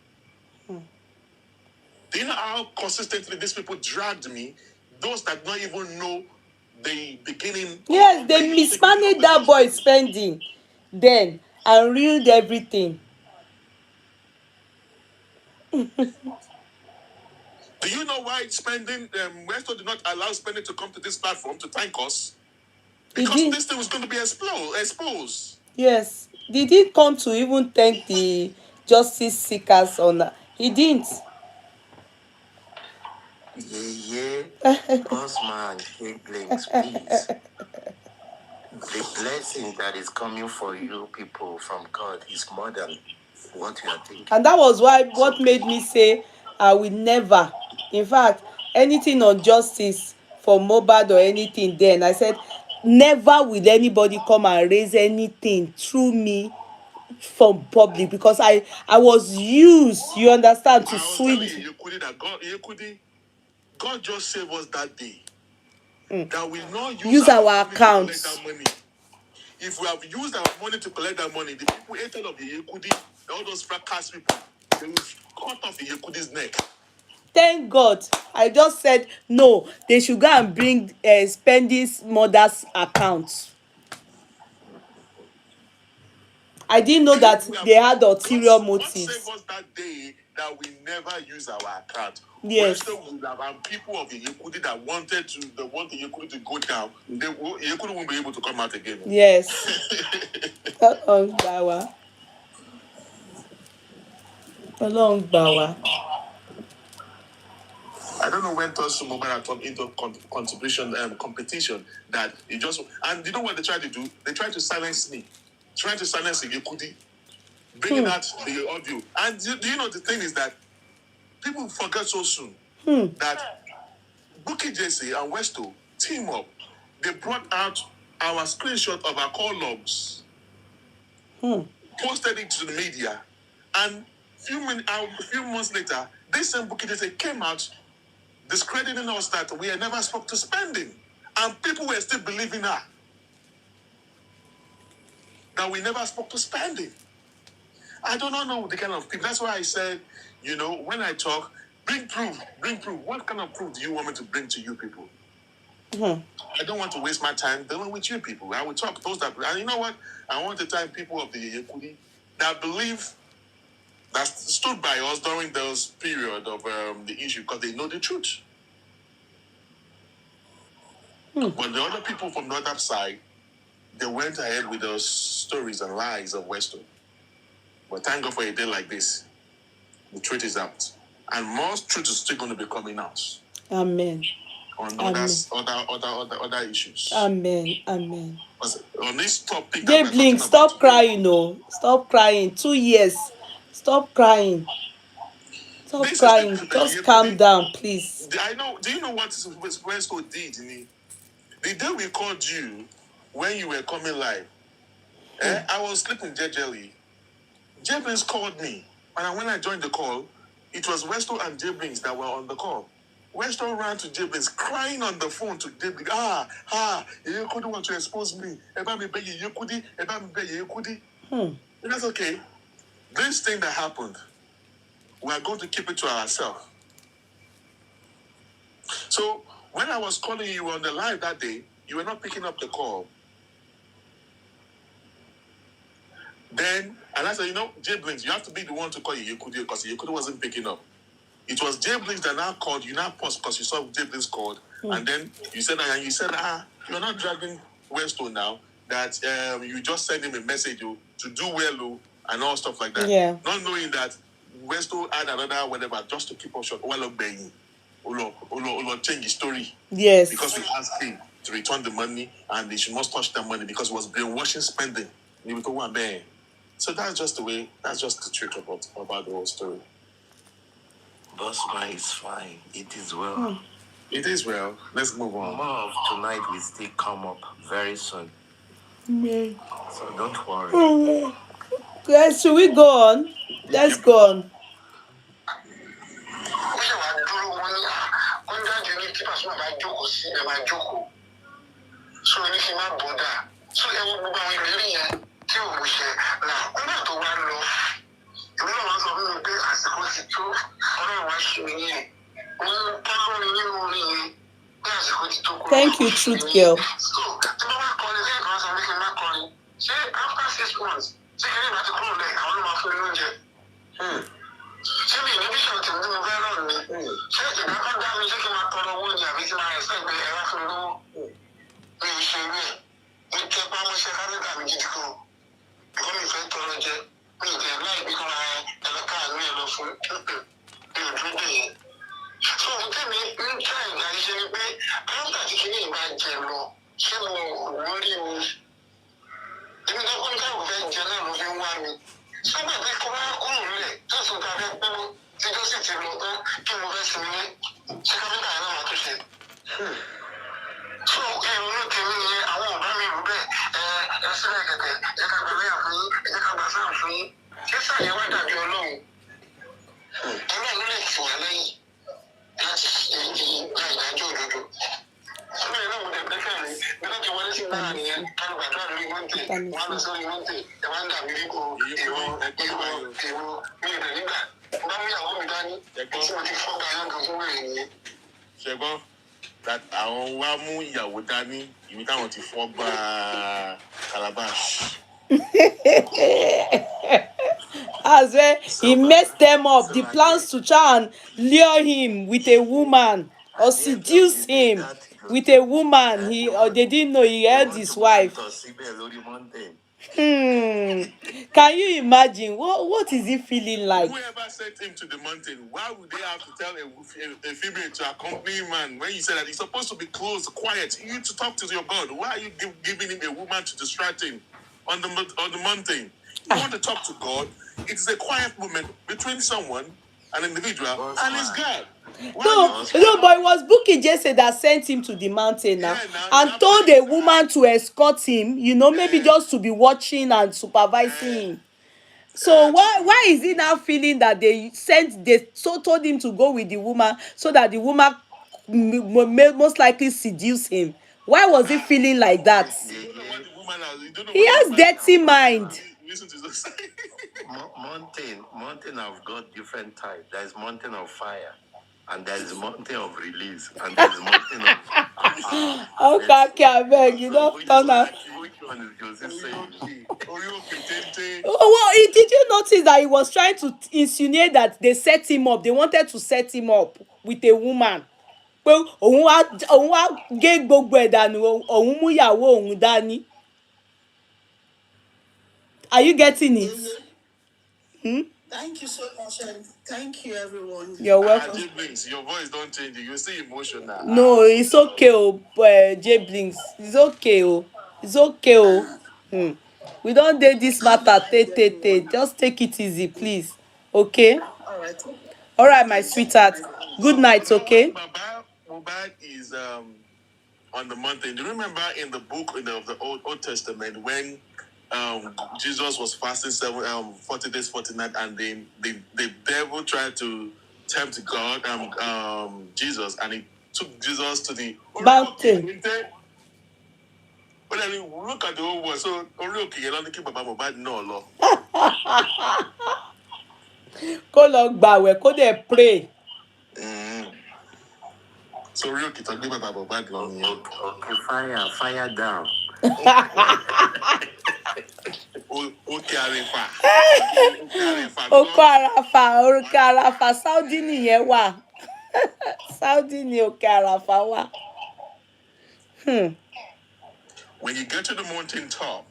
Do you know how consistently these people dragged me? Those that don't even know the beginning. Yes, they mismanaged that boy spending then and ruined everything. Do you know why spending, Westo did not allow spending to come to this platform to thank us? Because this thing was going to be exposed. Yes. Did he come to even thank the justice seekers on that? He didn't. Bossman, take blinks, please. The blessing that is coming for you people from God is more than what you are thinking. And that was what made me say I will never, in fact, anything on justice for Mubad or anything, then I said never will anybody come and raise anything through me from public, because I was used, you understand, to swing. You Kudi that God, you Kudi, God just saved us that day. That we not use our accounts. To collect that money. If we have used our money to collect that money, the people hated of the Kudi, all those fracas people, they will cut off the Kudi's neck. Thank God. I just said no. They should go and bring Spendy's mother's account. I didn't know that they had ulterior motives. God saved us that day that we never use our account. Yes. Westo would have, and people of the Kudi that want the Kudi to go down, Kudi won't be able to come out again. Yes. Ọlọ́run gbà wá. I don't know when Tosu Mubad turned into contribution competition that it just, and you know what they tried to do? They tried to silence me, trying to silence the Kudi, bringing out the audio. And do you know the thing is that people forget so soon that Bukky Jesse and Westo team up. They brought out our screenshot of our call logs, posted it to the media, and a few months later, this same Bukky Jesse came out discrediting us that we had never spoke to Spending, and people were still believing her that we never spoke to Spending. I do not know the kind of people. That's why I said, you know, when I talk, bring proof. What kind of proof do you want me to bring to you people? I don't want to waste my time dealing with you people. I will talk those that, and you know what? I want to tell people of the Yeye Kudi that believe, that stood by us during those period of the issue because they know the truth. But the other people from the other side, they went ahead with those stories and lies of Westo. But thank God for a day like this. The truth is out. And more truth is still going to be coming out. Amen. On Amen. other issues. Amen. Amen. On this topic, Blink, stop crying, no. Stop crying. 2 years. Stop crying. Stop crying. Just calm down, please. I know. Do you know what Westo did? The day we called you, when you were coming live, I was sleeping jejely. Jabrins called me, and when I joined the call, it was Westo and Jabrins that were on the call. Westo ran to Jabrins, crying on the phone to Jabrins. You couldn't want to expose me. You Kudi. And that's okay. This thing that happened, we are going to keep it to ourselves. So when I was calling you on the live that day, you were not picking up the call. Then, and I said, you know, Jay Blinks, you have to be the one to call Yeye Kudi because Yeye Kudi wasn't picking up. It was Jay Blinks that now called. You now paused because you saw Jay Blinks called. And then you said, you're not dragging Westo now, that you just send him a message to do well and all stuff like that. Yeah. Not knowing that Westo had another whatever just to keep us short. Olo change the story. Yes. Because we asked him to return the money and they should not touch that money because it was brainwashing Spending. So that's just the truth about the whole story. Bossman is fine. It is well. It is well. Let's move on. More of tonight will still come up very soon. So don't worry. Guys, should we go on? Let's go on. Thank you, Truth Girl. Ṣẹ́gbọ́n that àwọn wá mú ìyàwó dání ìwé táwọn ti fọ́ gba calabash. As well, he messed them up. The plans to try and lure him with a woman or seduce him with a woman. Or they didn't know he held his wife. Can you imagine what is he feeling like? Whoever sent him to the mountain, why would they have to tell a female to accompany a man when you said that he's supposed to be close, quiet, you to talk to your God? Why are you giving him a woman to distract him on the mountain? You want to talk to God? It's a quiet moment between someone, an individual, and his God. No, but it was Bukky Jesse that sent him to the mountain now, and told a woman to escort him, maybe just to be watching and supervising him. So why is he now feeling that they told him to go with the woman so that the woman most likely seduce him? Why was he feeling like that? He has dirty mind. Mountain have got different types. There's mountain of fire, and there's mountain of release, and there's mountain of okay, I beg you, don't turn out. Which one is Joseph saying? Did you notice that he was trying to insinuate that they set him up? They wanted to set him up with a woman. Well, òun wá gé gbogbo ẹ̀ dànù, òun mú ìyàwó òun dání. Are you getting it? Thank you so much, and thank you, everyone. You're welcome. J Blinks, your voice don't change. You're still emotional. No, it's okay, J Blinks. It's okay, It's okay, We don't date this matter. Just take it easy, please. Okay? All right, my sweetheart. Good night, okay? Mubad is on the mountain. Do you remember in the book of the Old Testament when Jesus was fasting 40 days, 40 nights, and the devil tried to tempt God, Jesus, and he took Jesus to the mountain. But I mean, look at the whole world. So, Mubad no. Kó lọ gbààwẹ̀, kó dẹ̀ pray. So real kid talking about Mubad long. Okay, fire down. Oko Àràfà, Saudi nìyẹn wà. Saudi ni Òkè Àràfà wà. When you get to the mountain top,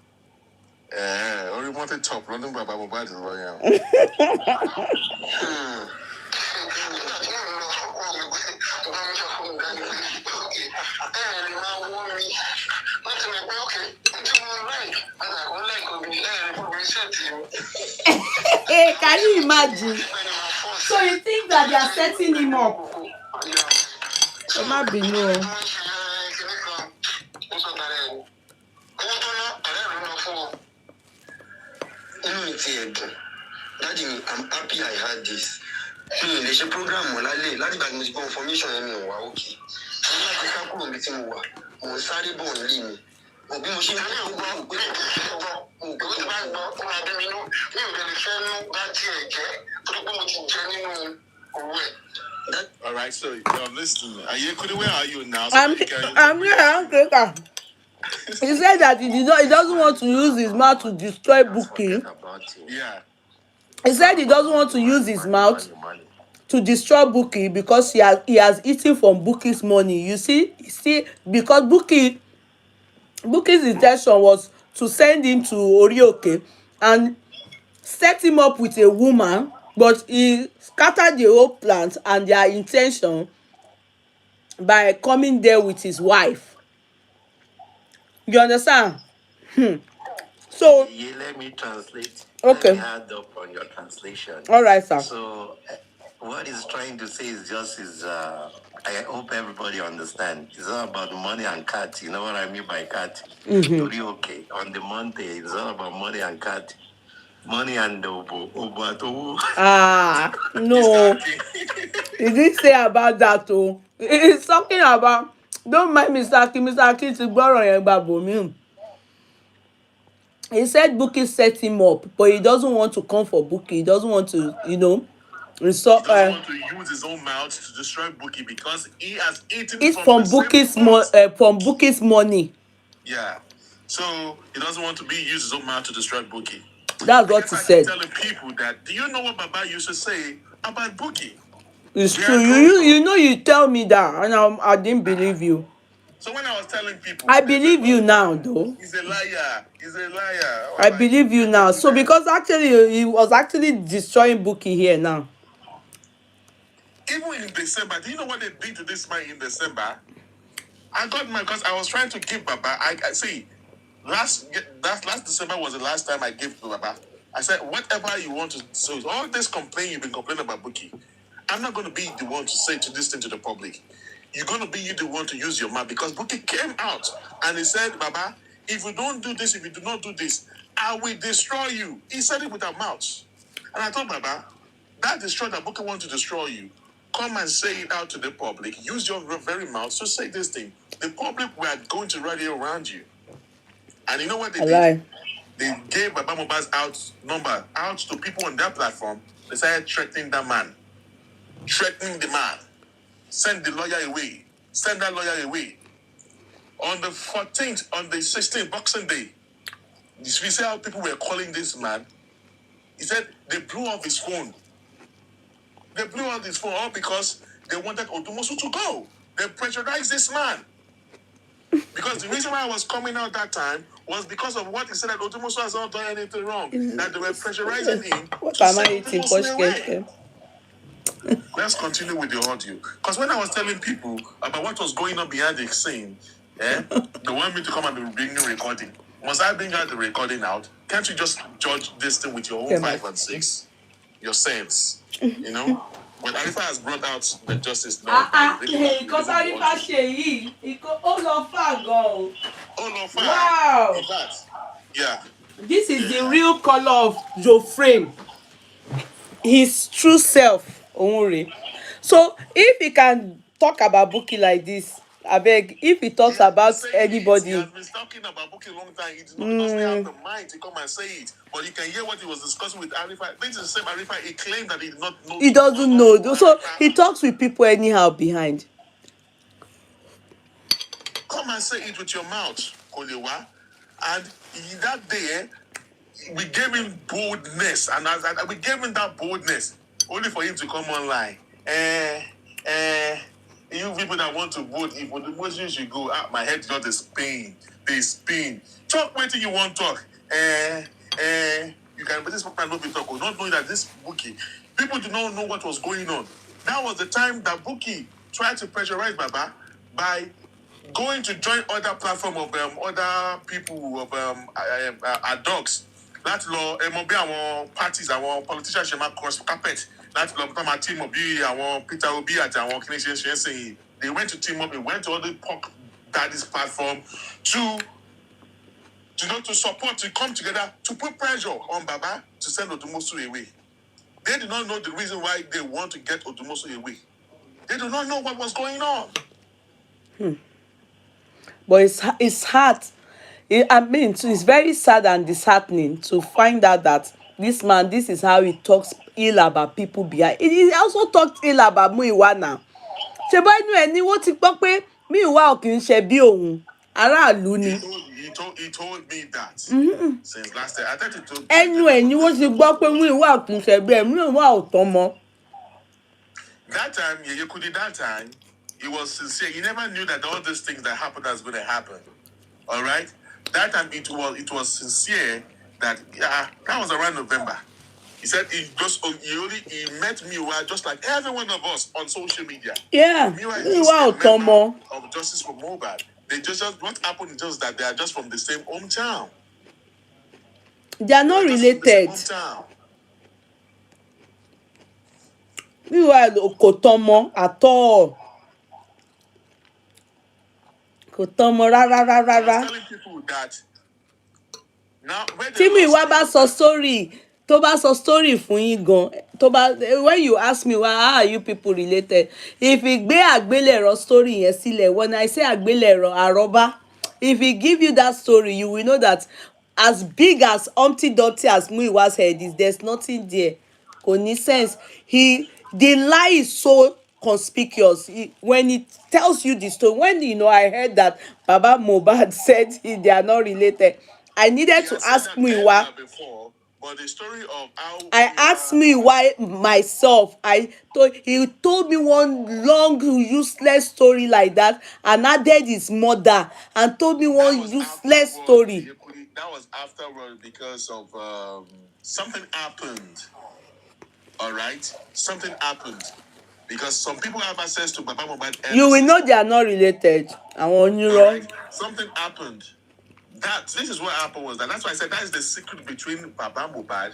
only mountain top, running by Mubad is loyal. Hey, can you imagine? So you think that they are setting him up? It might be no. Daddy, I'm happy I had this. There's a program on Lali bag music information and me okay. I'm like a couple of meeting on Saturday born Lini. Obi Machine. All right, so listen. Kudi, where are you now? I'm here. I'm Kreka. He said that he doesn't want to use his mouth to destroy Bukky. Yeah. He said he doesn't want to use his mouth to destroy Bukky because he has eaten from Bukky's money. You see, because Bukky's intention was to send him to Orioke and set him up with a woman, but he scattered the whole plans and their intention by coming there with his wife. You understand? So let me translate. Okay. Let me add up on your translation. All right, sir. So what he's trying to say is just I hope everybody understands. It's all about money and cat. You know what I mean by cat? Okay. On the Monday, it's all about money and cat. Money and obo. No. He didn't say about that, too. He's talking about Don't mind Mr. Akin. Mr. Akin ti gbọ́rọ̀ yẹn gba bòmí. He said Bukky set him up, but he doesn't want to come for Bukky. He doesn't want to, He doesn't want to use his own mouth to destroy Bukky because he has eaten it's from Bukky's money. Yeah. So he doesn't want to use his own mouth to destroy Bukky. That's what he said. Telling people that, do you know what Baba used to say about Bukky? It's true. You tell me that, and I didn't believe you. So when I was telling people, I believe you now, though. He's a liar. He's a liar. I believe you now. So because actually he was actually destroying Bukky here now. Even in December, do you know what they did to this man in December? I got mad because I was trying to give Baba. I see. Last December was the last time I gave to Baba. I said, whatever you want to. So all this you've been complaining about Bukky. I'm not going to be the one to say to this thing to the public. You're going to be the one to use your mouth because Bukky came out and he said, Baba, if you don't do this, if you do not do this, I will destroy you. He said it with our mouth. And I told Baba, that destroy that Bukky wants to destroy you. Come and say it out to the public. Use your very mouth to say this thing. The public were going to rally around you. And you know what they did? They gave Baba Mubad's number out to people on their platform. They started threatening that man. Threatening the man. Send the lawyer away. Send that lawyer away. On the 14th, on the 16th, Boxing Day, you see how people were calling this man? He said they blew off his phone. They blew off his phone all because they wanted Odumosu to go. They pressurized this man. Because the reason why I was coming out that time was because of what he said that Odumosu has not done anything wrong. That they were pressurizing him to send Odumosu away. Let's continue with the audio. Because when I was telling people about what was going on behind the scene, they want me to come and bring the recording. Once I bring out the recording out, can't you just judge this thing with your own 5 and 6? Your sense, you know? When Arifa has brought out the justice law, because Arifa Sheyi, he go all of go. All of wow. Yeah. This is the real color of Joeframe. His true self, Onwure. So if he can talk about Bukky like this, abeg, if he talks about anybody. He has been talking about Bukky a long time. He doesn't have the mind to come and say it. But you can hear what he was discussing with Arifa. This is the same Arifa. He claimed that he did not know. He doesn't know. So he talks with people anyhow behind. Come and say it with your mouth, Kolewa. And in that day, we gave him boldness. And we gave him that boldness only for him to come online. You people that want to vote, if the motion should go, my head just is spin. They spin. Talk waiting you want to talk. You can, but this man not be talk. Not knowing that this Bukky, people do not know what was going on. That was the time that Bukky tried to pressurize Baba by going to join other platform of other people of dogs. That law, our parties, our politicians should not cross carpet. That law, my team of our Peter Obi at our Canadian saying they went to team up, they went to all the pork daddy's platform to support, to come together, to put pressure on Baba to send Odumosu away. They do not know the reason why they want to get Odumosu away. They do not know what was going on. But it's hard. It's very sad and disheartening to find out that this man, this is how he talks ill about people behind. He also talked ill about Muiwa now. Ṣé bá inú ẹ̀ ni wọ́n ti gbọ́ pé Muiwa ò kì í ṣe bí òun, aráàlú ni. He told me that since last year. I thought he told me. Ẹnu ẹ̀ ni wọ́n ti gbọ́ pé Muiwa ò kì í ṣe bí ẹ̀, Muiwa ò tọ́mọ. That time, Yeye Kudi, that time, he was sincere. He never knew that all these things that happened was going to happen. All right? That time, it was sincere that, that was around November. He said he met Miwa just like every one of us on social media. Yeah, Miwa is a member of Justice for Mubad. They just what happened is just that they are just from the same hometown. They are not related. Miwa kò tọ́mọ at all. Kò tọ́mọ rárá. Telling people that now tí Muiwa bá sọ story tó bá sọ story fún yín gan, when you ask me, well, how are you people related, if he gbé àgbélẹ̀rọ story yẹn sílẹ̀, when I say àgbélẹ̀rọ àrọ́bá, if he give you that story, you will know that as big as Humpty Dumpty as Muyiwa's head is, there's nothing there. Kò ní sense. The lie is so conspicuous. When he tells you the story, when I heard that Baba Mubad said they are not related, I needed to ask Muyiwa. But the story of how I asked me why myself. He told me one long useless story like that, and added his mother and told me one useless story. That was afterward because of something happened. All right, something happened because some people have access to Baba Mubad. You will know they are not related. I want you wrong. Right. Something happened. This is what happened was that. That's why I said that is the secret between Baba Mubad.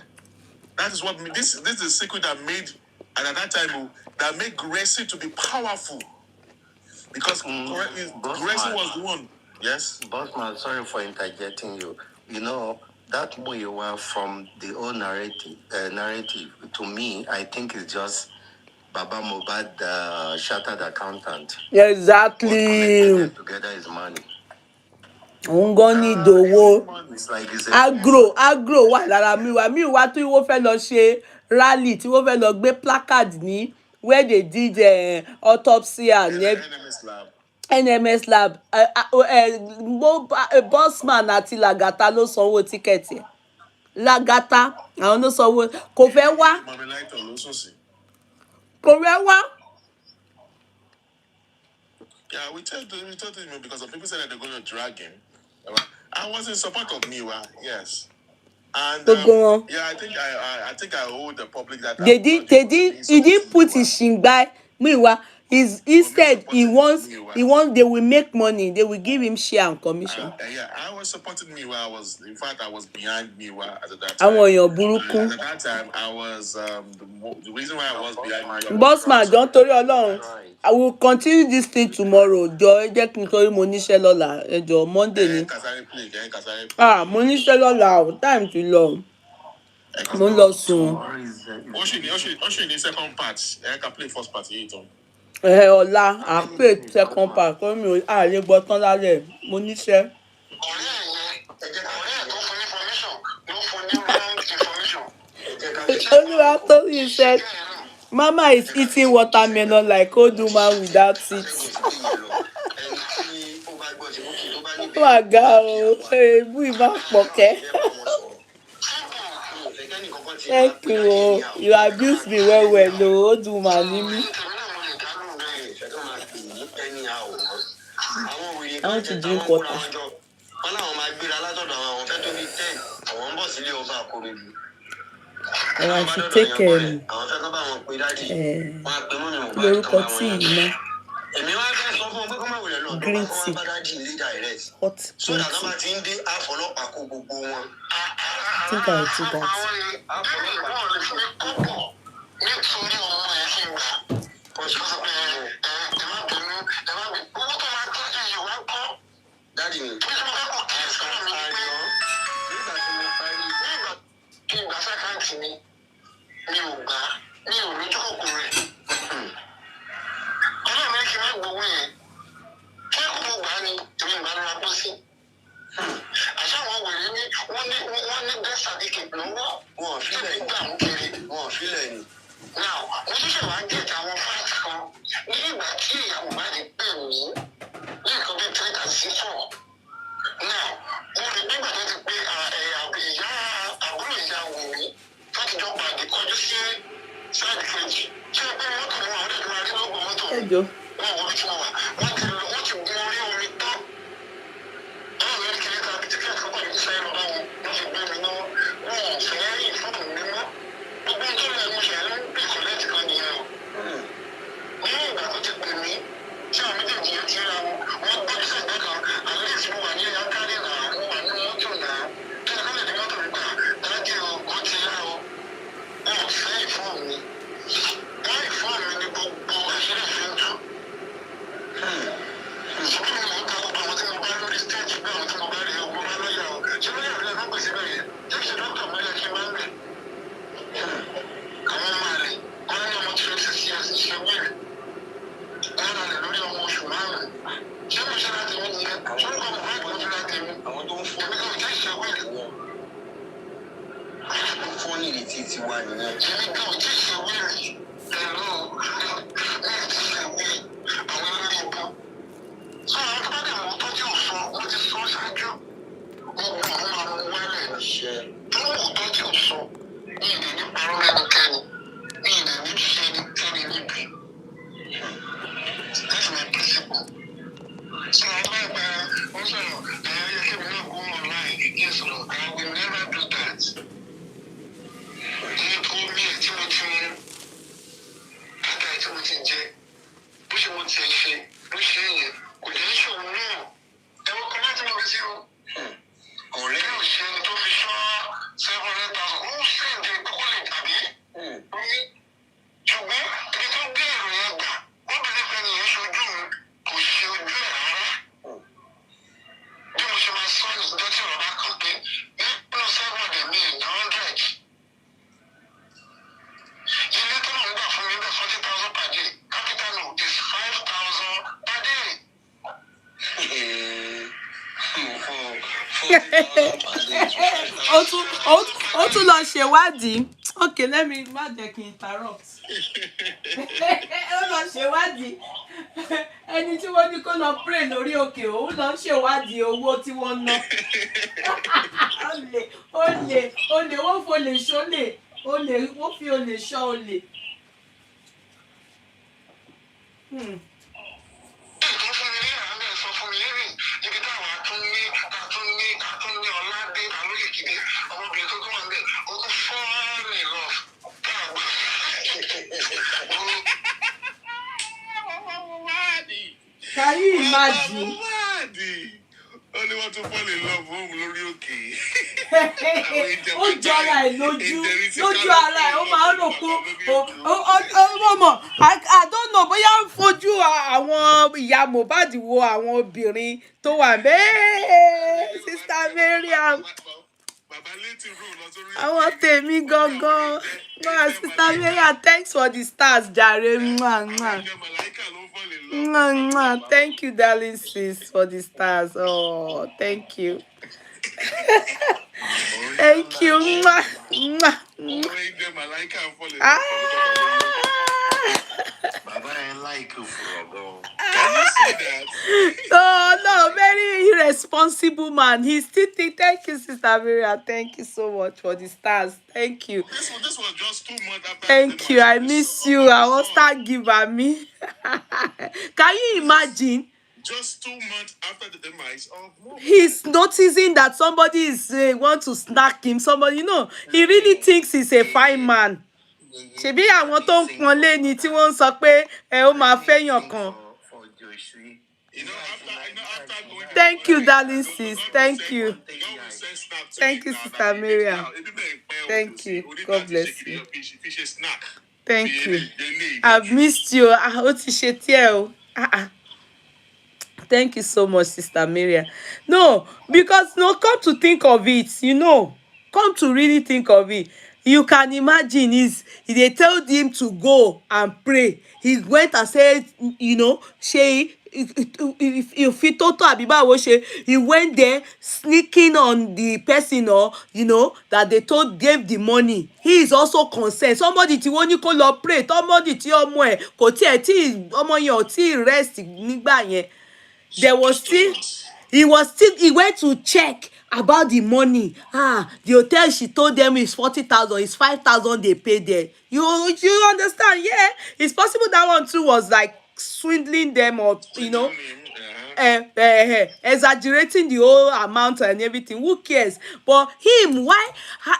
That is what this is the secret that made, and at that time that made Gracie to be powerful because Gracie was the one. Yes, Bossman, sorry for interjecting you. You know that Muyiwa from the old narrative to me, I think it's just Baba Mubad, shattered accountant. Exactly. Together is money. Òun gan ní ìdòwò agro wà lára Muyiwa tí wọ́n fẹ́ lọ ṣe rally, tí wọ́n fẹ́ lọ gbé placard ní where they did autopsy and NMS lab. Bossman àti Lagata ló sanwó tíkẹ́ẹ̀tì ẹ̀. Lagata àwọn ló sanwó, kò fẹ́ wá. Yeah, we told him because some people said that they're going to drag him. I was in support of Miwa, yes. And yeah, I think I owe the public that. He didn't put his shin by Miwa. Instead, he wants they will make money. They will give him share and commission. Yeah, I was supporting Miwa. I was behind Miwa at that time. At that time, I was the reason why I was behind Miwa. Bossman, don't tell you alone. I will continue this thing tomorrow. Joy, get me calling Monisha Lola. Monday ni. Mo níṣẹ́ lọ́la. Time too long. Mo ń lọ sùn. Oṣù ní second part. I can play first part yìí tán. Ọ̀la I play second part. Kọ́ mi ò lè gbọ́ tán lálẹ́. Mo níṣẹ́. Olúwa tó yìí said, Mama is eating watermelon like old woman without teeth. Oh my God, ebú ìbá pọ̀kẹ́. Thank you. You abuse me well, old woman ní mí. I want to drink water. I should take lórúkọ tí yìí ná. Green tea. Hot green tea. I think I'll do that. fọ́nì ní títí wa nìyẹn. Èmi kan ò tí ì ṣe wíìlì. Ẹ̀rọ ẹ̀ ti ṣe wíìlì. Àwọn olórí ibú. Sọ àwọn tó bá dẹ̀ mọ́ tọ́jú òsán, wọ́n ti sọ ṣáájú. Mo gbà wọ́n máa mú wálẹ̀ níṣẹ́. Tó mọ̀ tọ́jú òsán, ní ìdè ní parọ́ ẹnikẹ́ni, ní ìdè ní ṣe ẹnikẹ́ni níbi. That's my principle. So I'm like, also, I can not go online. Yes, no, I will never do that. They told me a Timothy, I got Timothy J. Push him on say, push him. Could you show no? They will come out with you. Only you share the trophy show 700,000. Who said they call it, Abby? Ṣùgbọ́n ibi tó gbé ìròyìn ẹgbà wọ́n bẹ̀rẹ̀ pé ní ìṣojú kò ṣe ojú ẹ̀ rárá. Bí mo ṣe máa sọ ní ìjọ tí ọ̀rọ̀ bá kàn pé nínú 700,000 ilé tó náà ń gbà fún mi bẹ́ẹ̀ 40,000 per day capital note is 5,000 per day. ó tún lọ ṣèwádìí. Okay, let me má jẹ́ kí n interrupt. Ó lọ ṣèwádìí. Ẹni tí wọ́n ní kó lọ pray lórí òkè òun lọ ṣèwádìí owó tí wọ́n ná. Olè wọ́n folè ṣólè wọ́n fi olè ṣọ́ olè. Can you imagine? Only want to fall in love home lórí òkè. Ó jọra ẹ̀ lójú ara ẹ̀ ó máa ń rò pé ọmọ I don't know bóyá ń fojú àwọn ìyá Mubad wo àwọn obìnrin tó wà bẹ́ẹ̀ Sister Mariam àwọn tèmi gangan Sister Mariam thanks for the stars jàre thank you darling sis for the stars thank you. Thank you. Can you see that? No, very irresponsible man. He still think. Thank you, Sister Maria. Thank you so much for the stars. Thank you. This was just 2 months after. Thank you. I miss you. I will start giving me. Can you imagine? Just 2 months after the demise of Mohbad. He's noticing that somebody is want to snack him. Somebody, he really thinks he's a fine man. Ṣebí àwọn tó ń pọ́nlé ni tí wọ́n ń sọ pé ó máa fẹ́yàn kan. Thank you, darling sis. Thank you. Thank you, Sister Maria. Thank you. God bless you. Thank you. I've missed you. Ó ti ṣe tiẹ̀ o. Thank you so much, Sister Maria. No, because come to think of it, come to really think of it. You can imagine they told him to go and pray. He went and said, she if he told he went there sneaking on the person that they gave the money. He is also concerned. Somebody tí wọ́n ní kó lọ pray, somebody tí ọmọ ẹ̀ kò tiẹ̀ tí ọmọ yẹn ò tí rest nígbà yẹn. He went to check about the money. The hotel she told them is 40,000, it's 5,000 they paid there. You understand? Yeah, it's possible that one too was like swindling them or exaggerating the whole amount and everything. Who cares? But him, why?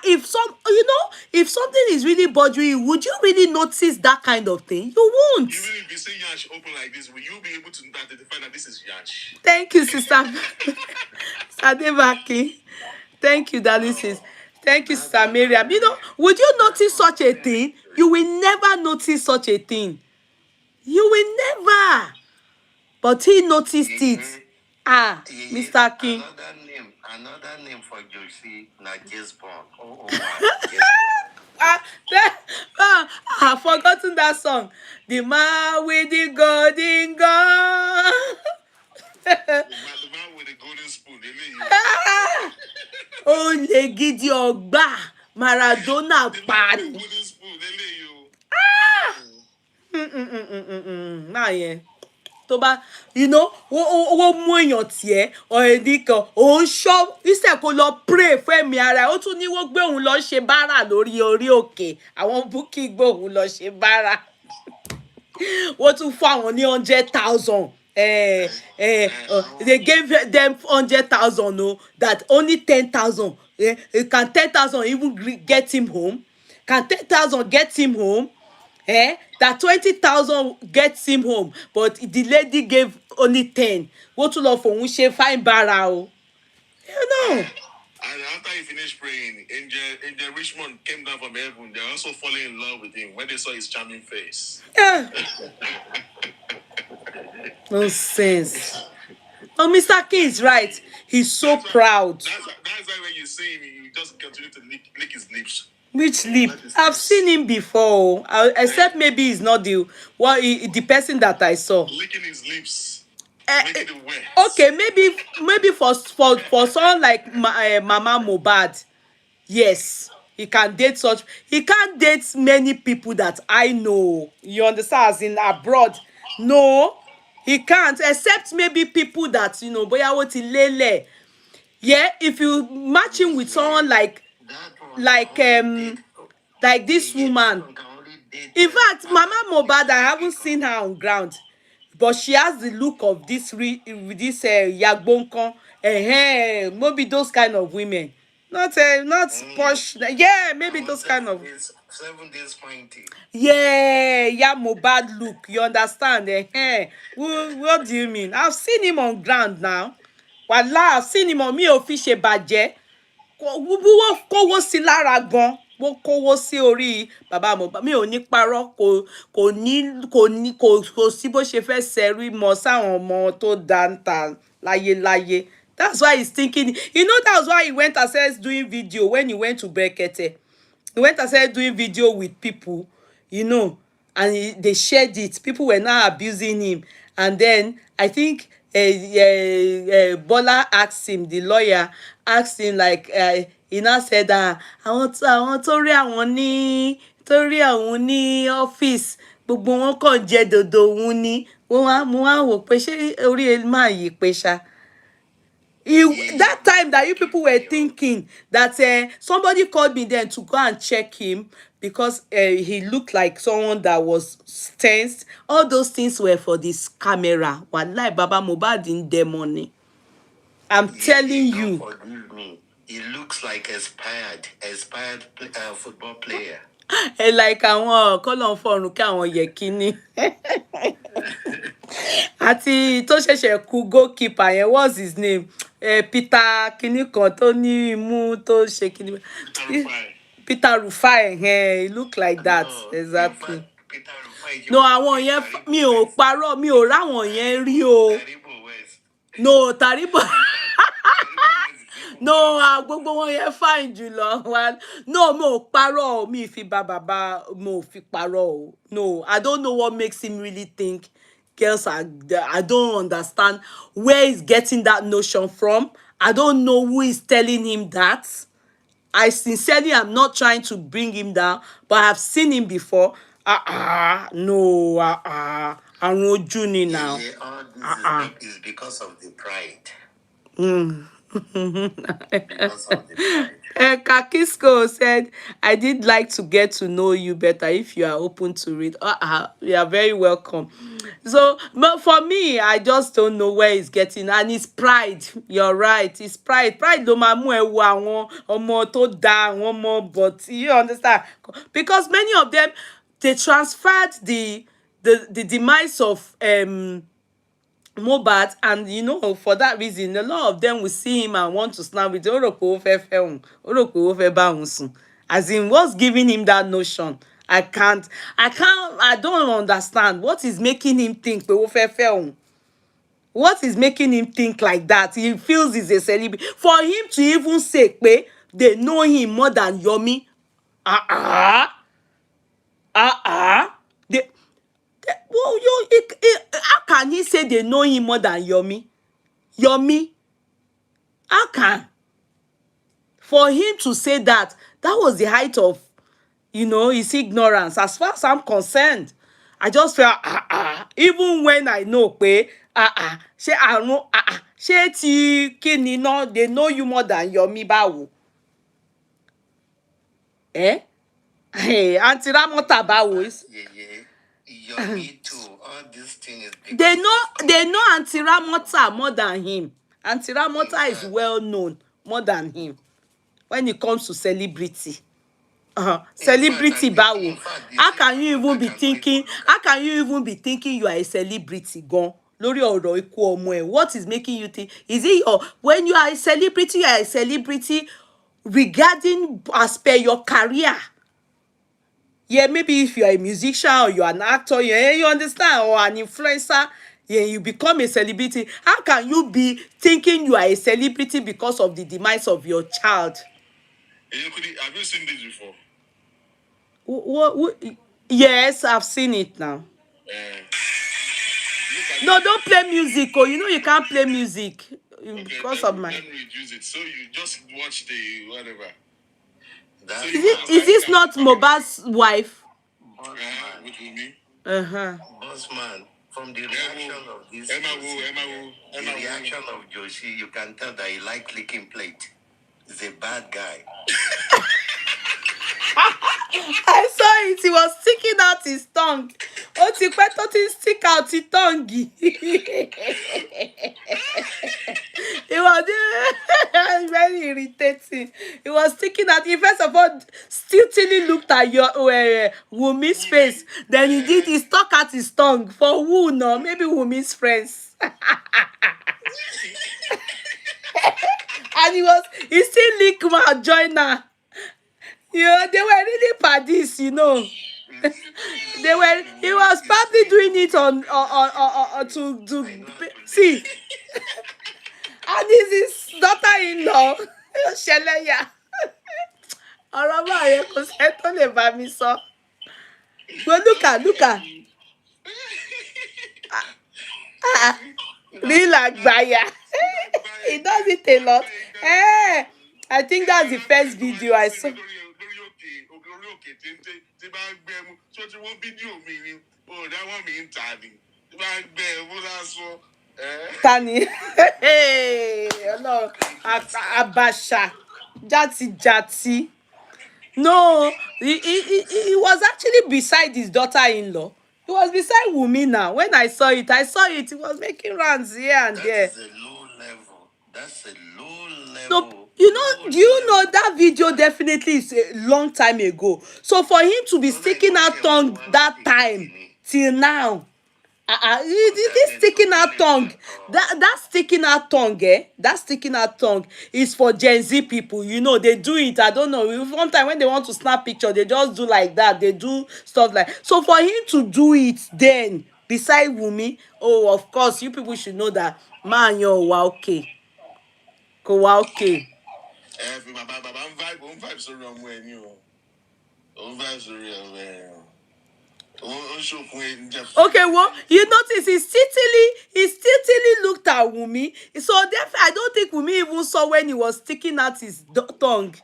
If something is really bothering you, would you really notice that kind of thing? You won't. Even if you say Yash open like this, will you be able to identify that this is Yash? Thank you, Sister Sadebaki. Thank you, darling sis. Thank you, Sister Miriam. Would you notice such a thing? You will never notice such a thing. You will never. But he noticed it. Mr. King. Another name for Josie, not just born. I've forgotten that song. The man with the golden gun. The man with the golden spoon. Olè gidi ọgbà Maradona The pa man ni. with wooden spoon, they lay you. Náà yẹn tó bá wọ́n mú èèyàn tiẹ̀ ọ̀rẹ́dì kan òun ṣọ́ ìṣẹ̀ kó lọ pray fún ẹ̀mí ara ẹ̀ ó tún ní wọ́n gbé òun lọ ṣe báárà lórí orí òkè àwọn búkì gbé òun lọ ṣe báárà wọ́n tún fún àwọn ní 100,000 they gave them 100,000 no that only 10,000 can 10,000 even get him home can 10,000 get him home that 20,000 gets him home but the lady gave only 10 wọ́n tún lọ fòun ṣe fine bara o And after he finished praying, Angel Richmond came down from heaven. They also falling in love with him when they saw his charming face. Nonsense. Oh, Mr. King is right. He's so proud. That's why when you see him, you just continue to lick his lips. Which lip? I've seen him before, except maybe he's not the person that I saw. Licking his lips. Making it wet. Okay, maybe for someone like Mama Mubad, yes, he can date such. He can't date many people that I know. You understand? As in abroad, no, he can't. Except maybe people that boya wo ti lele. Yeah, if you match him with someone like this woman. In fact, Mama Mubad, I haven't seen her on ground. But she has the look of this Yagbonkon, maybe those kind of women, not posh. Yeah, maybe those kind of. 7 days pointing. Yeah, Mubad look. You understand? What do you mean? I've seen him on ground now. Wallah, I've seen him on me official badge. Wọ́n kówó sí lára gan wọ́n kówó sí orí bàbá Mohbad mi ò ní parọ́ kò sí bó ṣe fẹ́ sẹ́rí mọ́ sáwọn ọmọ tó dáńtà láyéláyé. That's why he's thinking, that's why he went and started doing video when he went to Brekete. He went and started doing video with people, and they shared it. People were now abusing him. And then I think Bola asked him, the lawyer asked him, like, he now said, I want to rí àwọn ní office. Gbogbo wọn kàn jẹ dòdò òun ni. Mo wá wò pé ṣé orí ẹ máa yí pé ṣá. That time that you people were thinking that somebody called me then to go and check him because he looked like someone that was tensed. All those things were for this camera. Wallahi, Baba Mubad didn't get money. I'm telling you. Forgive me. He looks like expired football player. Like àwọn kọ́lọ̀ fọ̀rùn kí àwọn yẹ kíní. Àti tó ṣẹ̀ṣẹ̀ kú goalkeeper yẹn, what's his name? Peter kíní kan tó ní imú tó ṣe kíní. Peter Rufai, he look like that. Exactly. No, àwọn yẹn mi ò parọ́, mi ò ráwọn yẹn rí o. No, Taribo. No, gbogbo wọn yẹn fine jùlọ. No, mo parọ́, mi fi baba mo fi parọ́. No, I don't know what makes him really think girls are. I don't understand where he's getting that notion from. I don't know who is telling him that. I sincerely am not trying to bring him down, but I've seen him before. No, àrùn ojú ni now. All this is because of the pride. Because of the pride. Kakisko said, I did like to get to know you better if you are open to read. You are very welcome. So, but for me, I just don't know where he's getting, and it's pride. You're right, it's pride. Pride ló máa mú ẹ wo àwọn ọmọ tó dá àwọn ọmọ, but you understand? Because many of them, they transferred the demise of Mubad, and for that reason a lot of them will see him and want to snap with as in what's giving him that notion. I don't understand what is making him think what is making him think like that. He feels he's a celebrity for him to even say they know him more than Yomi. How can he say they know him more than Yomi? How can? For him to say that was the height of, his ignorance. As far as I'm concerned, I just felt even when I know pé ṣé àrùn ṣé ti kíni náà, they know you more than Yomi báwo. Aunty Ramota báwo. Yomi too. All these things. They know Aunty Ramota more than him. Aunty Ramota is well known more than him when it comes to celebrity. Celebrity báwo. How can you even be thinking you are a celebrity gan lórí ọ̀rọ̀ ikú ọmọ ẹ̀? What is making you think? Is it when you are a celebrity, regarding as per your career? Yeah, maybe if you are a musician or you are an actor, yeah, you understand, or an influencer, yeah, you become a celebrity. How can you be thinking you are a celebrity because of the demise of your child? Hey, Kudi, have you seen this before? What? Yes, I've seen it now. No, don't play music. Oh, you can't play music because of my. Let me reduce it. So you just watch the whatever. Is this not Mubad's wife? With me? Bossman, from the reaction of this, the reaction of Joshi, you can tell that he likes licking plate. He's a bad guy. I saw it. He was sticking out his tongue. Oh, ti pẹ́ tó ti stick out his tongue. It was very irritating. He was sticking out. He first of all stiltily looked at your Wumi's face. Then he stuck out his tongue. For who? No, maybe Wumi's friends. And he still licked my joiner. They were really paddies, He was probably doing it on to see. And this is daughter-in-law. Sheleya. Ọ̀rọ̀ máa yẹ kò sẹ́ tó lè bá mi sọ. But look at. Real àgbàyà. He does it a lot. I think that's the first video I saw. Tani. Hello. Abasha. Jati. No, he was actually beside his daughter-in-law. He was beside Wumi now. When I saw it, he was making rounds here and there. That's a low level. No, do you know that video definitely is a long time ago. So for him to be sticking out tongue that time till now, this sticking out tongue, that sticking out tongue, that sticking out tongue is for Gen Z people. They do it. I don't know. One time when they want to snap picture, they just do like that. They do stuff like. So for him to do it then beside Wumi, oh, of course, you people should know that man, you're okay. Go okay. Okay, well, you notice he still looked at Wumi. So therefore, I don't think Wumi even saw when he was sticking out his tongue.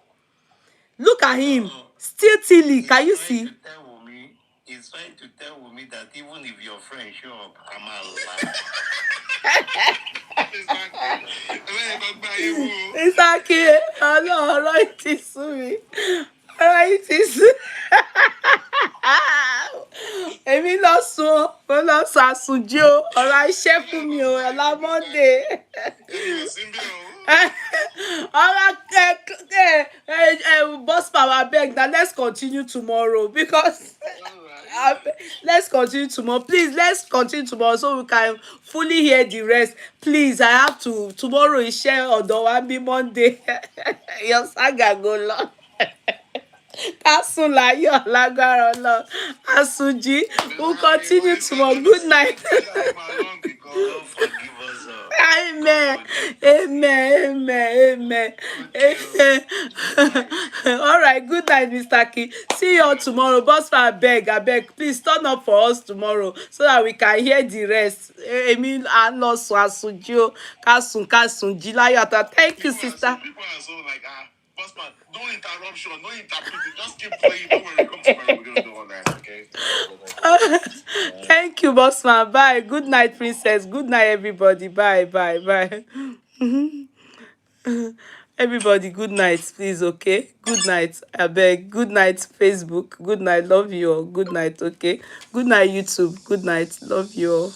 Look at him, still can you see? He's trying to tell Wumi that even if your friend show up, I'm alive. Exactly. Hello, it is me. It is. Èmi lọ sùn, mo lọ sàsùnjí o, ọ̀rọ̀ iṣẹ́ fún mi o, ọ̀la Monday. Boss power beg that let's continue tomorrow because let's continue tomorrow. Please, let's continue tomorrow so we can fully hear the rest. Please, I have to. Tomorrow is share ọ̀dọ̀ wa bí Monday. Your saga go long. Kasunlayo lágbára Ọlọ́run. Asunji, we'll continue tomorrow. Good night. Amen. All right, good night, Mr. King. See you all tomorrow. Boss, I beg, please turn up for us tomorrow so that we can hear the rest. Emi alosun asunji o, kasunji láyọ̀. Thank you, sister. People are so like Bossman, no interruption, no interpreting. Just keep playing. Don't worry, come tomorrow. We're gonna do all that, okay? Thank you, Bossman. Bye. Good night, Princess. Good night, everybody. Bye, bye, bye. Everybody, good night, please, okay? Good night, I beg. Good night, Facebook. Good night, love you all. Good night, okay? Good night, YouTube. Good night, love you all.